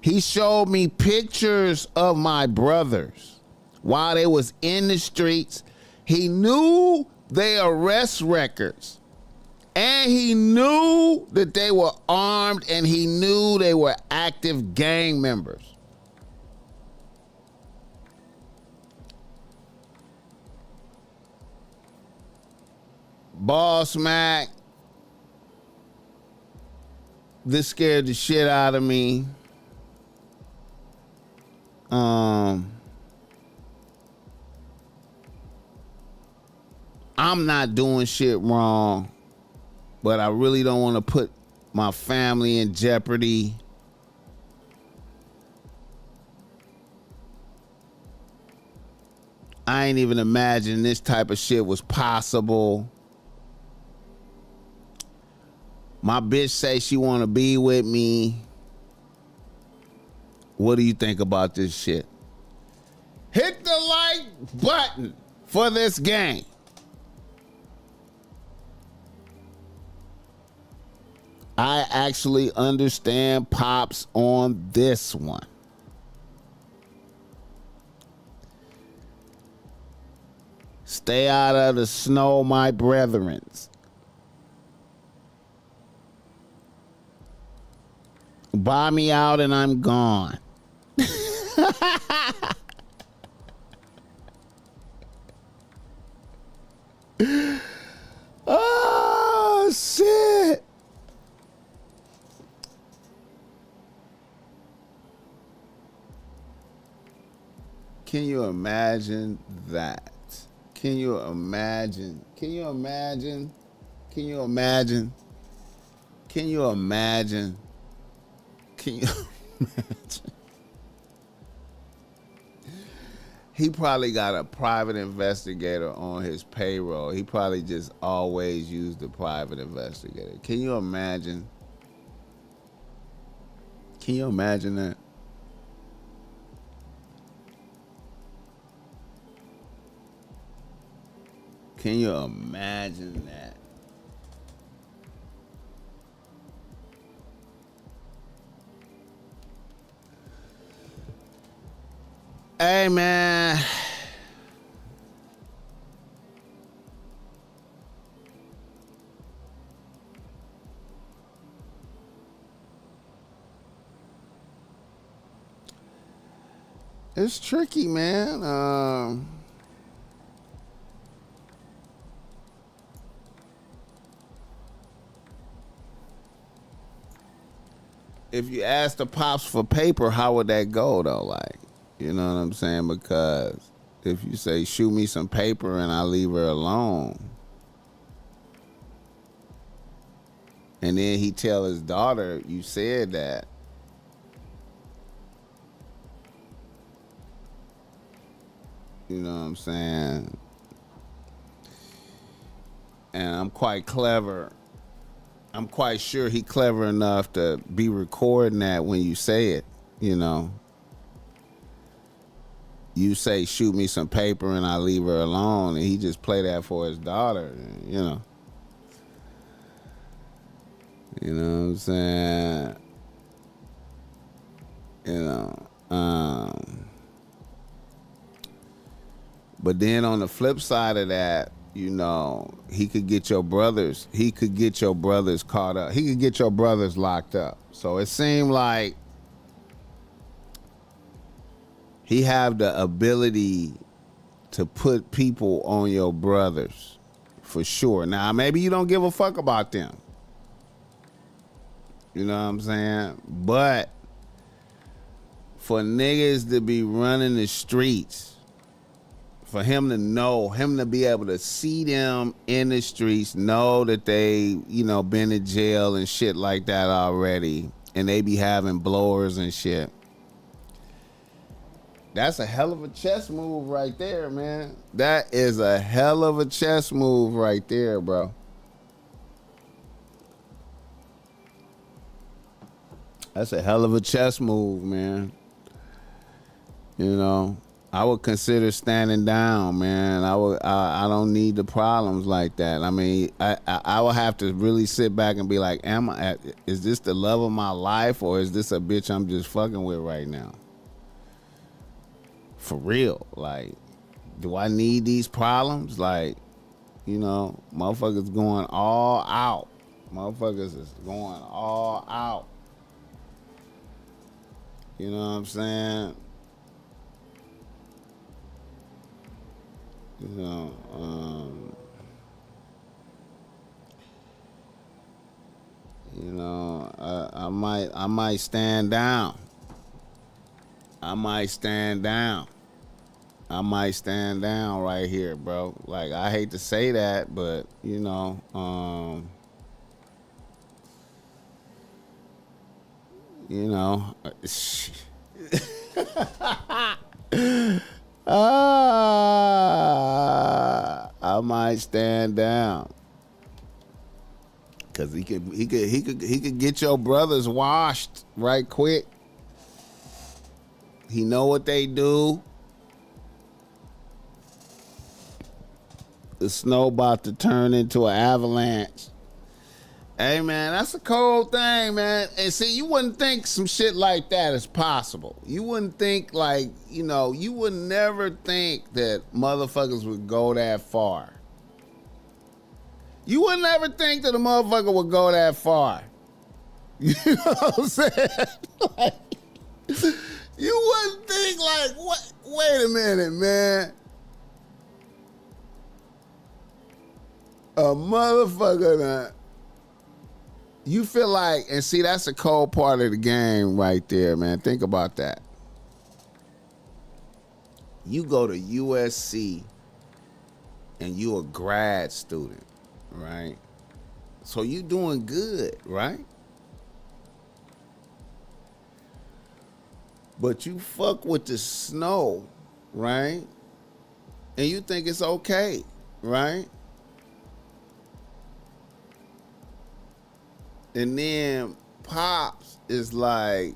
He showed me pictures of my brothers while they was in the streets. He knew their arrest records. And he knew that they were armed, and he knew they were active gang members. BossMack, this scared the shit out of me. I'm not doing shit wrong, but I really don't want to put my family in jeopardy. I ain't even imagine this type of shit was possible. My bitch say she want to be with me. What do you think about this shit? Hit the like button for this game. I actually understand Pops on this one. Stay out of the snow, my brethrens. Buy me out and I'm gone. Oh, shit. Can you imagine that? Can you imagine? Can you imagine? Can you imagine? Can you imagine? Can you imagine? He probably got a private investigator on his payroll. He probably just always used the private investigator. Can you imagine? Can you imagine that? Can you imagine that? Hey, man. It's tricky, man. If you ask the Pops for paper, how would that go, though? Like, you know what I'm saying? Because if you say, shoot me some paper and I leave her alone, and then he tell his daughter, you said that, you know what I'm saying? And I'm quite clever. I'm quite sure he clever enough to be recording that when you say it. you know, you say shoot me some paper and I leave her alone, and he just play that for his daughter, you know. You know what I'm saying? You know. But then on the flip side of that, you know, he could get your brothers caught up. He could get your brothers locked up. So it seemed like he have the ability to put people on your brothers for sure. Now, maybe you don't give a fuck about them. You know what I'm saying? But for niggas to be running the streets, for him to know, him to be able to see them in the streets, know that they, you know, been in jail and shit like that already, and they be having blowers and shit. That's a hell of a chess move right there, man. That is a hell of a chess move right there, bro. That's a hell of a chess move, man. You know, I would consider standing down, man. I don't need the problems like that. I mean, I would have to really sit back and be like, is this the love of my life, or is this a bitch I'm just fucking with right now? For real, like, do I need these problems? Like, you know, motherfuckers going all out. Motherfuckers is going all out. You know what I'm saying? You know, I might stand down. I might stand down right here, bro. Like, I hate to say that, but you know, I might stand down, cause he could get your brothers washed right quick. He know what they do. The snow about to turn into an avalanche. Hey, man, that's a cold thing, man. And see, you wouldn't think some shit like that is possible. You wouldn't think, like, you know, you would never think that motherfuckers would go that far. You would never think that a motherfucker would go that far. You know what I'm saying? Like, you wouldn't think, like, what? Wait a minute, man. A motherfucker that you feel like, and see, that's a cold part of the game right there, man. Think about that. You go to USC and you a grad student, right? So you doing good, right? But you fuck with the snow, right? And you think it's okay, right? And then Pops is like,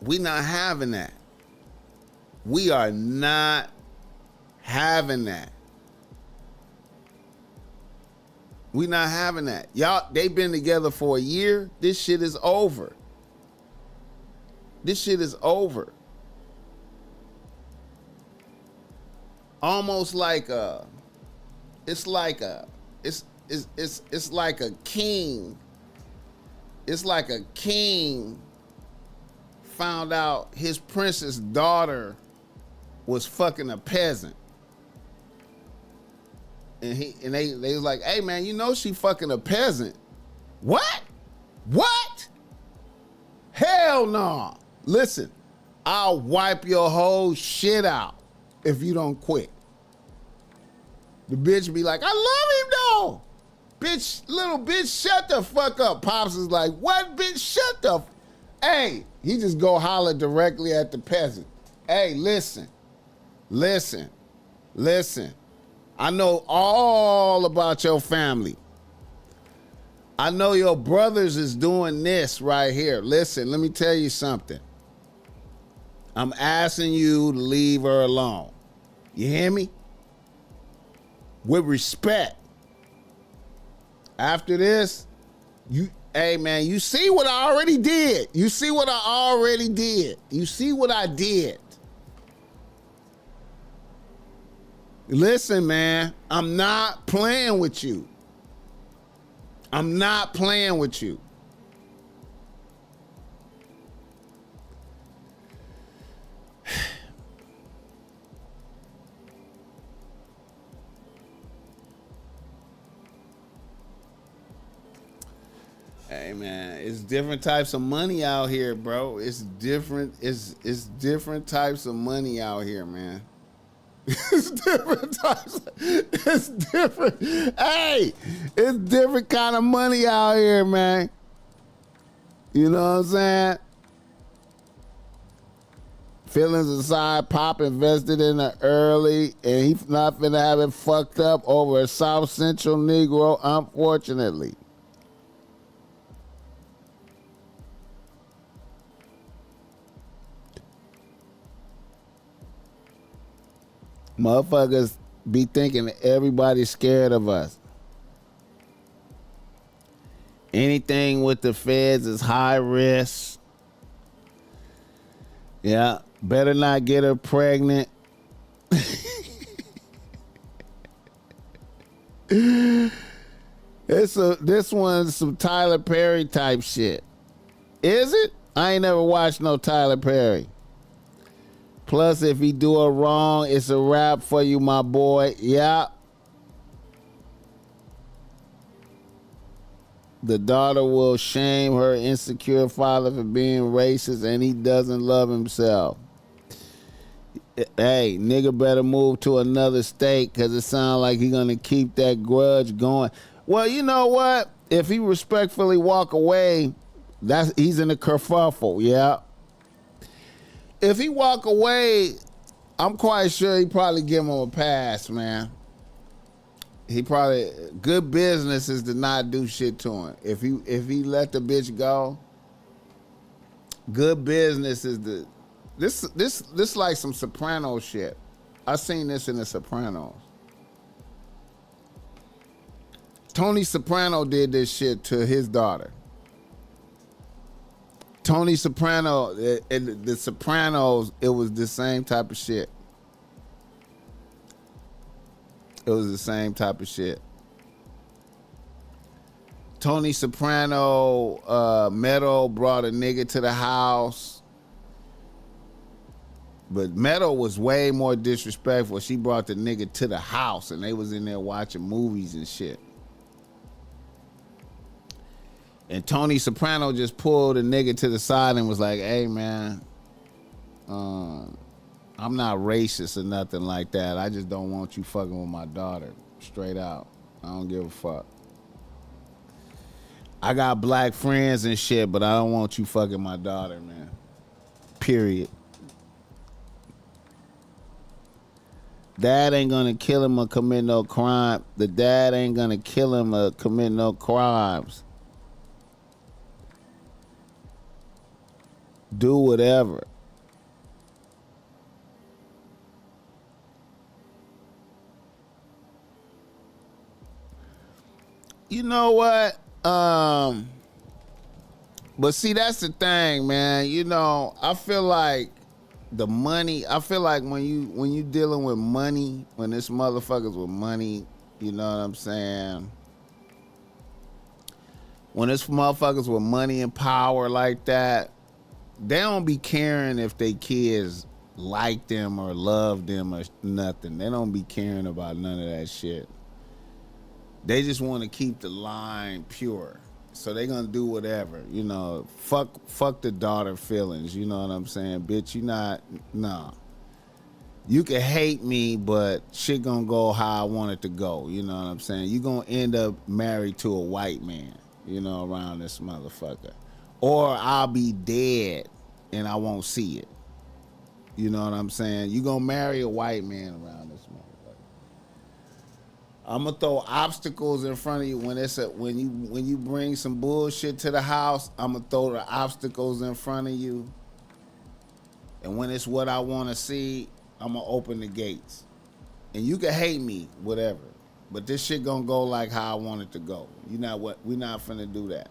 we not having that. We are not having that. We not having that. Y'all, they been together for a year. This shit is over. This shit is over. Almost like it's like a king. It's like a king found out his princess daughter was fucking a peasant. And they was like, hey man, you know she fucking a peasant. What? What? Hell no. Listen, I'll wipe your whole shit out if you don't quit. The bitch be like, I love him though. Bitch, little bitch, shut the fuck up. Pops is like, what, bitch, shut the Hey, he just go holler directly at the peasant. Hey, listen. I know all about your family. I know your brothers is doing this right here. Listen, let me tell you something. I'm asking you to leave her alone. You hear me? With respect. After this, hey man, you see what I already did. You see what I already did. You see what I did. Listen, man, I'm not playing with you. I'm not playing with you. Hey man, it's different types of money out here, bro. It's different. It's different types of money out here, man. It's different types. It's different. Hey, it's different kind of money out here, man. You know what I'm saying? Feelings aside, Pop invested in her early, and he's not finna have it fucked up over a South Central Negro, unfortunately. Motherfuckers be thinking everybody's scared of us. Anything with the feds is high risk. Yeah, better not get her pregnant. This one's some Tyler Perry type shit. Is it? I ain't never watched no Tyler Perry. Plus, if he do it wrong, it's a wrap for you, my boy. Yeah. The daughter will shame her insecure father for being racist, and he doesn't love himself. Hey, nigga better move to another state because it sounds like he's going to keep that grudge going. Well, you know what? If he respectfully walk away, he's in a kerfuffle, yeah. If he walk away, I'm quite sure he probably give him a pass, man. He probably, good business is to not do shit to him. If he let the bitch go, good business is to this like some Soprano shit. I seen this in the Sopranos. Tony Soprano did this shit to his daughter. Tony Soprano, in the Sopranos, it was the same type of shit. It was the same type of shit. Tony Soprano, Meadow brought a nigga to the house. But Meadow was way more disrespectful. She brought the nigga to the house and they was in there watching movies and shit. And Tony Soprano just pulled a nigga to the side and was like, hey, man, I'm not racist or nothing like that. I just don't want you fucking with my daughter. Straight out. I don't give a fuck. I got black friends and shit, but I don't want you fucking my daughter, man. Period. Dad ain't gonna kill him or commit no crime. The dad ain't gonna kill him or commit no crimes. Do whatever. You know what? But see, that's the thing, man. You know, I feel like the money. I feel like when you dealing with money, when this motherfuckers with money, you know what I'm saying? When this motherfuckers with money and power like that, they don't be caring if they kids like them or love them or nothing. They don't be caring about none of that shit. They just want to keep the line pure. So they gonna do whatever, you know. Fuck the daughter feelings, you know what I'm saying? Bitch, you not, nah. You can hate me, but shit gonna go how I want it to go, you know what I'm saying? You gonna end up married to a white man, you know, around this motherfucker. Or I'll be dead and I won't see it. You know what I'm saying? You gonna marry a white man around this motherfucker. I'm gonna throw obstacles in front of you when you bring some bullshit to the house. I'm gonna throw the obstacles in front of you, and when it's what I want to see, I'm gonna open the gates. And you can hate me, whatever, but this shit gonna go like how I want it to go. You know what? We not finna do that.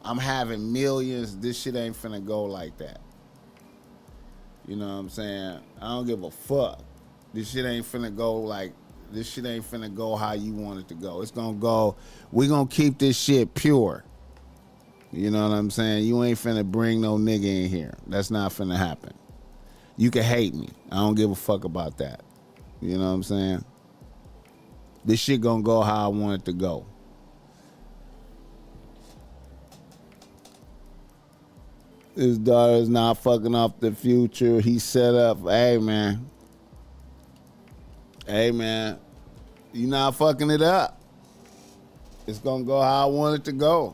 I'm having millions. This shit ain't finna go like that. You know what I'm saying? I don't give a fuck. This shit ain't finna go like. This shit ain't finna go how you want it to go. It's gonna go. We gonna keep this shit pure. You know what I'm saying? You ain't finna bring no nigga in here. That's not finna happen. You can hate me. I don't give a fuck about that. You know what I'm saying? This shit gonna go how I want it to go. His daughter's not fucking off the future. He set up. Hey man. Hey man. You not fucking it up. It's gonna go how I want it to go.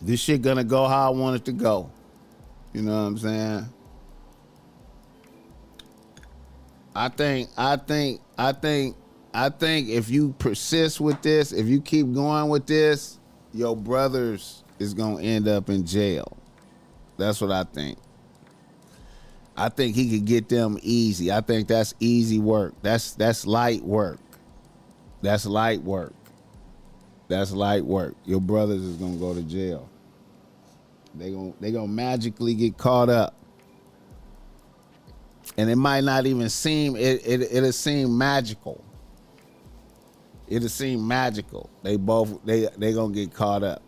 This shit gonna go how I want it to go. You know what I'm saying? I think if you persist with this, if you keep going with this, your brothers is gonna end up in jail. That's what I think. I think he could get them easy. I think that's easy work. That's light work. That's light work. That's light work. Your brothers is gonna go to jail. They gonna magically get caught up. And it might not even seem it'll seem magical. It'll seem magical. They gonna get caught up.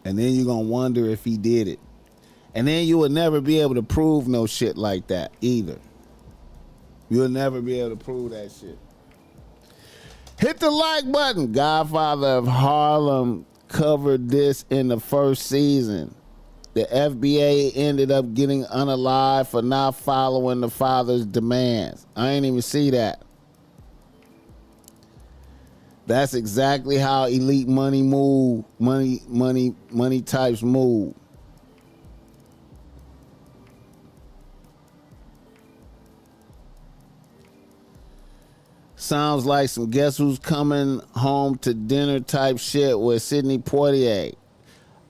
And then you're gonna wonder if he did it. And then you will never be able to prove no shit like that either. You'll never be able to prove that shit. Hit the like button. Godfather of Harlem covered this in the first season. The FBA ended up getting unalived for not following the father's demands. I ain't even see that. That's exactly how elite money move. Money types move. Sounds like some guess who's coming home to dinner type shit with Sidney Poitier.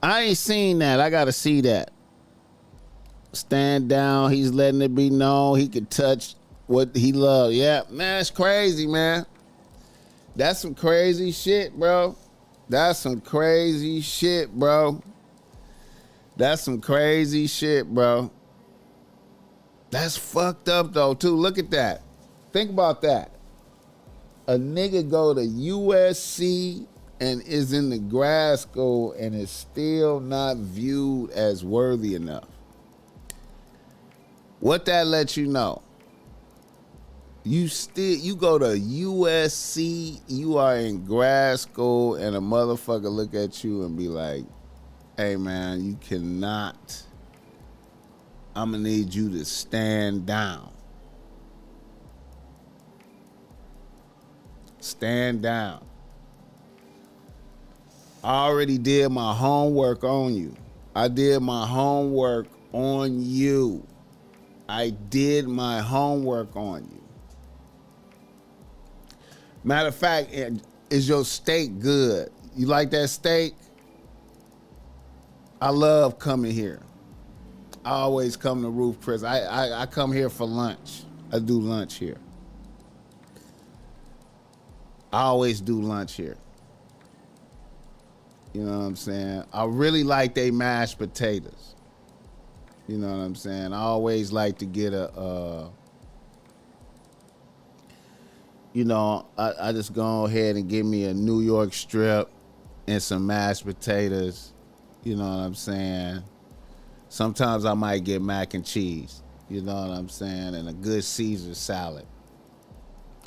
I ain't seen that. I gotta see that. Stand down. He's letting it be known he can touch what he loves. Yeah, man, it's crazy, man. That's some crazy shit, bro. That's some crazy shit, bro. That's some crazy shit, bro. That's fucked up, though, too. Look at that. Think about that. A nigga go to USC and is in the grad school and is still not viewed as worthy enough. What that lets you know? You go to USC, you are in grad school, and a motherfucker look at you and be like, hey man, you cannot, I'm gonna need you to stand down. Stand down. I already did my homework on you. I did my homework on you. I did my homework on you. Matter of fact, is your steak good? You like that steak? I love coming here. I always come to Roof Chris. I come here for lunch. I do lunch here. I always do lunch here. You know what I'm saying? I really like they mashed potatoes. You know what I'm saying? I always like to get I just go ahead and give me a New York strip and some mashed potatoes. You know what I'm saying? Sometimes I might get mac and cheese. You know what I'm saying? And a good Caesar salad.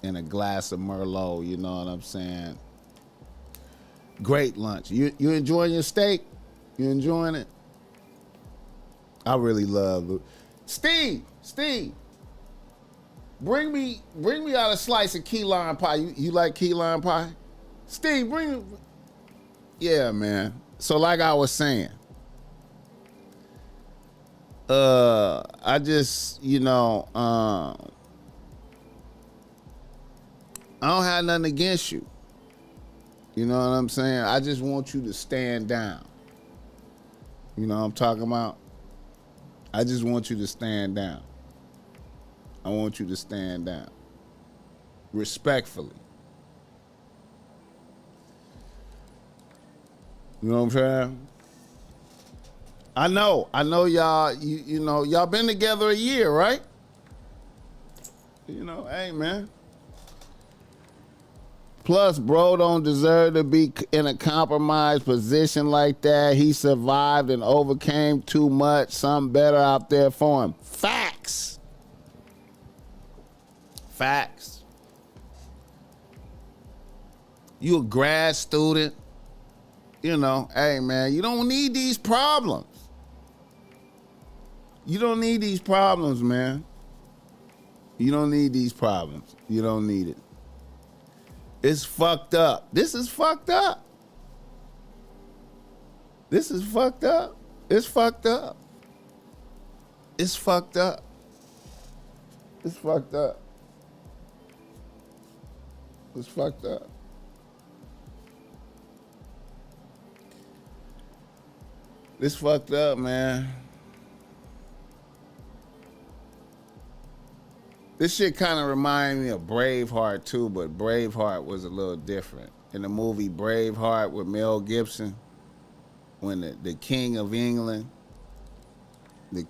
And a glass of Merlot. You know what I'm saying? Great lunch. You enjoying your steak? You enjoying it? I really love it. Steve, bring me out a slice of key lime pie. You like key lime pie? Steve, yeah, man. So like I was saying, I just, I don't have nothing against you. You know what I'm saying? I just want you to stand down. You know what I'm talking about? I just want you to stand down. I want you to stand down. Respectfully. You know what I'm saying? I know y'all, you know, y'all been together a year, right? You know, hey man. Plus, bro don't deserve to be in a compromised position like that. He survived and overcame too much. Something better out there for him. Facts. Facts. You a grad student. You know, hey man, you don't need these problems. You don't need these problems, man. You don't need these problems. You don't need it. It's fucked up. This is fucked up. This is fucked up. It's fucked up. It's fucked up. It's fucked up. It's fucked up. It's fucked up, man. This shit kind of reminded me of Braveheart too, but Braveheart was a little different. In the movie Braveheart with Mel Gibson, when the King of England, in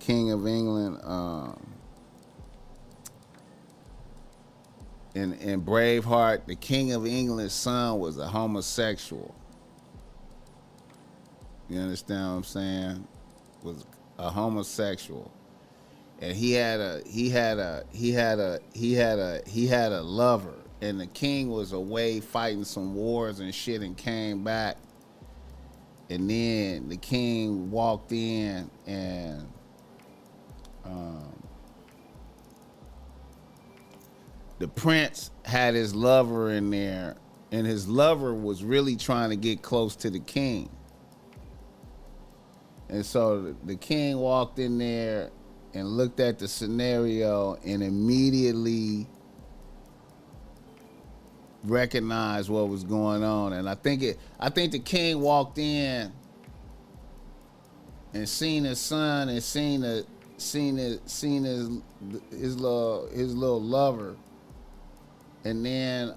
Braveheart, the King of England's son was a homosexual. You understand what I'm saying? Was a homosexual. And he had a lover, and the king was away fighting some wars and shit and came back, and then the king walked in and the prince had his lover in there, and his lover was really trying to get close to the king. And so the king walked in there and looked at the scenario and immediately recognized what was going on. And I think the king walked in and seen his son and seen his little lover, and then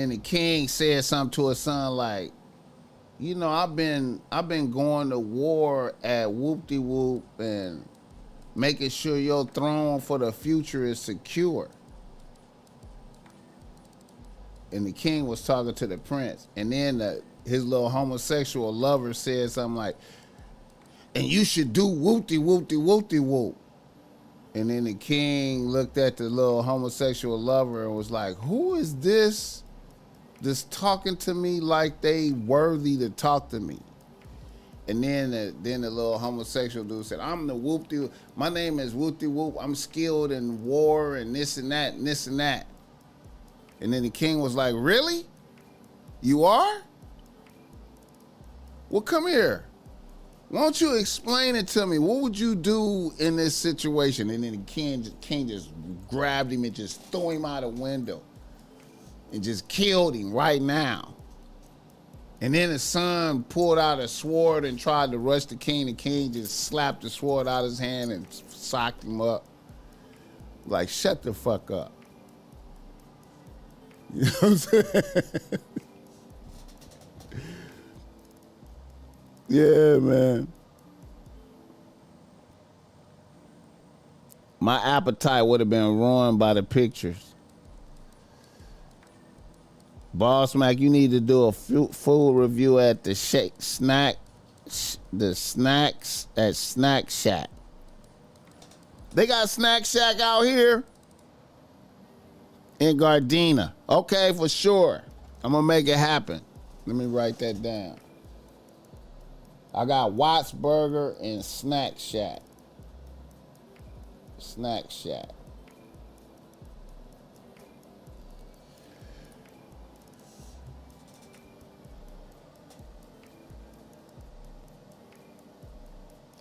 the king said something to his son like, you know, I've been going to war at whoop-de-whoop and making sure your throne for the future is secure. And the king was talking to the prince. And then his little homosexual lover said something like, and you should do whoop-de-whoop-de-whoop-de-whoop. And then the king looked at the little homosexual lover and was like, who is this talking to me like they worthy to talk to me? And then the little homosexual dude said, I'm the whoop-de-whoop. My name is whoop-de-whoop. I'm skilled in war and this and that and this and that. And then the king was like, really? You are? Well, come here. Why don't you explain it to me? What would you do in this situation? And then the king just grabbed him and just threw him out a window and just killed him right now. And then his son pulled out a sword and tried to rush the king. The king just slapped the sword out of his hand and socked him up. Like, shut the fuck up. You know what I'm saying? Yeah, man. My appetite would have been ruined by the pictures. BossMack, you need to do a food review at the snacks at Snack Shack. They got Snack Shack out here in Gardena. Okay, for sure. I'm gonna make it happen. Let me write that down. I got Watts Burger and Snack Shack. Snack Shack.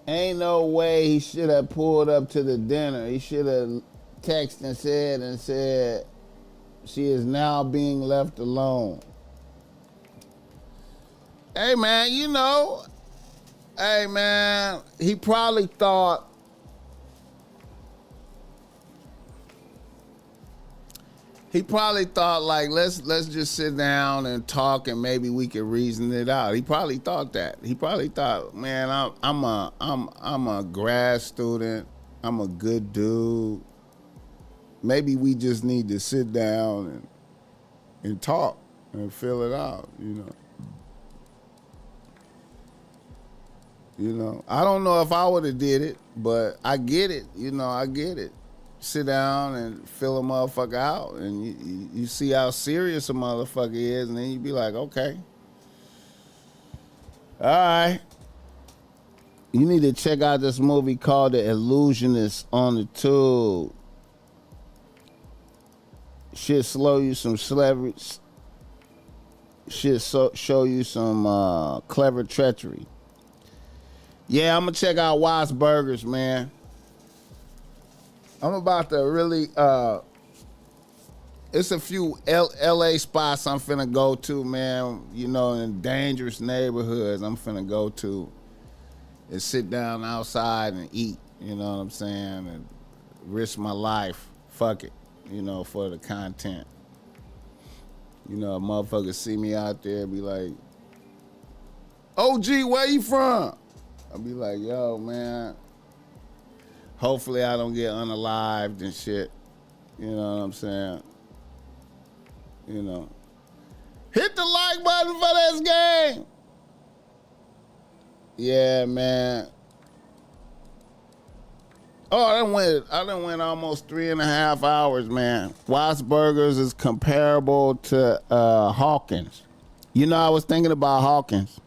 Ain't no way he should have pulled up to the dinner. He should have texted and said, she is now being left alone. Hey, man, hey, man, he probably thought, like, let's just sit down and talk and maybe we could reason it out. He probably thought that. He probably thought, man, I'm a grad student. I'm a good dude. Maybe we just need to sit down and talk and fill it out, I don't know if I would have did it, but I get it. I get it. Sit down and fill a motherfucker out, and you see how serious a motherfucker is, and then you be like, okay, all right. You need to check out this movie called The Illusionist on the tube. Shit slow you some celebrities. Shit show you some clever treachery. Yeah, I'm gonna check out Watts Burgers, man. I'm about to really, it's a few LA spots I'm finna go to, man, in dangerous neighborhoods I'm finna go to and sit down outside and eat, you know what I'm saying, and risk my life, fuck it, for the content. A motherfucker see me out there and be like, OG, where you from? I'll be like, yo, man, hopefully I don't get unalived and shit. You know what I'm saying? Hit the like button for this game. Yeah, man. Oh, I done went almost 3.5 hours, man. Watts Burgers is comparable to Hawkins. I was thinking about Hawkins.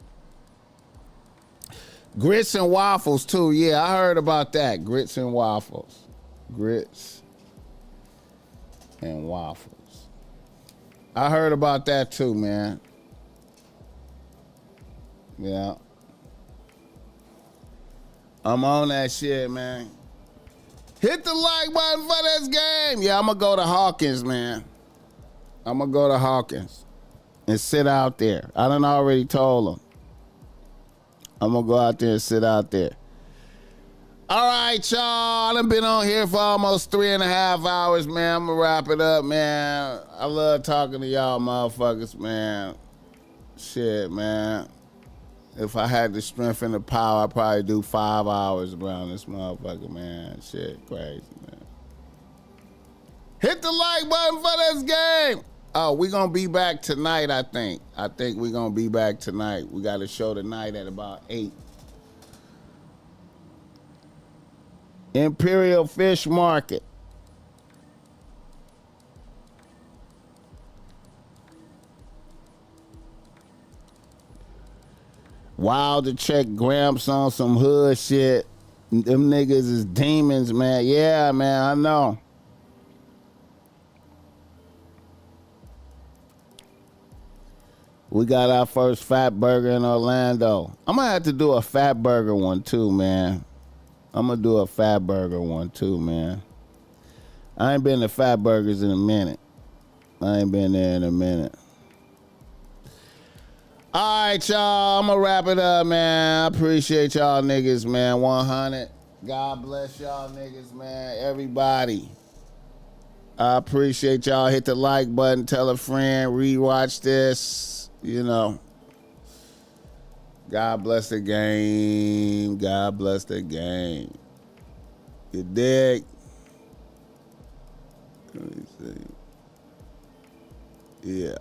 Grits and waffles, too. Yeah, I heard about that. Grits and waffles. Grits and waffles. I heard about that, too, man. Yeah. I'm on that shit, man. Hit the like button for this game. Yeah, I'm going to go to Hawkins, man. I'm going to go to Hawkins and sit out there. I done already told them. I'm going to go out there and sit out there. All right, y'all. I done been on here for almost 3.5 hours, man. I'm going to wrap it up, man. I love talking to y'all motherfuckers, man. Shit, man. If I had the strength and the power, I'd probably do 5 hours around this motherfucker, man. Shit, crazy, man. Hit the like button for this game. Oh, we gonna be back tonight, I think. I think we gonna be back tonight. We got a show tonight at about 8. Imperial Fish Market. Wild to check Gramps on some hood shit. Them niggas is demons, man. Yeah, man, I know. We got our first fat burger in Orlando. I'm gonna have to do a fat burger one too, man. I'm gonna do a fat burger one too, man. I ain't been to Fat Burgers in a minute. I ain't been there in a minute. All right, y'all. I'm gonna wrap it up, man. I appreciate y'all niggas, man. 100. God bless y'all niggas, man. Everybody. I appreciate y'all. Hit the like button. Tell a friend. Rewatch this. God bless the game. God bless the game. You dig? Let me see. Yeah.